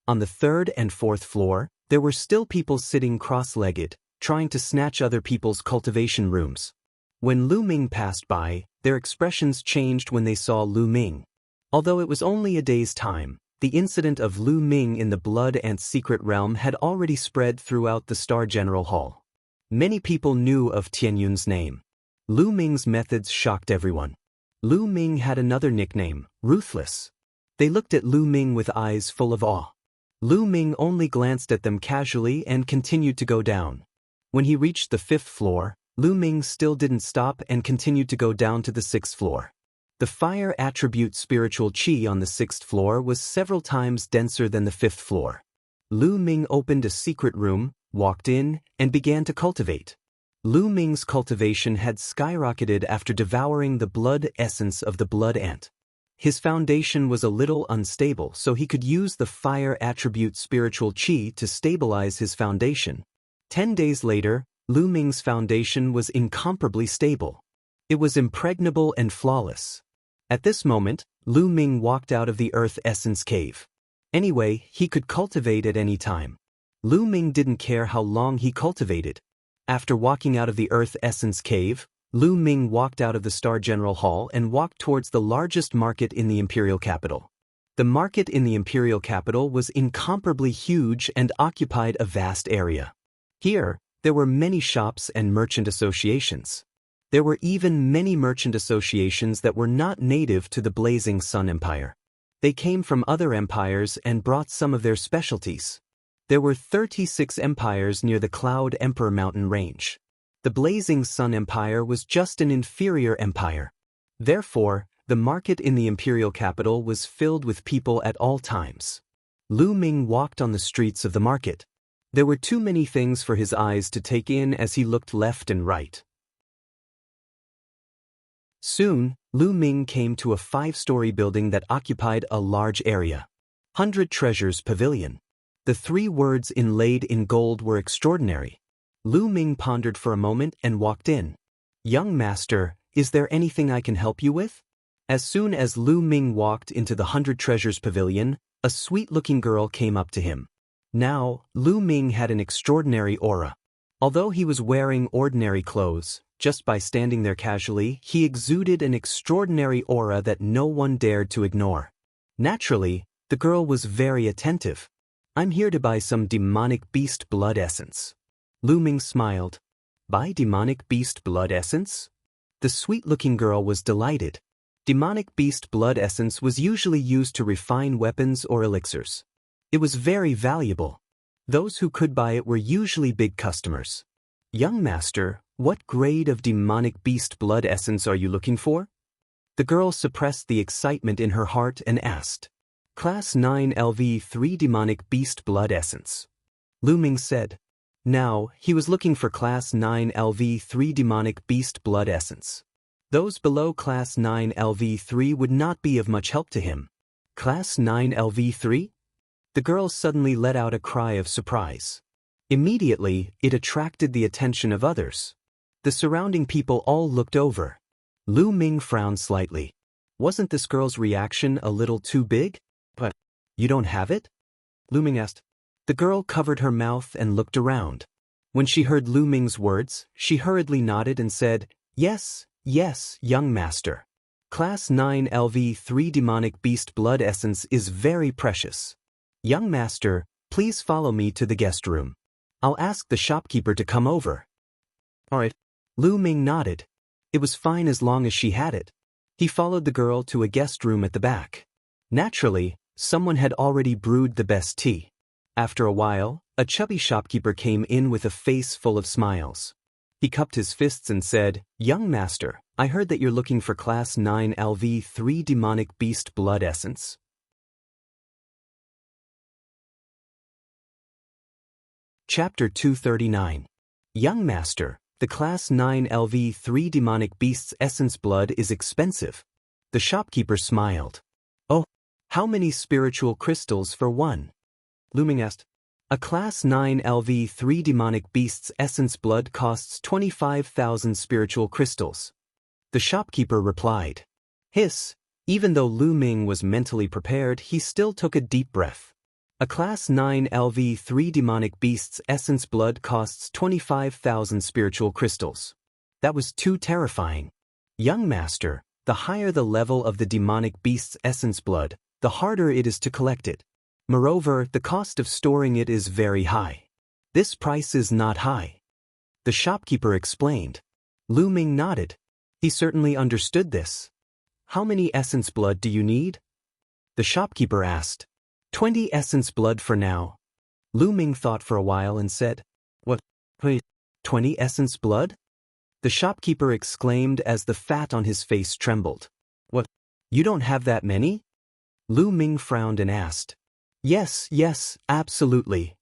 On the third and fourth floor, there were still people sitting cross-legged, trying to snatch other people's cultivation rooms. When Lu Ming passed by, their expressions changed when they saw Lu Ming. Although it was only a day's time, the incident of Lu Ming in the Blood Ant secret realm had already spread throughout the Star General Hall. Many people knew of Tianyun's name. Lu Ming's methods shocked everyone. Lu Ming had another nickname, Ruthless. They looked at Lu Ming with eyes full of awe. Lu Ming only glanced at them casually and continued to go down. When he reached the 5th floor, Lu Ming still didn't stop and continued to go down to the 6th floor. The fire attribute spiritual qi on the 6th floor was several times denser than the 5th floor. Lu Ming opened a secret room, walked in, and began to cultivate. Lu Ming's cultivation had skyrocketed after devouring the blood essence of the blood ant. His foundation was a little unstable, so he could use the fire attribute spiritual qi to stabilize his foundation. 10 days later, Lu Ming's foundation was incomparably stable. It was impregnable and flawless. At this moment, Lu Ming walked out of the Earth Essence Cave. Anyway, he could cultivate at any time. Lu Ming didn't care how long he cultivated. After walking out of the Earth Essence Cave, Lu Ming walked out of the Star General Hall and walked towards the largest market in the Imperial Capital. The market in the Imperial Capital was incomparably huge and occupied a vast area. Here, there were many shops and merchant associations. There were even many merchant associations that were not native to the Blazing Sun Empire. They came from other empires and brought some of their specialties. There were 36 empires near the Cloud Emperor mountain range. The Blazing Sun Empire was just an inferior empire. Therefore, the market in the imperial capital was filled with people at all times. Lu Ming walked on the streets of the market. There were too many things for his eyes to take in as he looked left and right. Soon, Lu Ming came to a 5-story building that occupied a large area. 100 Treasures Pavilion. The 3 words inlaid in gold were extraordinary. Lu Ming pondered for a moment and walked in. "Young master, is there anything I can help you with?" As soon as Lu Ming walked into the 100 Treasures Pavilion, a sweet-looking girl came up to him. Now, Lu Ming had an extraordinary aura. Although he was wearing ordinary clothes, just by standing there casually, he exuded an extraordinary aura that no one dared to ignore. Naturally, the girl was very attentive. "I'm here to buy some demonic beast blood essence." Lu Ming smiled. "Buy demonic beast blood essence?" The sweet-looking girl was delighted. Demonic beast blood essence was usually used to refine weapons or elixirs. It was very valuable. Those who could buy it were usually big customers. "Young master, what grade of demonic beast blood essence are you looking for?" The girl suppressed the excitement in her heart and asked. "Class 9 LV3 demonic beast blood essence." Lu Ming said. Now, he was looking for Class 9 LV3 demonic beast blood essence. Those below Class 9 LV3 would not be of much help to him. Class 9 LV3? The girl suddenly let out a cry of surprise. Immediately, it attracted the attention of others. The surrounding people all looked over. Lu Ming frowned slightly. Wasn't this girl's reaction a little too big? "But, you don't have it?" Lu Ming asked. The girl covered her mouth and looked around. When she heard Lu Ming's words, she hurriedly nodded and said, Yes, young master. Class 9 LV3 demonic beast blood essence is very precious. Young master, please follow me to the guest room. I'll ask the shopkeeper to come over." "All right." Lu Ming nodded. It was fine as long as she had it. He followed the girl to a guest room at the back. Naturally, someone had already brewed the best tea. After a while, a chubby shopkeeper came in with a face full of smiles. He cupped his fists and said, "Young master, I heard that you're looking for Class 9 LV3 Demonic Beast Blood Essence." Chapter 239. Young master, the Class 9 LV3 Demonic Beast's Essence Blood is expensive. The shopkeeper smiled. "Oh, how many spiritual crystals for one?" Lu Ming asked. "A Class 9 LV3 Demonic Beast's Essence Blood costs 25,000 spiritual crystals." The shopkeeper replied. Hiss. Even though Lu Ming was mentally prepared, he still took a deep breath. "A Class 9 LV3 Demonic Beast's Essence Blood costs 25,000 spiritual crystals." That was too terrifying. "Young master, the higher the level of the Demonic Beast's Essence Blood, the harder it is to collect it. Moreover, the cost of storing it is very high." "This price is not high," the shopkeeper explained. Lu Ming nodded. He certainly understood this. "How many essence blood do you need?" the shopkeeper asked. 20 essence blood for now." Lu Ming thought for a while and said, "What? Wait, 20 essence blood?" the shopkeeper exclaimed as the fat on his face trembled. "What? You don't have that many?" Lu Ming frowned and asked. Yes, absolutely,"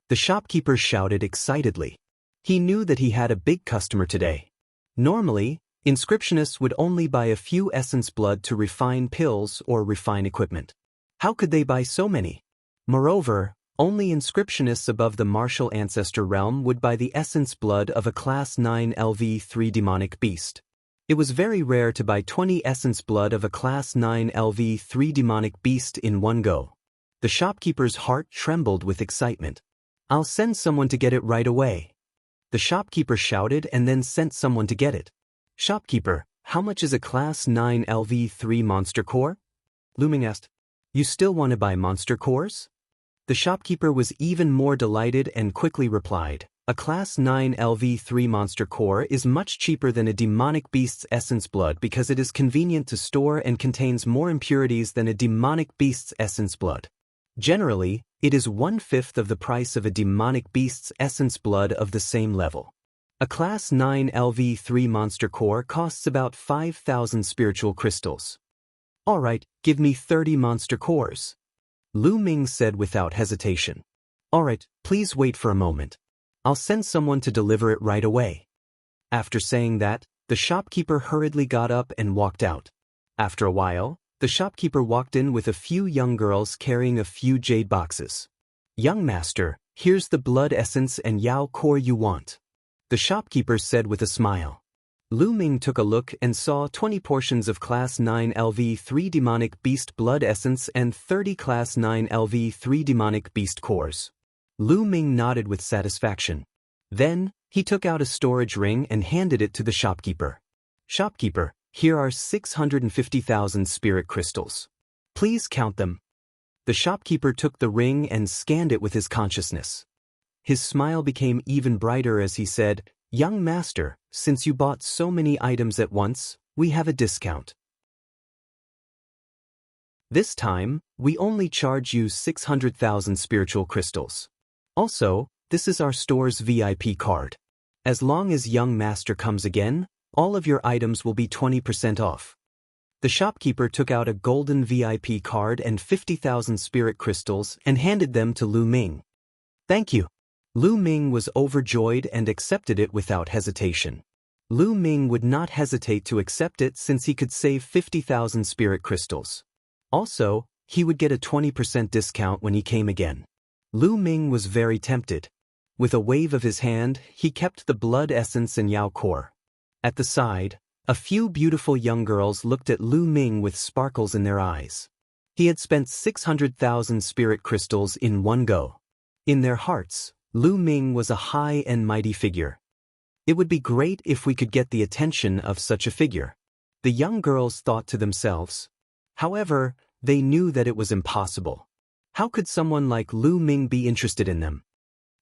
the shopkeeper shouted excitedly. He knew that he had a big customer today. Normally, inscriptionists would only buy a few essence blood to refine pills or refine equipment. How could they buy so many? Moreover, only inscriptionists above the martial ancestor realm would buy the essence blood of a Class 9 LV3 demonic beast. It was very rare to buy 20 essence blood of a Class 9 LV3 demonic beast in one go. The shopkeeper's heart trembled with excitement. "I'll send someone to get it right away," the shopkeeper shouted and then sent someone to get it. "Shopkeeper, how much is a Class 9 LV3 monster core?" Lu Ming asked. "You still want to buy monster cores?" The shopkeeper was even more delighted and quickly replied, "A Class 9 LV3 monster core is much cheaper than a demonic beast's essence blood because it is convenient to store and contains more impurities than a demonic beast's essence blood. Generally, it is 1/5 of the price of a demonic beast's essence blood of the same level. A Class 9 LV3 monster core costs about 5,000 spiritual crystals." "All right, give me 30 monster cores," Lu Ming said without hesitation. "All right, please wait for a moment. I'll send someone to deliver it right away." After saying that, the shopkeeper hurriedly got up and walked out. After a while, the shopkeeper walked in with a few young girls carrying a few jade boxes. "Young master, here's the blood essence and Yao core you want," the shopkeeper said with a smile. Lu Ming took a look and saw 20 portions of Class 9 LV3 Demonic Beast Blood Essence and 30 Class 9 LV3 Demonic Beast cores. Lu Ming nodded with satisfaction. Then, he took out a storage ring and handed it to the shopkeeper. "Shopkeeper, here are 650,000 spirit crystals. Please count them." The shopkeeper took the ring and scanned it with his consciousness. His smile became even brighter as he said, "Young master, since you bought so many items at once, we have a discount. This time, we only charge you 600,000 spiritual crystals. Also, this is our store's VIP card. As long as young master comes again, all of your items will be 20% off." The shopkeeper took out a golden VIP card and 50,000 spirit crystals and handed them to Lu Ming. "Thank you." Lu Ming was overjoyed and accepted it without hesitation. Lu Ming would not hesitate to accept it since he could save 50,000 spirit crystals. Also, he would get a 20% discount when he came again. Lu Ming was very tempted. With a wave of his hand, he kept the blood essence and Yao core. At the side, a few beautiful young girls looked at Lu Ming with sparkles in their eyes. He had spent 600,000 spirit crystals in one go. In their hearts, Lu Ming was a high and mighty figure. It would be great if we could get the attention of such a figure, the young girls thought to themselves. However, they knew that it was impossible. How could someone like Lu Ming be interested in them?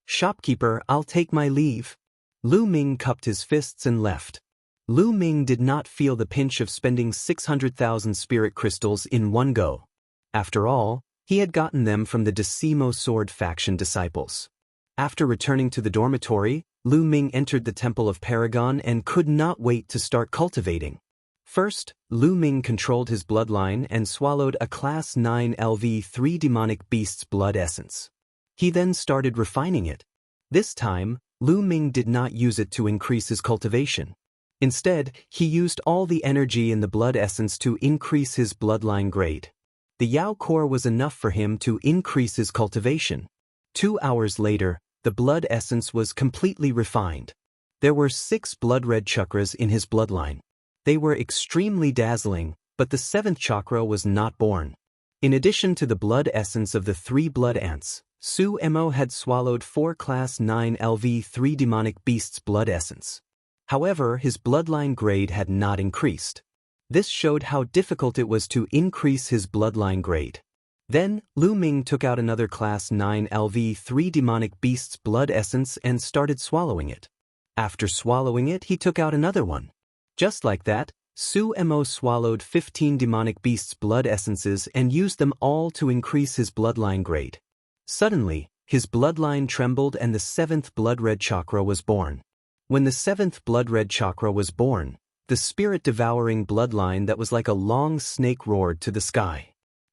"Shopkeeper, I'll take my leave." Lu Ming cupped his fists and left. Lu Ming did not feel the pinch of spending 600,000 spirit crystals in one go. After all, He had gotten them from the Decimo Sword faction disciples. After returning to the dormitory, Lu Ming entered the Temple of Paragon and could not wait to start cultivating. First, Lu Ming controlled his bloodline and swallowed a Class 9 LV3 demonic beast's blood essence. He then started refining it. This time, Lu Ming did not use it to increase his cultivation. Instead, he used all the energy in the blood essence to increase his bloodline grade. The Yao core was enough for him to increase his cultivation. 2 hours later, the blood essence was completely refined. There were 6 blood-red chakras in his bloodline. They were extremely dazzling, but the 7th chakra was not born. In addition to the blood essence of the 3 blood ants, Su Mo had swallowed 4 Class 9 LV3 demonic beasts' blood essence. However, his bloodline grade had not increased. This showed how difficult it was to increase his bloodline grade. Then, Lu Ming took out another Class 9 LV3 demonic beast's blood essence and started swallowing it. After swallowing it, he took out another one. Just like that, Su Mo swallowed 15 demonic beasts' blood essences and used them all to increase his bloodline grade. Suddenly, his bloodline trembled and the 7th blood-red chakra was born. When the 7th blood-red chakra was born, the spirit-devouring bloodline that was like a long snake roared to the sky.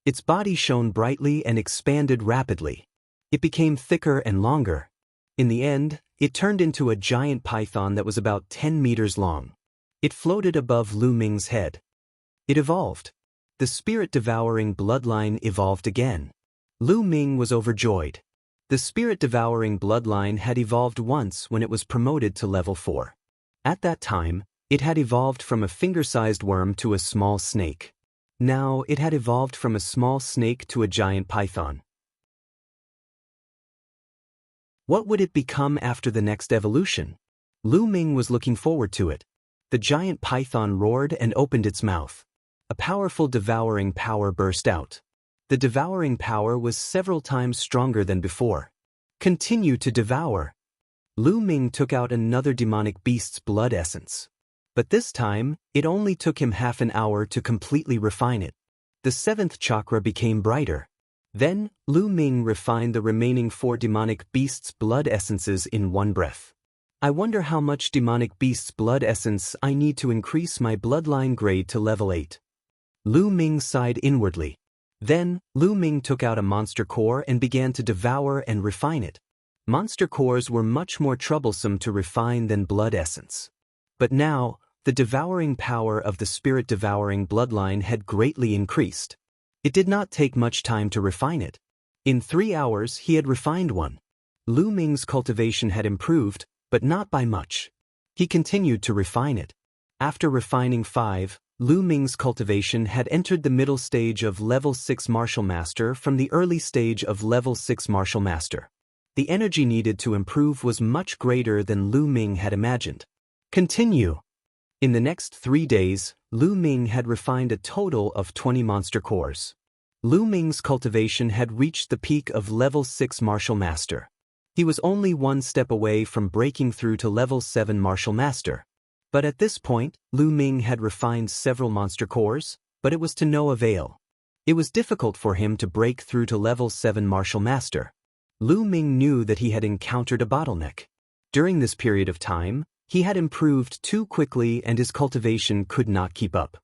Its body shone brightly and expanded rapidly. It became thicker and longer. In the end, it turned into a giant python that was about 10 meters long. It floated above Lu Ming's head. It evolved. The spirit-devouring bloodline evolved again. Lu Ming was overjoyed. The spirit-devouring bloodline had evolved once when it was promoted to level 4. At that time, it had evolved from a finger-sized worm to a small snake. Now, it had evolved from a small snake to a giant python. What would it become after the next evolution? Lu Ming was looking forward to it. The giant python roared and opened its mouth. A powerful devouring power burst out. The devouring power was several times stronger than before. Continue to devour. Lu Ming took out another demonic beast's blood essence. But this time, it only took him half an hour to completely refine it. The 7th chakra became brighter. Then, Lu Ming refined the remaining 4 demonic beasts' blood essences in one breath. I wonder how much demonic beast's blood essence I need to increase my bloodline grade to level 8. Lu Ming sighed inwardly. Then, Lu Ming took out a monster core and began to devour and refine it. Monster cores were much more troublesome to refine than blood essence. But now, the devouring power of the spirit-devouring bloodline had greatly increased. It did not take much time to refine it. In 3 hours, he had refined one. Lu Ming's cultivation had improved, but not by much. He continued to refine it. After refining 5, Lu Ming's cultivation had entered the middle stage of level 6 Martial Master from the early stage of level 6 Martial Master. The energy needed to improve was much greater than Lu Ming had imagined. Continue. In the next 3 days, Lu Ming had refined a total of 20 monster cores. Lu Ming's cultivation had reached the peak of level 6 Martial Master. He was only 1 step away from breaking through to level 7 Martial Master. But at this point, Lu Ming had refined several monster cores, but it was to no avail. It was difficult for him to break through to level 7 Martial Master. Lu Ming knew that he had encountered a bottleneck. During this period of time, he had improved too quickly and his cultivation could not keep up.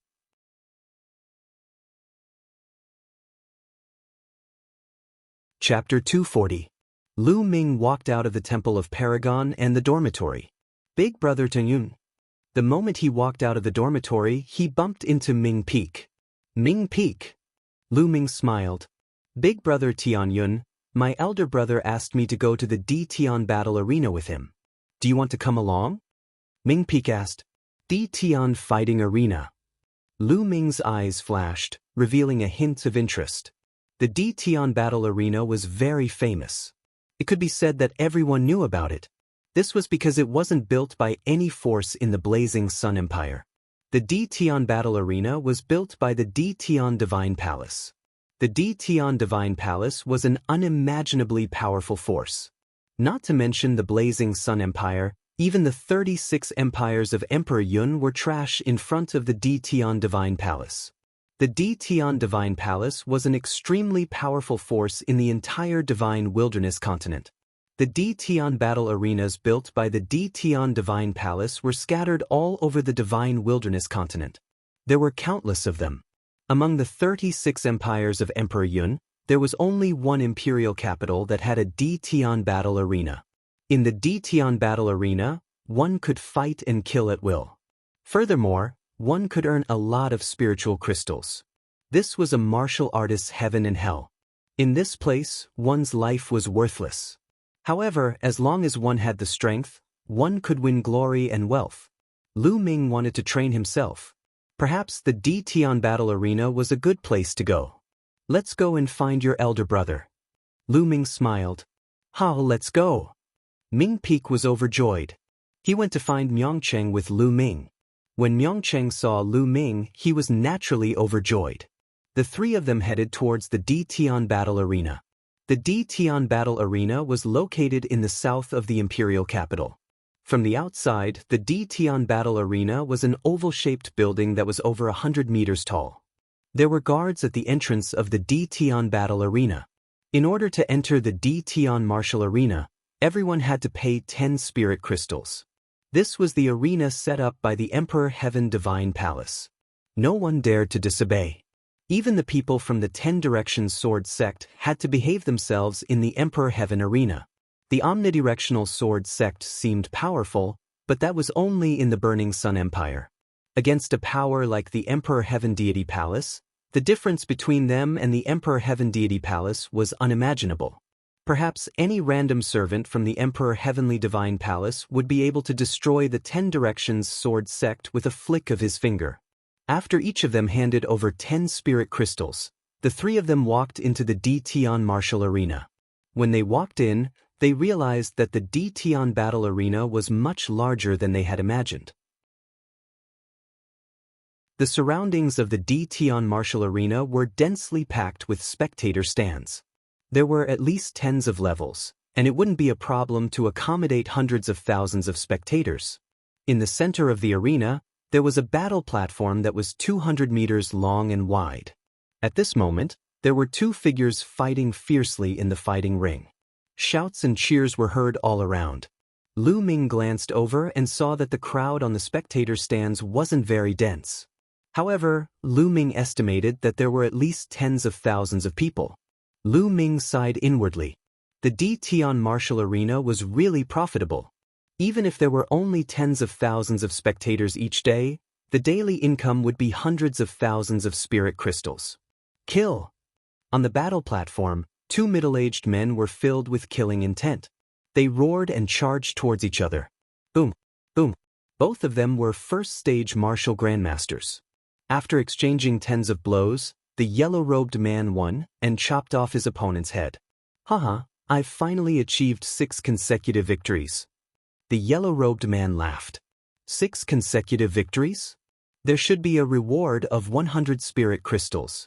Chapter 240. Lu Ming walked out of the Temple of Paragon and the dormitory. Big Brother Tianyun. The moment he walked out of the dormitory, he bumped into Ming Peak. Ming Peak. Lu Ming smiled. Big Brother Tianyun, my elder brother asked me to go to the Tian battle arena with him. Do you want to come along? Ming Peak asked. Tian fighting arena. Lu Ming's eyes flashed, revealing a hint of interest. The Tian battle arena was very famous. It could be said that everyone knew about it. This was because it wasn't built by any force in the Blazing Sun Empire. The Tian battle arena was built by the Tian Divine Palace. The Tian Divine Palace was an unimaginably powerful force. Not to mention the Blazing Sun Empire, even the 36 empires of Emperor Yun were trash in front of the Tian Divine Palace. The Tian Divine Palace was an extremely powerful force in the entire Divine Wilderness continent. The Tian battle arenas built by the Tian Divine Palace were scattered all over the Divine Wilderness continent. There were countless of them. Among the 36 empires of Emperor Yun, there was only one imperial capital that had a Tian battle arena. In the Tian battle arena, one could fight and kill at will. Furthermore, one could earn a lot of spiritual crystals. This was a martial artist's heaven and hell. In this place, one's life was worthless. However, as long as one had the strength, one could win glory and wealth. Lu Ming wanted to train himself. Perhaps the Tian battle arena was a good place to go. Let's go and find your elder brother. Lu Ming smiled. Let's go. Ming Peak was overjoyed. He went to find Myeongcheng with Lu Ming. When Myeongcheng saw Lu Ming, he was naturally overjoyed. The three of them headed towards the Tian battle arena. The Tian battle arena was located in the south of the imperial capital. From the outside, the Tian battle arena was an oval-shaped building that was over 100 meters tall. There were guards at the entrance of the Tian battle arena. In order to enter the Tian martial arena, everyone had to pay 10 spirit crystals. This was the arena set up by the Emperor Heaven Divine Palace. No one dared to disobey. Even the people from the 10 Directions Sword sect had to behave themselves in the Emperor Heaven arena. The omnidirectional sword sect seemed powerful, but that was only in the Burning Sun Empire. Against a power like the Emperor Heaven Deity Palace, the difference between them and the Emperor Heaven Deity Palace was unimaginable. Perhaps any random servant from the Emperor Heavenly Divine Palace would be able to destroy the 10 Directions Sword sect with a flick of his finger. After each of them handed over 10 spirit crystals, the three of them walked into the Tian martial arena. When they walked in, they realized that the Tian battle arena was much larger than they had imagined. The surroundings of the Tian martial arena were densely packed with spectator stands. There were at least tens of levels, and it wouldn't be a problem to accommodate hundreds of thousands of spectators. In the center of the arena, there was a battle platform that was 200 meters long and wide. At this moment, there were two figures fighting fiercely in the fighting ring. Shouts and cheers were heard all around. Lu Ming glanced over and saw that the crowd on the spectator stands wasn't very dense. However, Lu Ming estimated that there were at least tens of thousands of people. Lu Ming sighed inwardly. The Tian martial arena was really profitable. Even if there were only tens of thousands of spectators each day, the daily income would be hundreds of thousands of spirit crystals. Kill! On the battle platform, two middle-aged men were filled with killing intent. They roared and charged towards each other. Boom! Boom! Both of them were first-stage martial grandmasters. After exchanging tens of blows, the yellow-robed man won and chopped off his opponent's head. I've finally achieved 6 consecutive victories. The yellow-robed man laughed. 6 consecutive victories? There should be a reward of 100 spirit crystals.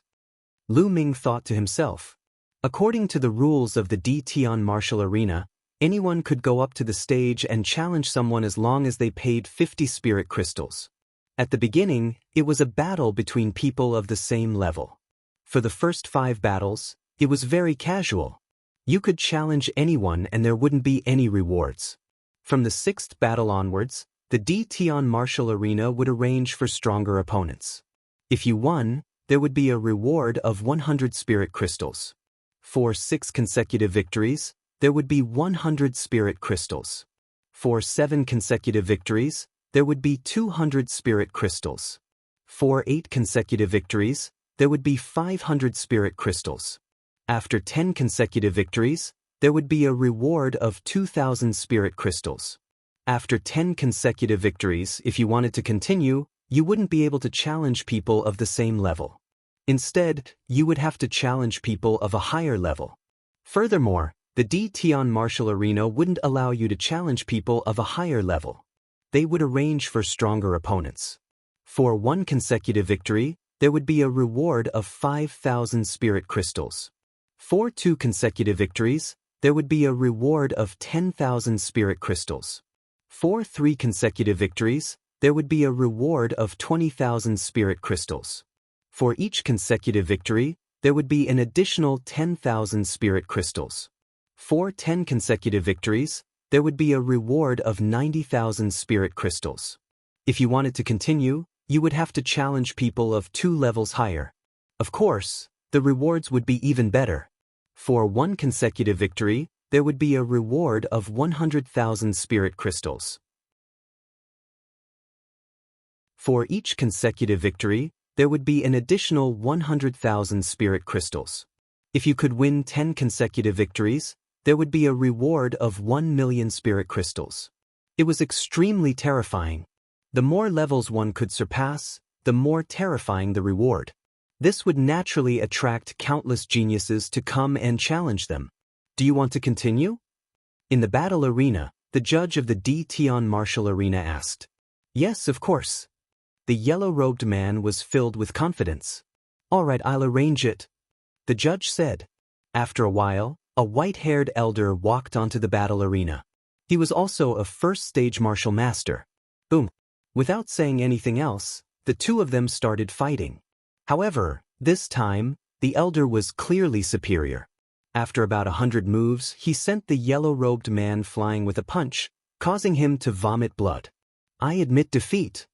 Lu Ming thought to himself. According to the rules of the Tian martial arena, anyone could go up to the stage and challenge someone as long as they paid 50 spirit crystals. At the beginning, it was a battle between people of the same level. For the first 5 battles, it was very casual. You could challenge anyone and there wouldn't be any rewards. From the 6th battle onwards, the Tian martial arena would arrange for stronger opponents. If you won, there would be a reward of 100 spirit crystals. For 6 consecutive victories, there would be 100 spirit crystals. For 7 consecutive victories, there would be 200 spirit crystals. For 8 consecutive victories, there would be 500 spirit crystals. After 10 consecutive victories, there would be a reward of 2,000 spirit crystals. After 10 consecutive victories, if you wanted to continue, you wouldn't be able to challenge people of the same level. Instead, you would have to challenge people of a higher level. Furthermore, the Tian martial arena wouldn't allow you to challenge people of a higher level. They would arrange for stronger opponents. For 1 consecutive victory, there would be a reward of 5,000 spirit crystals. For 2 consecutive victories, there would be a reward of 10,000 spirit crystals. For 3 consecutive victories, there would be a reward of 20,000 spirit crystals. For each consecutive victory, there would be an additional 10,000 spirit crystals. For 10 consecutive victories, there would be a reward of 90,000 spirit crystals. If you wanted to continue, you would have to challenge people of 2 levels higher. Of course, the rewards would be even better. For 1 consecutive victory, there would be a reward of 100,000 spirit crystals. For each consecutive victory, there would be an additional 100,000 spirit crystals. If you could win 10 consecutive victories, there would be a reward of 1 million spirit crystals. It was extremely terrifying. The more levels one could surpass, the more terrifying the reward. This would naturally attract countless geniuses to come and challenge them. Do you want to continue? In the battle arena, the judge of the D-Tian martial arena asked. Yes, of course. The yellow-robed man was filled with confidence. All right, I'll arrange it, the judge said. After a while, a white-haired elder walked onto the battle arena. He was also a first-stage martial master. Boom. Without saying anything else, the two of them started fighting. However, this time, the elder was clearly superior. After about 100 moves, he sent the yellow-robed man flying with a punch, causing him to vomit blood. I admit defeat,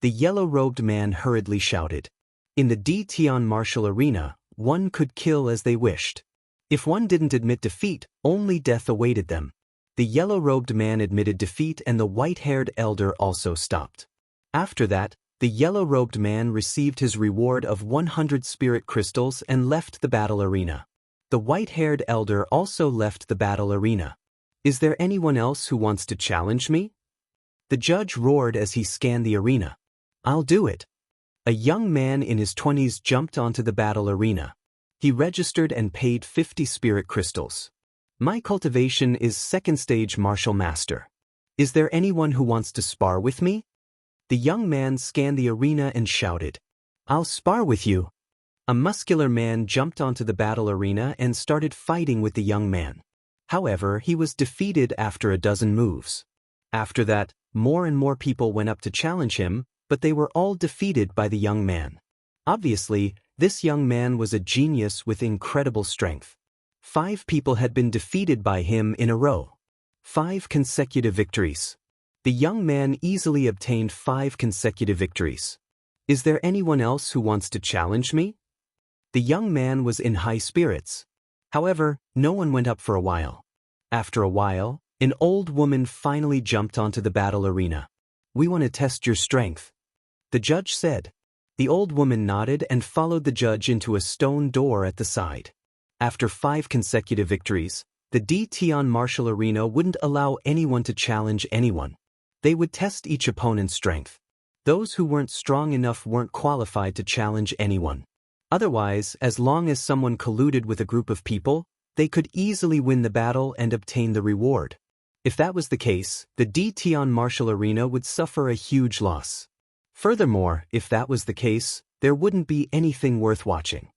the yellow-robed man hurriedly shouted. In the D-Tian martial arena, one could kill as they wished. If one didn't admit defeat, only death awaited them. The yellow-robed man admitted defeat and the white-haired elder also stopped. After that, the yellow-robed man received his reward of 100 spirit crystals and left the battle arena. The white-haired elder also left the battle arena. Is there anyone else who wants to challenge me? The judge roared as he scanned the arena. I'll do it. A young man in his 20s jumped onto the battle arena. He registered and paid 50 spirit crystals. My cultivation is second-stage martial master. Is there anyone who wants to spar with me? The young man scanned the arena and shouted, I'll spar with you. A muscular man jumped onto the battle arena and started fighting with the young man. However, he was defeated after a dozen moves. After that, more and more people went up to challenge him, but they were all defeated by the young man. Obviously, this young man was a genius with incredible strength. 5 people had been defeated by him in a row. 5 consecutive victories. The young man easily obtained 5 consecutive victories. Is there anyone else who wants to challenge me? The young man was in high spirits. However, no one went up for a while. After a while, an old woman finally jumped onto the battle arena. We want to test your strength, the judge said. The old woman nodded and followed the judge into a stone door at the side. After 5 consecutive victories, the D-Tian martial arena wouldn't allow anyone to challenge anyone. They would test each opponent's strength. Those who weren't strong enough weren't qualified to challenge anyone. Otherwise, as long as someone colluded with a group of people, they could easily win the battle and obtain the reward. If that was the case, the D-Tian martial arena would suffer a huge loss. Furthermore, if that was the case, there wouldn't be anything worth watching.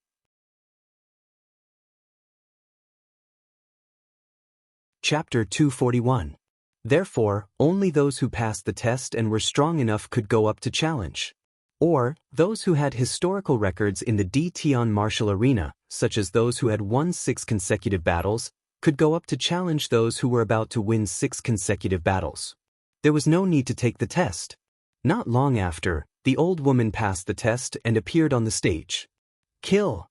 Chapter 241. Therefore, only those who passed the test and were strong enough could go up to challenge. Or, those who had historical records in the D-Tian martial arena, such as those who had won 6 consecutive battles, could go up to challenge those who were about to win 6 consecutive battles. There was no need to take the test. Not long after, the old woman passed the test and appeared on the stage. Kill!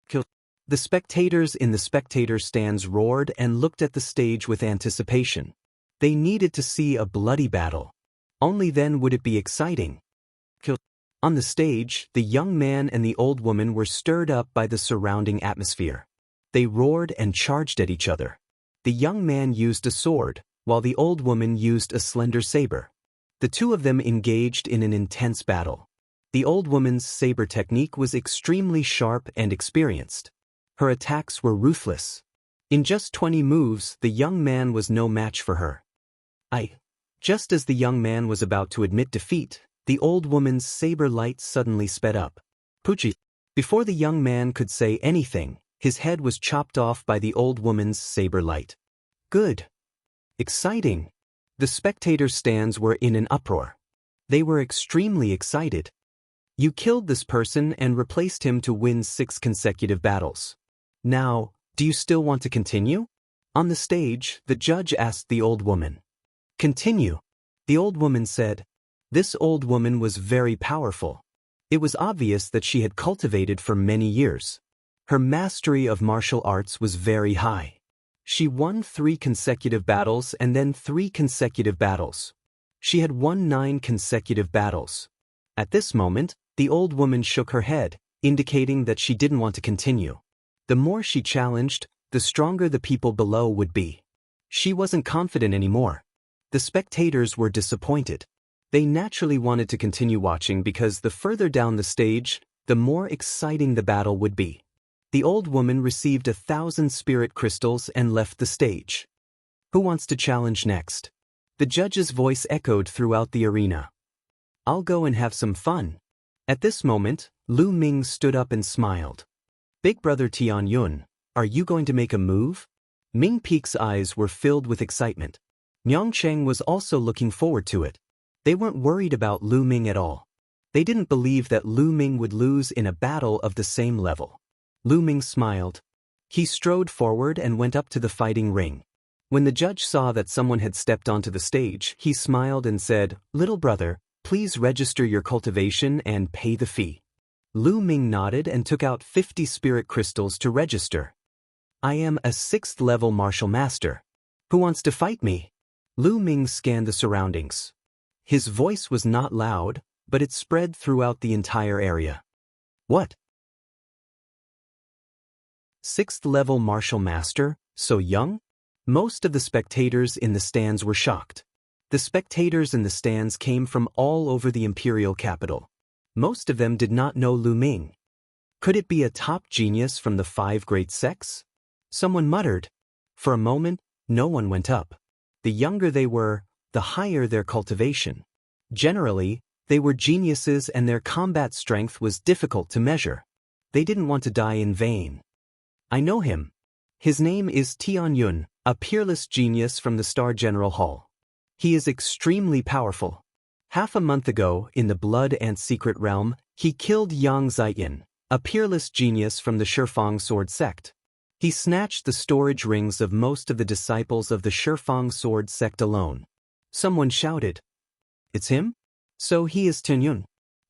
Kill! The spectators in the spectator stands roared and looked at the stage with anticipation. They needed to see a bloody battle. Only then would it be exciting. Kill! On the stage, the young man and the old woman were stirred up by the surrounding atmosphere. They roared and charged at each other. The young man used a sword, while the old woman used a slender saber. The two of them engaged in an intense battle. The old woman's saber technique was extremely sharp and experienced. Her attacks were ruthless. In just 20 moves, the young man was no match for her. Just as the young man was about to admit defeat, the old woman's saber light suddenly sped up. Poochie! Before the young man could say anything, his head was chopped off by the old woman's saber light. Good! Exciting! The spectator stands were in an uproar. They were extremely excited. You killed this person and replaced him to win 6 consecutive battles. Now, do you still want to continue? On the stage, the judge asked the old woman. Continue. The old woman said. This old woman was very powerful. It was obvious that she had cultivated for many years. Her mastery of martial arts was very high. She won 3 consecutive battles and then 3 consecutive battles. She had won 9 consecutive battles. At this moment, the old woman shook her head, indicating that she didn't want to continue. The more she challenged, the stronger the people below would be. She wasn't confident anymore. The spectators were disappointed. They naturally wanted to continue watching because the further down the stage, the more exciting the battle would be. The old woman received 1,000 spirit crystals and left the stage. Who wants to challenge next? The judge's voice echoed throughout the arena. I'll go and have some fun. At this moment, Lu Ming stood up and smiled. Big brother Tianyun, are you going to make a move? Ming Peek's eyes were filled with excitement. Myung Cheng was also looking forward to it. They weren't worried about Lu Ming at all. They didn't believe that Lu Ming would lose in a battle of the same level. Lu Ming smiled. He strode forward and went up to the fighting ring. When the judge saw that someone had stepped onto the stage, he smiled and said, "Little brother, please register your cultivation and pay the fee." Lu Ming nodded and took out 50 spirit crystals to register. I am a 6th level martial master. Who wants to fight me? Lu Ming scanned the surroundings. His voice was not loud, but it spread throughout the entire area. What? 6th level martial master, so young? Most of the spectators in the stands were shocked. The spectators in the stands came from all over the imperial capital. Most of them did not know Lu Ming. Could it be a top genius from the 5 great sects? Someone muttered. For a moment, no one went up. The younger they were, the higher their cultivation. Generally, they were geniuses and their combat strength was difficult to measure. They didn't want to die in vain. I know him. His name is Tianyun, a peerless genius from the Star General Hall. He is extremely powerful. Half a month ago, in the Blood and Secret Realm, he killed Yang Ziyin, a peerless genius from the Shifang Sword sect. He snatched the storage rings of most of the disciples of the Shifang Sword sect alone. Someone shouted. It's him? So he is Tianyun.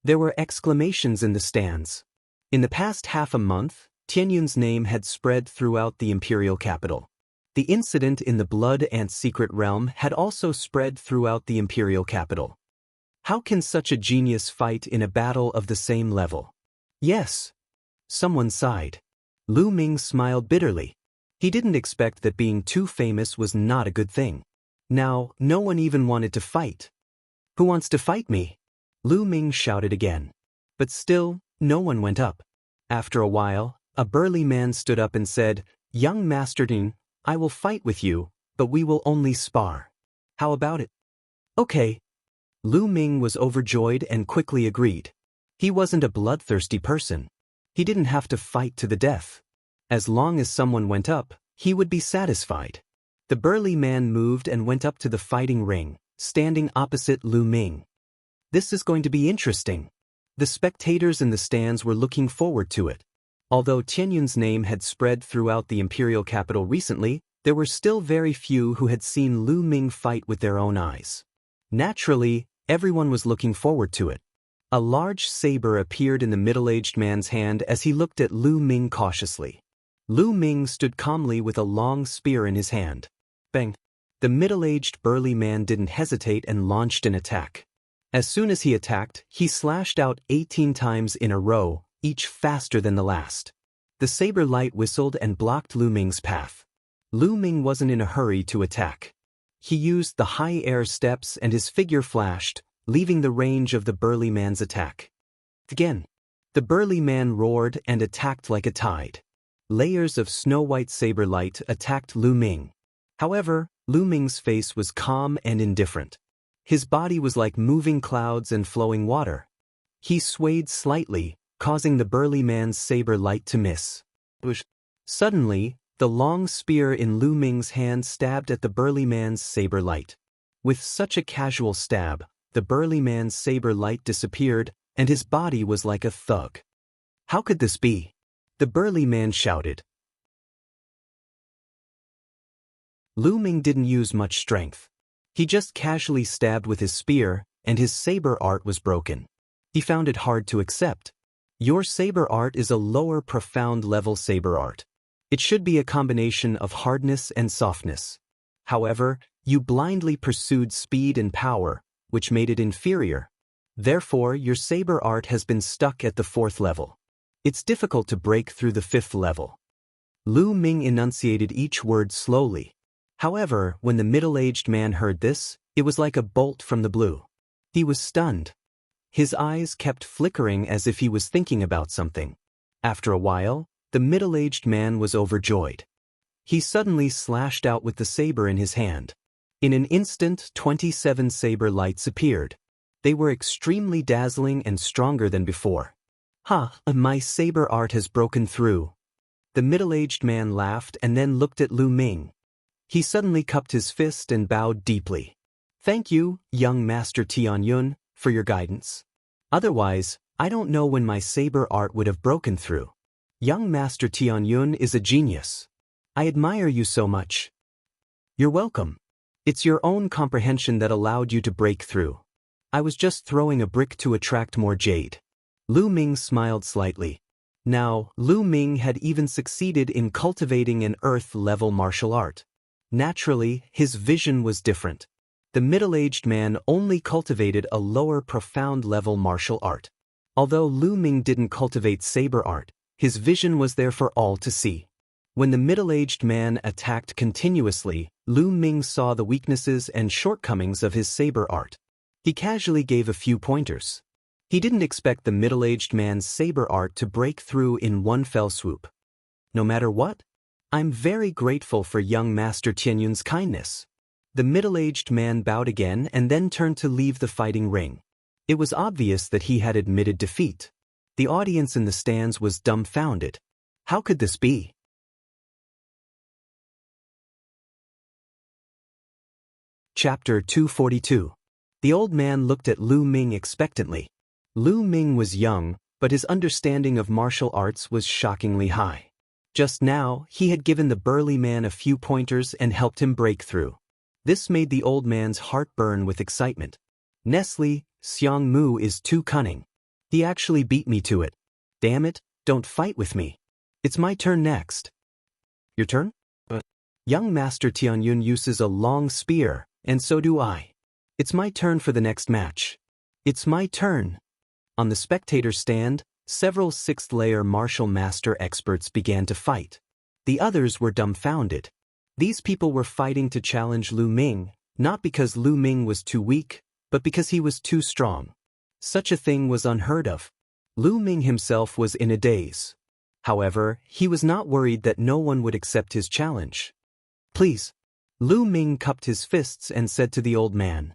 There were exclamations in the stands. In the past half a month, Tianyun's name had spread throughout the imperial capital. The incident in the Blood and Secret Realm had also spread throughout the imperial capital. How can such a genius fight in a battle of the same level? Yes. Someone sighed. Lu Ming smiled bitterly. He didn't expect that being too famous was not a good thing. Now, no one even wanted to fight. Who wants to fight me? Lu Ming shouted again. But still, no one went up. After a while, a burly man stood up and said, Young Master Ting, I will fight with you, but we will only spar. How about it? Okay. Lu Ming was overjoyed and quickly agreed. He wasn't a bloodthirsty person. He didn't have to fight to the death. As long as someone went up, he would be satisfied. The burly man moved and went up to the fighting ring, standing opposite Lu Ming. This is going to be interesting. The spectators in the stands were looking forward to it. Although Tianyun's name had spread throughout the imperial capital recently, there were still very few who had seen Lu Ming fight with their own eyes. Naturally, everyone was looking forward to it. A large saber appeared in the middle-aged man's hand as he looked at Lu Ming cautiously. Lu Ming stood calmly with a long spear in his hand. Bang! The middle-aged burly man didn't hesitate and launched an attack. As soon as he attacked, he slashed out 18 times in a row, each faster than the last. The saber light whistled and blocked Lu Ming's path. Lu Ming wasn't in a hurry to attack. He used the high air steps and his figure flashed, leaving the range of the burly man's attack. Again, the burly man roared and attacked like a tide. Layers of snow-white saber light attacked Lu Ming. However, Lu Ming's face was calm and indifferent. His body was like moving clouds and flowing water. He swayed slightly, causing the burly man's saber light to miss. Suddenly, the long spear in Lu Ming's hand stabbed at the burly man's saber light. With such a casual stab, the burly man's saber light disappeared, and his body was like a thug. How could this be? The burly man shouted. Lu Ming didn't use much strength. He just casually stabbed with his spear, and his saber art was broken. He found it hard to accept. Your saber art is a lower profound level saber art. It should be a combination of hardness and softness. However, you blindly pursued speed and power, which made it inferior. Therefore, your saber art has been stuck at the 4th level. It's difficult to break through the 5th level. Lu Ming enunciated each word slowly. However, when the middle-aged man heard this, it was like a bolt from the blue. He was stunned. His eyes kept flickering as if he was thinking about something. After a while, the middle-aged man was overjoyed. He suddenly slashed out with the saber in his hand. In an instant, 27 saber lights appeared. They were extremely dazzling and stronger than before. My saber art has broken through. The middle-aged man laughed and then looked at Lu Ming. He suddenly cupped his fist and bowed deeply. Thank you, young Master Tianyun, for your guidance. Otherwise, I don't know when my saber art would have broken through. Young Master Tianyun is a genius. I admire you so much. You're welcome. It's your own comprehension that allowed you to break through. I was just throwing a brick to attract more jade. Lu Ming smiled slightly. Now, Lu Ming had even succeeded in cultivating an earth-level martial art. Naturally, his vision was different. The middle-aged man only cultivated a lower profound-level martial art. Although Lu Ming didn't cultivate saber art, his vision was there for all to see. When the middle-aged man attacked continuously, Lu Ming saw the weaknesses and shortcomings of his saber art. He casually gave a few pointers. He didn't expect the middle-aged man's saber art to break through in one fell swoop. No matter what, I'm very grateful for young Master Tianyun's kindness. The middle-aged man bowed again and then turned to leave the fighting ring. It was obvious that he had admitted defeat. The audience in the stands was dumbfounded. How could this be? Chapter 242. The old man looked at Lu Ming expectantly. Lu Ming was young, but his understanding of martial arts was shockingly high. Just now, he had given the burly man a few pointers and helped him break through. This made the old man's heart burn with excitement. Nestle, Xiangmu is too cunning. He actually beat me to it. Damn it, don't fight with me. It's my turn next. Your turn? Young Master Tianyun uses a long spear, and so do I. It's my turn for the next match. It's my turn. On the spectator stand, several 6th-layer martial master experts began to fight. The others were dumbfounded. These people were fighting to challenge Lu Ming, not because Lu Ming was too weak, but because he was too strong. Such a thing was unheard of. Lu Ming himself was in a daze. However, he was not worried that no one would accept his challenge. Please. Lu Ming cupped his fists and said to the old man.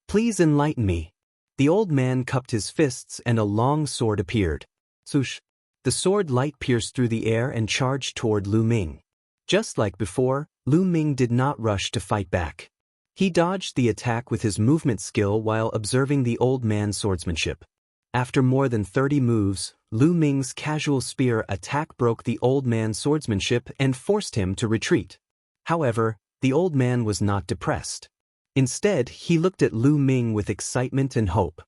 Please enlighten me. The old man cupped his fists and a long sword appeared. Swoosh. The sword light pierced through the air and charged toward Lu Ming. Just like before, Lu Ming did not rush to fight back. He dodged the attack with his movement skill while observing the old man's swordsmanship. After more than 30 moves, Lu Ming's casual spear attack broke the old man's swordsmanship and forced him to retreat. However, the old man was not depressed. Instead, he looked at Lu Ming with excitement and hope.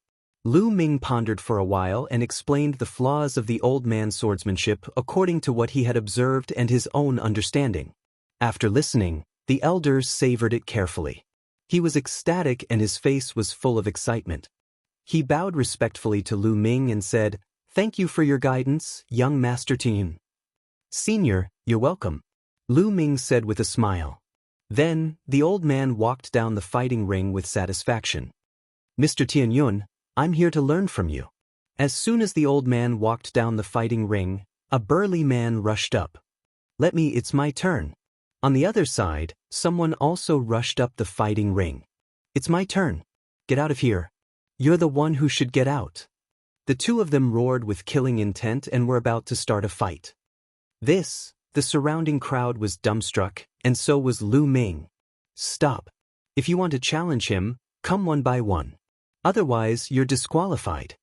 Lu Ming pondered for a while and explained the flaws of the old man's swordsmanship according to what he had observed and his own understanding. After listening, the elders savored it carefully. He was ecstatic and his face was full of excitement. He bowed respectfully to Lu Ming and said, Thank you for your guidance, young Master Tianyun. Senior, you're welcome. Lu Ming said with a smile. Then, the old man walked down the fighting ring with satisfaction. Mr. Tianyun, I'm here to learn from you. As soon as the old man walked down the fighting ring, a burly man rushed up. It's my turn. On the other side, someone also rushed up the fighting ring. It's my turn. Get out of here. You're the one who should get out. The two of them roared with killing intent and were about to start a fight. The surrounding crowd was dumbstruck, and so was Lu Ming. Stop. If you want to challenge him, come one by one. Otherwise, you're disqualified.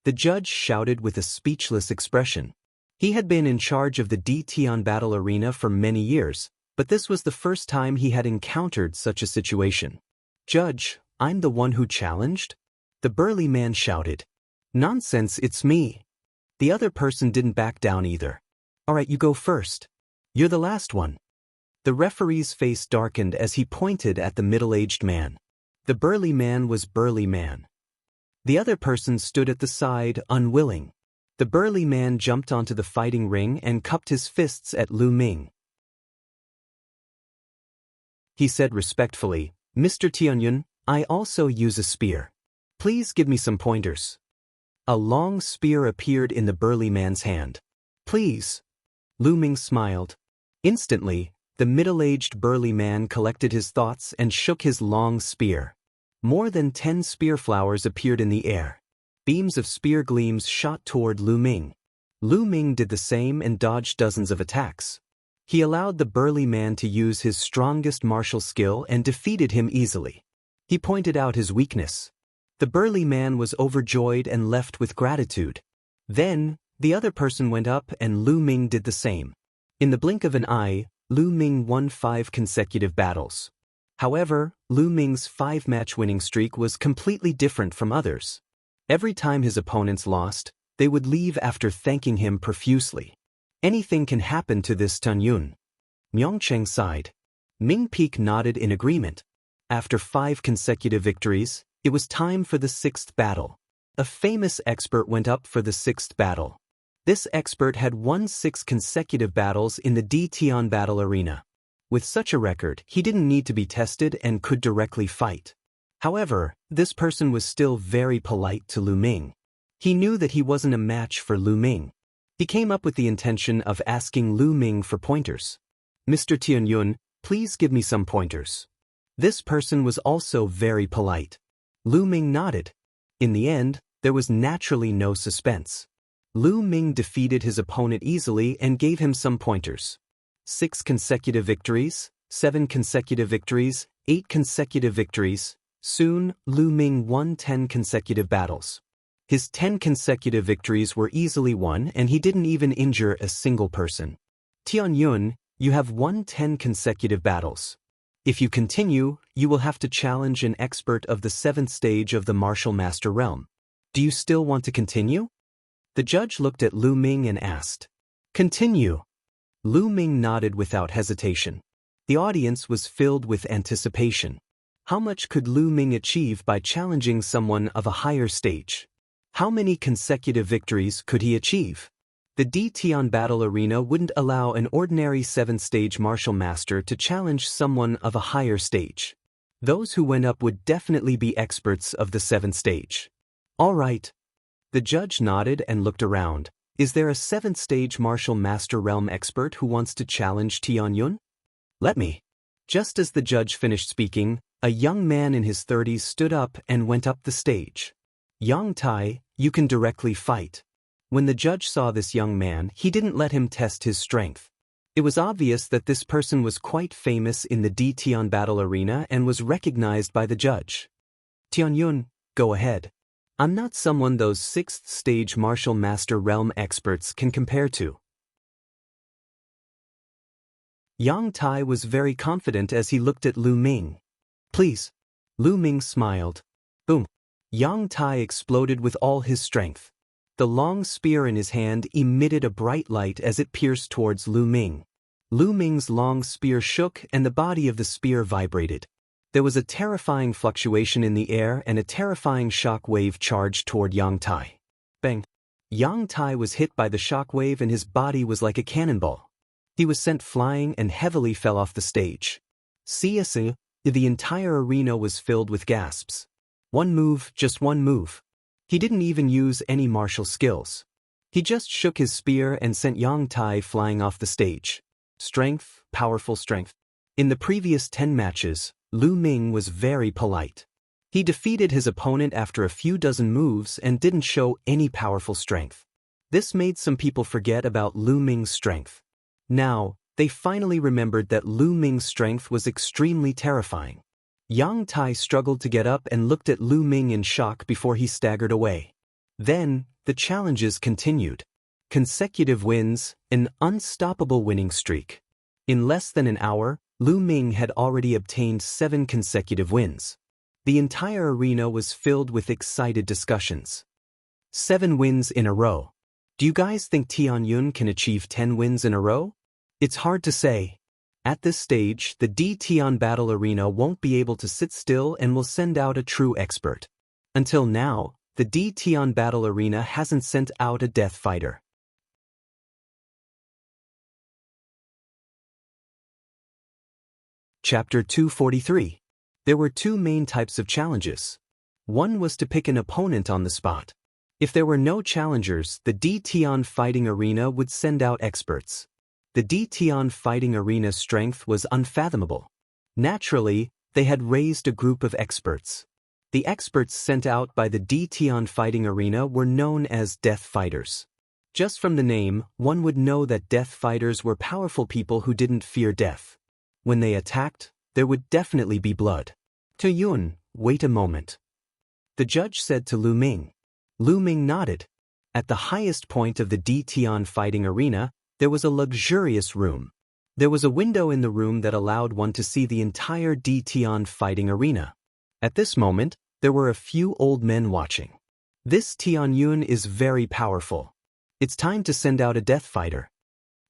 The judge shouted with a speechless expression. He had been in charge of the D-Tian battle arena for many years, but this was the first time he had encountered such a situation. "Judge, I'm the one who challenged?" The burly man shouted. "Nonsense, it's me." The other person didn't back down either. "Alright, you go first. You're the last one." The referee's face darkened as he pointed at the middle-aged man. The burly man was burly man. The other person stood at the side, unwilling. The burly man jumped onto the fighting ring and cupped his fists at Lu Ming. He said respectfully, "Mr. Tianyun, I also use a spear. Please give me some pointers." A long spear appeared in the burly man's hand. "Please." Lu Ming smiled. Instantly, the middle-aged burly man collected his thoughts and shook his long spear. More than 10 spear flowers appeared in the air. Beams of spear gleams shot toward Lu Ming. Lu Ming did the same and dodged dozens of attacks. He allowed the burly man to use his strongest martial skill and defeated him easily. He pointed out his weakness. The burly man was overjoyed and left with gratitude. Then, the other person went up and Lu Ming did the same. In the blink of an eye, Lu Ming won 5 consecutive battles. However, Lu Ming's 5-match winning streak was completely different from others. Every time his opponents lost, they would leave after thanking him profusely. "Anything can happen to this Tianyun." Myongcheng sighed. Ming Peak nodded in agreement. After 5 consecutive victories, it was time for the 6th battle. A famous expert went up for the 6th battle. This expert had won 6 consecutive battles in the D-Tian battle arena. With such a record, he didn't need to be tested and could directly fight. However, this person was still very polite to Lu Ming. He knew that he wasn't a match for Lu Ming. He came up with the intention of asking Lu Ming for pointers. "Mr. Tianyun, please give me some pointers." This person was also very polite. Lu Ming nodded. In the end, there was naturally no suspense. Lu Ming defeated his opponent easily and gave him some pointers. 6 consecutive victories, 7 consecutive victories, 8 consecutive victories. Soon, Lu Ming won 10 consecutive battles. His 10 consecutive victories were easily won and he didn't even injure a single person. "Tianyun, you have won 10 consecutive battles. If you continue, you will have to challenge an expert of the 7th stage of the martial master realm. Do you still want to continue?" The judge looked at Lu Ming and asked. "Continue." Lu Ming nodded without hesitation. The audience was filled with anticipation. How much could Lu Ming achieve by challenging someone of a higher stage? How many consecutive victories could he achieve? The D-Tian battle arena wouldn't allow an ordinary 7th-stage martial master to challenge someone of a higher stage. Those who went up would definitely be experts of the 7th stage. "All right." The judge nodded and looked around. "Is there a 7th-stage martial master realm expert who wants to challenge Tianyun? Let me." Just as the judge finished speaking, a young man in his 30s stood up and went up the stage. "Yang Tai, you can directly fight." When the judge saw this young man, he didn't let him test his strength. It was obvious that this person was quite famous in the D-Tian battle arena and was recognized by the judge. "Tianyun, go ahead. I'm not someone those 6th-stage martial master realm experts can compare to." Yang Tai was very confident as he looked at Lu Ming. "Please." Lu Ming smiled. Boom. Yang Tai exploded with all his strength. The long spear in his hand emitted a bright light as it pierced towards Lu Ming. Lu Ming's long spear shook and the body of the spear vibrated. There was a terrifying fluctuation in the air and a terrifying shock wave charged toward Yang Tai. Bang! Yang Tai was hit by the shock wave and his body was like a cannonball. He was sent flying and heavily fell off the stage. The entire arena was filled with gasps. One move, just one move. He didn't even use any martial skills. He just shook his spear and sent Yang Tai flying off the stage. Strength, powerful strength. In the previous 10 matches, Lu Ming was very polite. He defeated his opponent after a few dozen moves and didn't show any powerful strength. This made some people forget about Lu Ming's strength. Now, they finally remembered that Lu Ming's strength was extremely terrifying. Yang Tai struggled to get up and looked at Lu Ming in shock before he staggered away. Then, the challenges continued. Consecutive wins, an unstoppable winning streak. In less than an hour, Lu Ming had already obtained 7 consecutive wins. The entire arena was filled with excited discussions. 7 wins in a row. Do you guys think Tianyun can achieve 10 wins in a row? It's hard to say. At this stage, the D-Tian battle arena won't be able to sit still and will send out a true expert. Until now, the D-Tian battle arena hasn't sent out a death fighter. Chapter 243. There were 2 main types of challenges. One was to pick an opponent on the spot. If there were no challengers, the D-Tian fighting arena would send out experts. The D-Tian fighting arena's strength was unfathomable. Naturally, they had raised a group of experts. The experts sent out by the D-Tian fighting arena were known as death fighters. Just from the name, one would know that death fighters were powerful people who didn't fear death. When they attacked, there would definitely be blood. Yun, wait a moment. The judge said to Lu Ming. Lu Ming nodded. At the highest point of the D-Tian fighting arena, there was a luxurious room. There was a window in the room that allowed one to see the entire D-Tian fighting arena. At this moment, there were a few old men watching. This Tianyun is very powerful. It's time to send out a death fighter.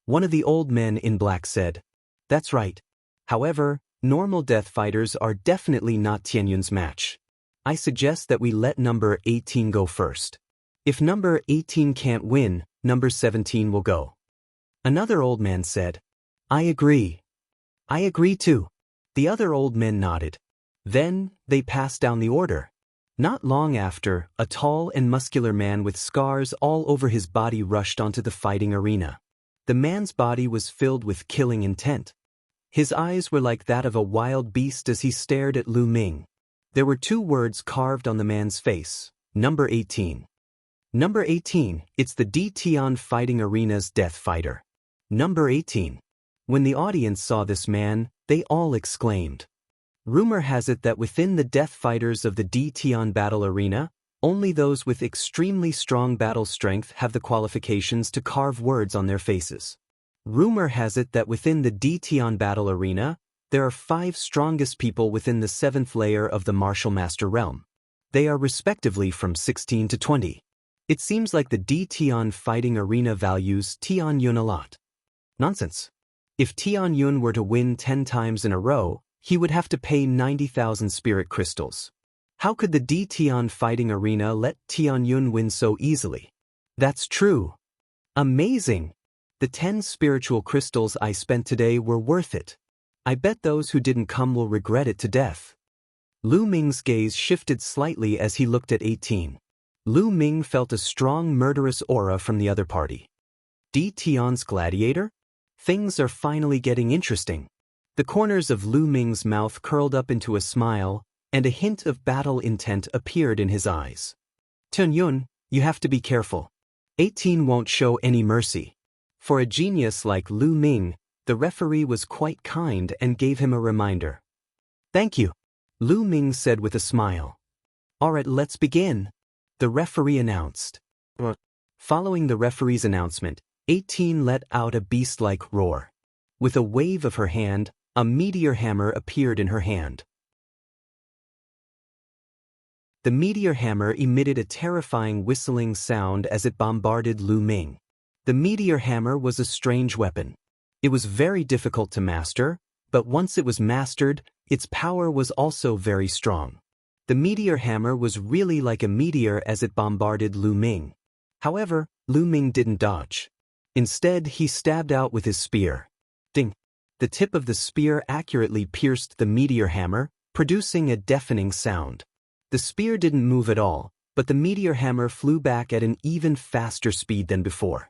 One of the old men in black said. That's right. However, normal death fighters are definitely not Tianyun's match. I suggest that we let number 18 go first. If number 18 can't win, number 17 will go. Another old man said. I agree. I agree too. The other old men nodded. Then, they passed down the order. Not long after, a tall and muscular man with scars all over his body rushed onto the fighting arena. The man's body was filled with killing intent. His eyes were like that of a wild beast as he stared at Lu Ming. There were 2 words carved on the man's face. Number 18. Number 18, it's the D-Tian fighting arena's death fighter. Number 18. When the audience saw this man, they all exclaimed. Rumor has it that within the death fighters of the D-Tian battle arena, only those with extremely strong battle strength have the qualifications to carve words on their faces. Rumor has it that within the D-Tian battle arena, there are 5 strongest people within the 7th layer of the martial master realm. They are respectively from 16 to 20. It seems like the D-Tian fighting arena values Tianyun a lot. Nonsense. If Tianyun were to win 10 times in a row, he would have to pay 90,000 spirit crystals. How could the D-Tian fighting arena let Tianyun win so easily? That's true. Amazing. The 10 spiritual crystals I spent today were worth it. I bet those who didn't come will regret it to death. Lu Ming's gaze shifted slightly as he looked at 18. Lu Ming felt a strong murderous aura from the other party. D-Tian's gladiator? Things are finally getting interesting. The corners of Lu Ming's mouth curled up into a smile, and a hint of battle intent appeared in his eyes. Tianyun, you have to be careful. 18 won't show any mercy. For a genius like Lu Ming, the referee was quite kind and gave him a reminder. Thank you, Lu Ming said with a smile. Alright, let's begin, the referee announced. Following the referee's announcement, 18 let out a beast-like roar. With a wave of her hand, a meteor hammer appeared in her hand. The meteor hammer emitted a terrifying whistling sound as it bombarded Lu Ming. The meteor hammer was a strange weapon. It was very difficult to master, but once it was mastered, its power was also very strong. The meteor hammer was really like a meteor as it bombarded Lu Ming. However, Lu Ming didn't dodge. Instead, he stabbed out with his spear. Ding! The tip of the spear accurately pierced the meteor hammer, producing a deafening sound. The spear didn't move at all, but the meteor hammer flew back at an even faster speed than before.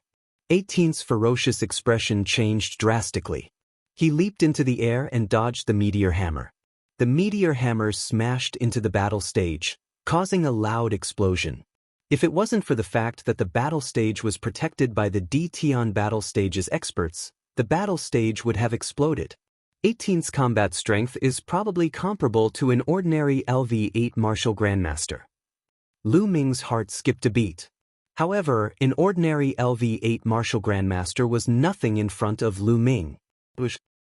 18's ferocious expression changed drastically. He leaped into the air and dodged the meteor hammer. The meteor hammer smashed into the battle stage, causing a loud explosion. If it wasn't for the fact that the battle stage was protected by the D-Tian battle stage's experts, the battle stage would have exploded. 18's combat strength is probably comparable to an ordinary LV8 martial grandmaster. Lu Ming's heart skipped a beat. However, an ordinary LV8 martial grandmaster was nothing in front of Lu Ming.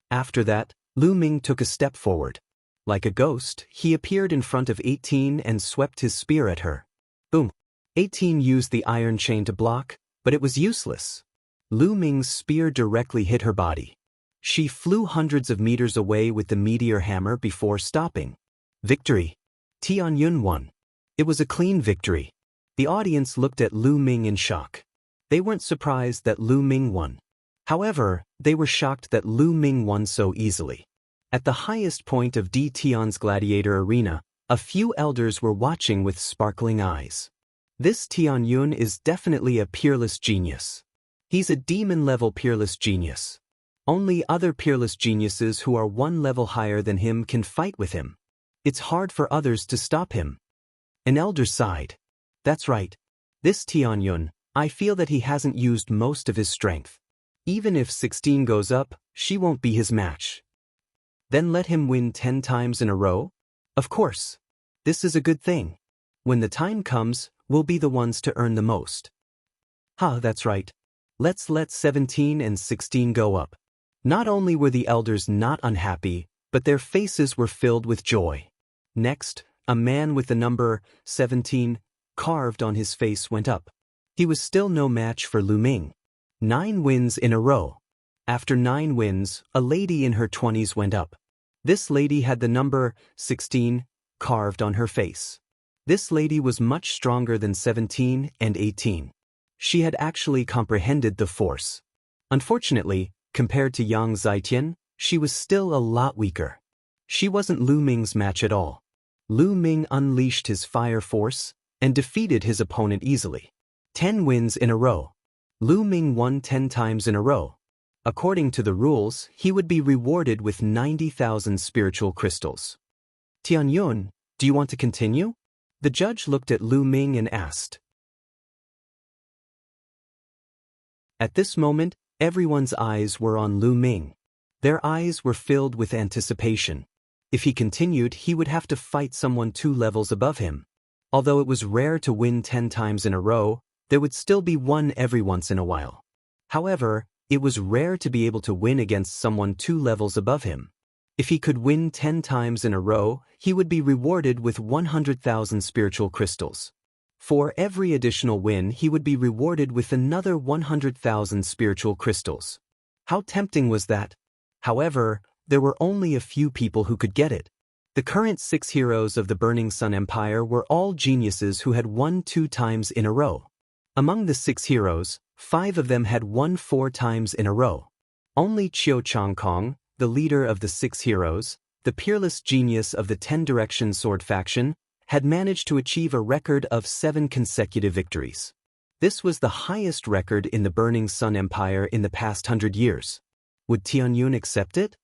After that, Lu Ming took a step forward. Like a ghost, he appeared in front of 18 and swept his spear at her. Boom! 18 used the iron chain to block, but it was useless. Lu Ming's spear directly hit her body. She flew hundreds of meters away with the meteor hammer before stopping. Victory! Tianyun won. It was a clean victory. The audience looked at Lu Ming in shock. They weren't surprised that Lu Ming won. However, they were shocked that Lu Ming won so easily. At the highest point of Di Tian's gladiator arena, a few elders were watching with sparkling eyes. This Tianyun is definitely a peerless genius. He's a demon-level peerless genius. Only other peerless geniuses who are one level higher than him can fight with him. It's hard for others to stop him. An elder sighed. That's right. This Tianyun, I feel that he hasn't used most of his strength. Even if 16 goes up, she won't be his match. Then let him win 10 times in a row? Of course. This is a good thing. When the time comes, we'll be the ones to earn the most. That's right. Let's let 17 and 16 go up. Not only were the elders not unhappy, but their faces were filled with joy. Next, a man with the number 17 carved on his face went up. He was still no match for Lu Ming. 9 wins in a row. After 9 wins, a lady in her 20s went up. This lady had the number 16 carved on her face. This lady was much stronger than 17 and 18. She had actually comprehended the force. Unfortunately, compared to Yang Zitian, she was still a lot weaker. She wasn't Lu Ming's match at all. Lu Ming unleashed his fire force and defeated his opponent easily. 10 wins in a row. Lu Ming won 10 times in a row. According to the rules, he would be rewarded with 90,000 spiritual crystals. Tianyun, do you want to continue? The judge looked at Lu Ming and asked. At this moment, everyone's eyes were on Lu Ming. Their eyes were filled with anticipation. If he continued, he would have to fight someone 2 levels above him. Although it was rare to win 10 times in a row, there would still be one every once in a while. However, it was rare to be able to win against someone 2 levels above him. If he could win 10 times in a row, he would be rewarded with 100,000 spiritual crystals. For every additional win, he would be rewarded with another 100,000 spiritual crystals. How tempting was that? However, there were only a few people who could get it. The current 6 heroes of the Burning Sun Empire were all geniuses who had won 2 times in a row. Among the 6 heroes, 5 of them had won 4 times in a row. Only Qiu Changkong, the leader of the 6 heroes, the peerless genius of the 10 Direction Sword faction, had managed to achieve a record of 7 consecutive victories. This was the highest record in the Burning Sun Empire in the past 100 years. Would Tianyun accept it?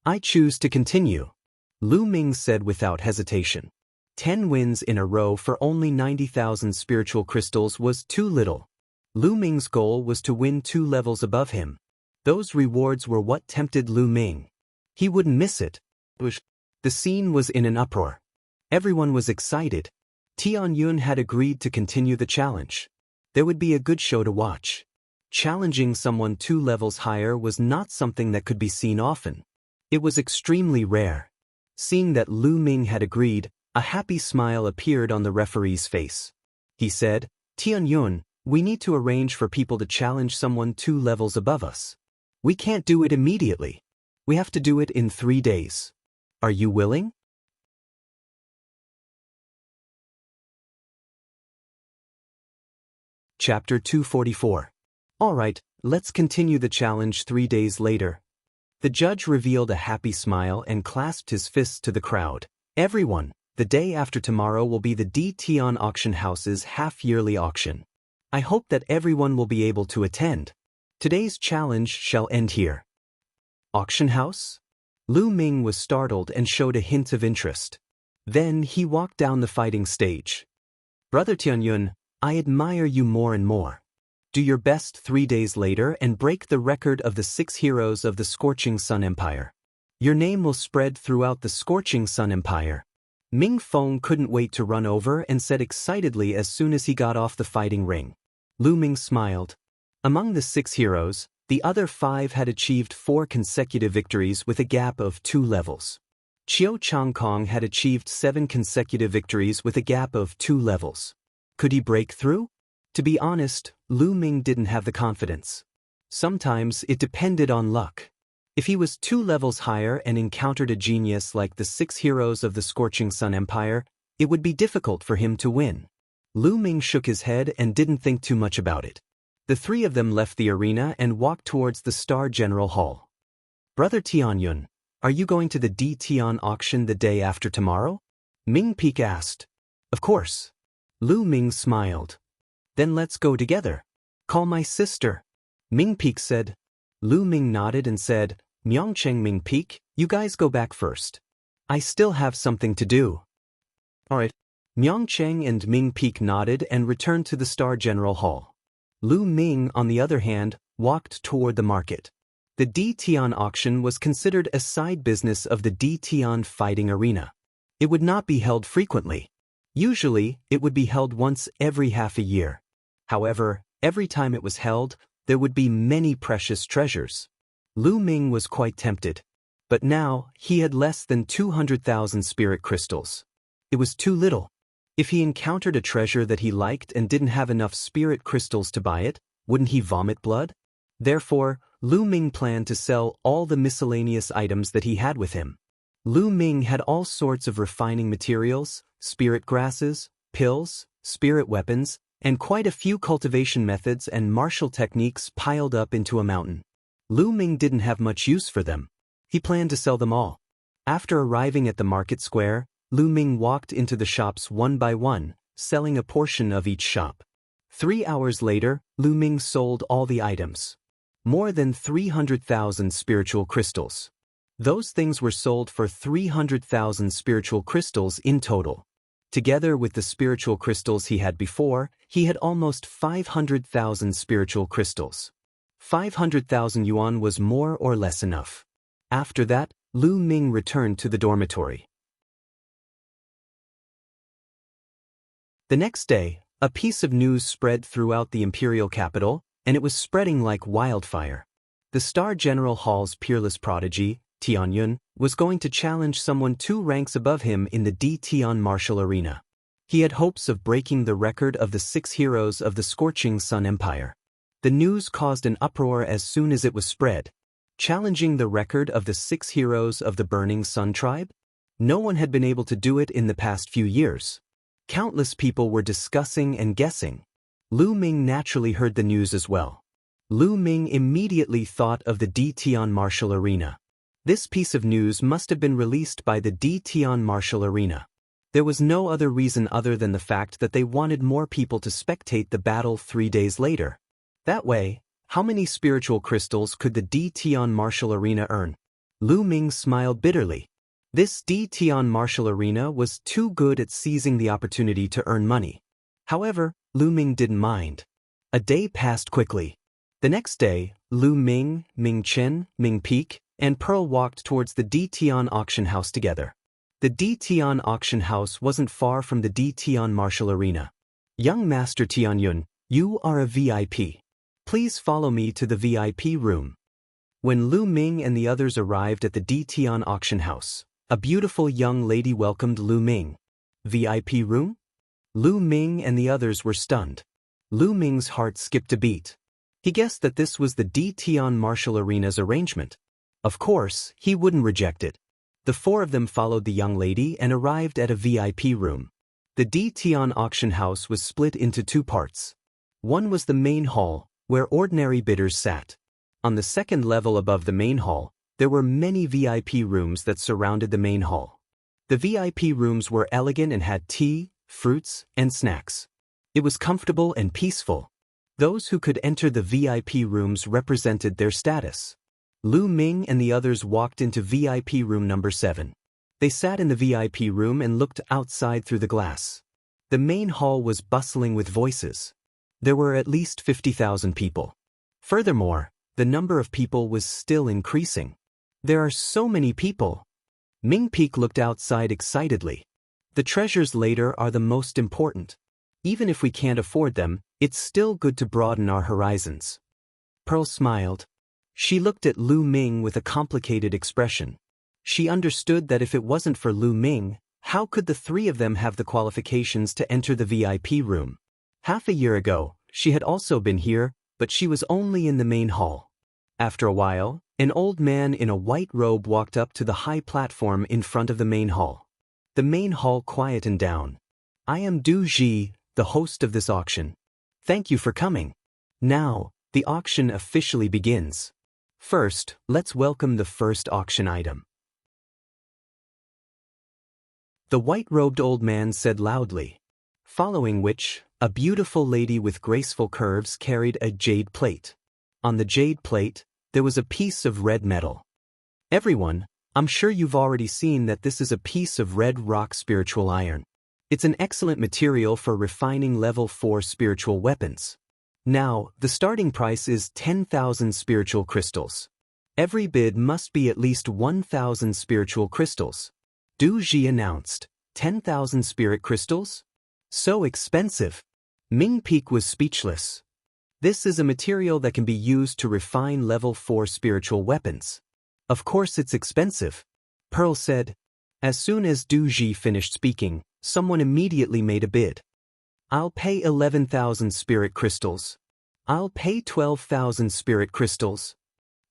I choose to continue. Lu Ming said without hesitation. 10 wins in a row for only 90,000 spiritual crystals was too little. Lu Ming's goal was to win 2 levels above him. Those rewards were what tempted Lu Ming. He wouldn't miss it. The scene was in an uproar. Everyone was excited. Tianyun had agreed to continue the challenge. There would be a good show to watch. Challenging someone 2 levels higher was not something that could be seen often. It was extremely rare. Seeing that Lu Ming had agreed, a happy smile appeared on the referee's face. He said, Tianyun, we need to arrange for people to challenge someone 2 levels above us. We can't do it immediately. We have to do it in 3 days. Are you willing? Chapter 244. All right, let's continue the challenge 3 days later. The judge revealed a happy smile and clasped his fists to the crowd. Everyone, the day after tomorrow will be the Di Tian Auction House's half-yearly auction. I hope that everyone will be able to attend. Today's challenge shall end here. Auction house? Lu Ming was startled and showed a hint of interest. Then he walked down the fighting stage. Brother Tianyun, I admire you more and more. Do your best 3 days later and break the record of the 6 heroes of the Scorching Sun Empire. Your name will spread throughout the Scorching Sun Empire. Ming Feng couldn't wait to run over and said excitedly as soon as he got off the fighting ring. Lu Ming smiled. Among the 6 heroes, the other 5 had achieved 4 consecutive victories with a gap of 2 levels. Qiu Changkong had achieved 7 consecutive victories with a gap of 2 levels. Could he break through? To be honest, Lu Ming didn't have the confidence. Sometimes it depended on luck. If he was 2 levels higher and encountered a genius like the 6 heroes of the Scorching Sun Empire, it would be difficult for him to win. Lu Ming shook his head and didn't think too much about it. The 3 of them left the arena and walked towards the Star General Hall. Brother Tianyun, are you going to the D Tian auction the day after tomorrow? Ming Peak asked. Of course. Lu Ming smiled. Then let's go together. Call my sister. Ming Peak said. Lu Ming nodded and said, Myeongcheng Ming Peak, you guys go back first. I still have something to do. Alright. Myeongcheng and Ming Peak nodded and returned to the Star General Hall. Lu Ming, on the other hand, walked toward the market. The D Tian auction was considered a side business of the D Tian fighting arena. It would not be held frequently. Usually, it would be held once every half a year. However, every time it was held, there would be many precious treasures. Lu Ming was quite tempted. But now, he had less than 200,000 spirit crystals. It was too little. If he encountered a treasure that he liked and didn't have enough spirit crystals to buy it, wouldn't he vomit blood? Therefore, Lu Ming planned to sell all the miscellaneous items that he had with him. Lu Ming had all sorts of refining materials, spirit grasses, pills, spirit weapons, and quite a few cultivation methods and martial techniques piled up into a mountain. Lu Ming didn't have much use for them. He planned to sell them all. After arriving at the market square, Lu Ming walked into the shops one by one, selling a portion of each shop. 3 hours later, Lu Ming sold all the items. More than 300,000 spiritual crystals. Those things were sold for 300,000 spiritual crystals in total. Together with the spiritual crystals he had before, he had almost 500,000 spiritual crystals. 500,000 yuan was more or less enough. After that, Lu Ming returned to the dormitory. The next day, a piece of news spread throughout the imperial capital, and it was spreading like wildfire. The Star General Hall's peerless prodigy, Tianyun, was going to challenge someone 2 ranks above him in the D Tian martial arena. He had hopes of breaking the record of the 6 heroes of the Scorching Sun Empire. The news caused an uproar as soon as it was spread. Challenging the record of the 6 heroes of the Burning Sun tribe? No one had been able to do it in the past few years. Countless people were discussing and guessing. Lu Ming naturally heard the news as well. Lu Ming immediately thought of the D Tian martial arena. This piece of news must have been released by the D Tian martial arena. There was no other reason other than the fact that they wanted more people to spectate the battle 3 days later. That way, how many spiritual crystals could the D Tian martial arena earn? Lu Ming smiled bitterly. This D Tian martial arena was too good at seizing the opportunity to earn money. However, Lu Ming didn't mind. A day passed quickly. The next day, Lu Ming, Ming Chen, Ming Peak, and Pearl walked towards the D Tian auction house together. The D Tian auction house wasn't far from the D Tian martial arena. Young Master Tianyun, you are a VIP. Please follow me to the VIP room. When Lu Ming and the others arrived at the D Tian auction house, a beautiful young lady welcomed Lu Ming. VIP room? Lu Ming and the others were stunned. Lu Ming's heart skipped a beat. He guessed that this was the D Tian martial arena's arrangement. Of course, he wouldn't reject it. The 4 of them followed the young lady and arrived at a VIP room. The D Tian auction house was split into 2 parts. One was the main hall, where ordinary bidders sat. On the second level above the main hall, there were many VIP rooms that surrounded the main hall. The VIP rooms were elegant and had tea, fruits, and snacks. It was comfortable and peaceful. Those who could enter the VIP rooms represented their status. Lu Ming and the others walked into VIP room number 7. They sat in the VIP room and looked outside through the glass. The main hall was bustling with voices. There were at least 50,000 people. Furthermore, the number of people was still increasing. There are so many people. Ming Peak looked outside excitedly. The treasures later are the most important. Even if we can't afford them, it's still good to broaden our horizons. Pearl smiled. She looked at Lu Ming with a complicated expression. She understood that if it wasn't for Lu Ming, how could the three of them have the qualifications to enter the VIP room? Half a year ago, she had also been here, but she was only in the main hall. After a while, an old man in a white robe walked up to the high platform in front of the main hall. The main hall quietened down. I am Du Ji, the host of this auction. Thank you for coming. Now, the auction officially begins. First, let's welcome the first auction item. The white-robed old man said loudly. Following which, a beautiful lady with graceful curves carried a jade plate. On the jade plate, there was a piece of red metal. Everyone, I'm sure you've already seen that this is a piece of red rock spiritual iron. It's an excellent material for refining level 4 spiritual weapons. Now, the starting price is 10,000 spiritual crystals. Every bid must be at least 1,000 spiritual crystals. Du Ji announced. 10,000 spirit crystals? So expensive. Ming Peak was speechless. This is a material that can be used to refine level 4 spiritual weapons. Of course it's expensive, Pearl said. As soon as Du Ji finished speaking, someone immediately made a bid. I'll pay 11,000 spirit crystals. I'll pay 12,000 spirit crystals.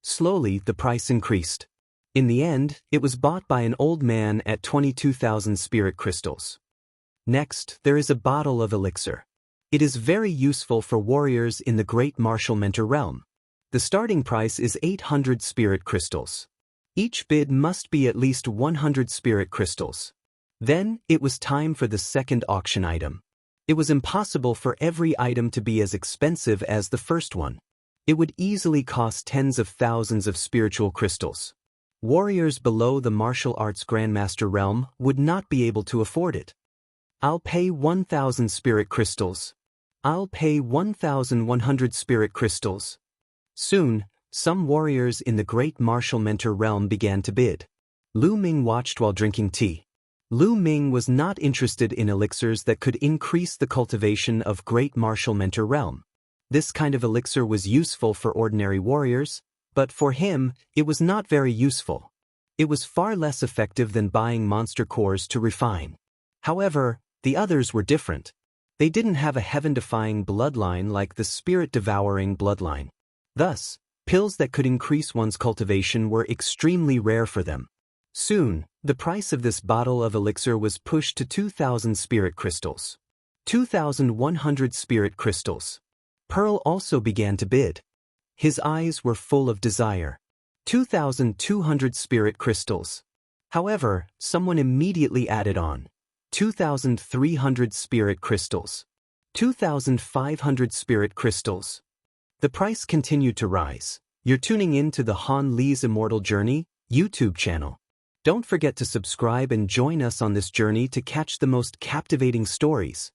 Slowly, the price increased. In the end, it was bought by an old man at 22,000 spirit crystals. Next, there is a bottle of elixir. It is very useful for warriors in the Great Martial Mentor realm. The starting price is 800 spirit crystals. Each bid must be at least 100 spirit crystals. Then, it was time for the second auction item. It was impossible for every item to be as expensive as the first one. It would easily cost tens of thousands of spiritual crystals. Warriors below the martial arts grandmaster realm would not be able to afford it. I'll pay 1,000 spirit crystals. I'll pay 1,100 spirit crystals. Soon, some warriors in the Great Martial Mentor realm began to bid. Lu Ming watched while drinking tea. Lu Ming was not interested in elixirs that could increase the cultivation of Great Martial Mentor realm. This kind of elixir was useful for ordinary warriors, but for him, it was not very useful. It was far less effective than buying monster cores to refine. However, the others were different. They didn't have a heaven-defying bloodline like the spirit-devouring bloodline. Thus, pills that could increase one's cultivation were extremely rare for them. Soon, the price of this bottle of elixir was pushed to 2,000 spirit crystals. 2,100 spirit crystals. Pearl also began to bid. His eyes were full of desire. 2,200 spirit crystals. However, someone immediately added on. 2,300 spirit crystals. 2,500 spirit crystals. The price continued to rise. You're tuning in to the Han Li's Immortal Journey YouTube channel. Don't forget to subscribe and join us on this journey to catch the most captivating stories.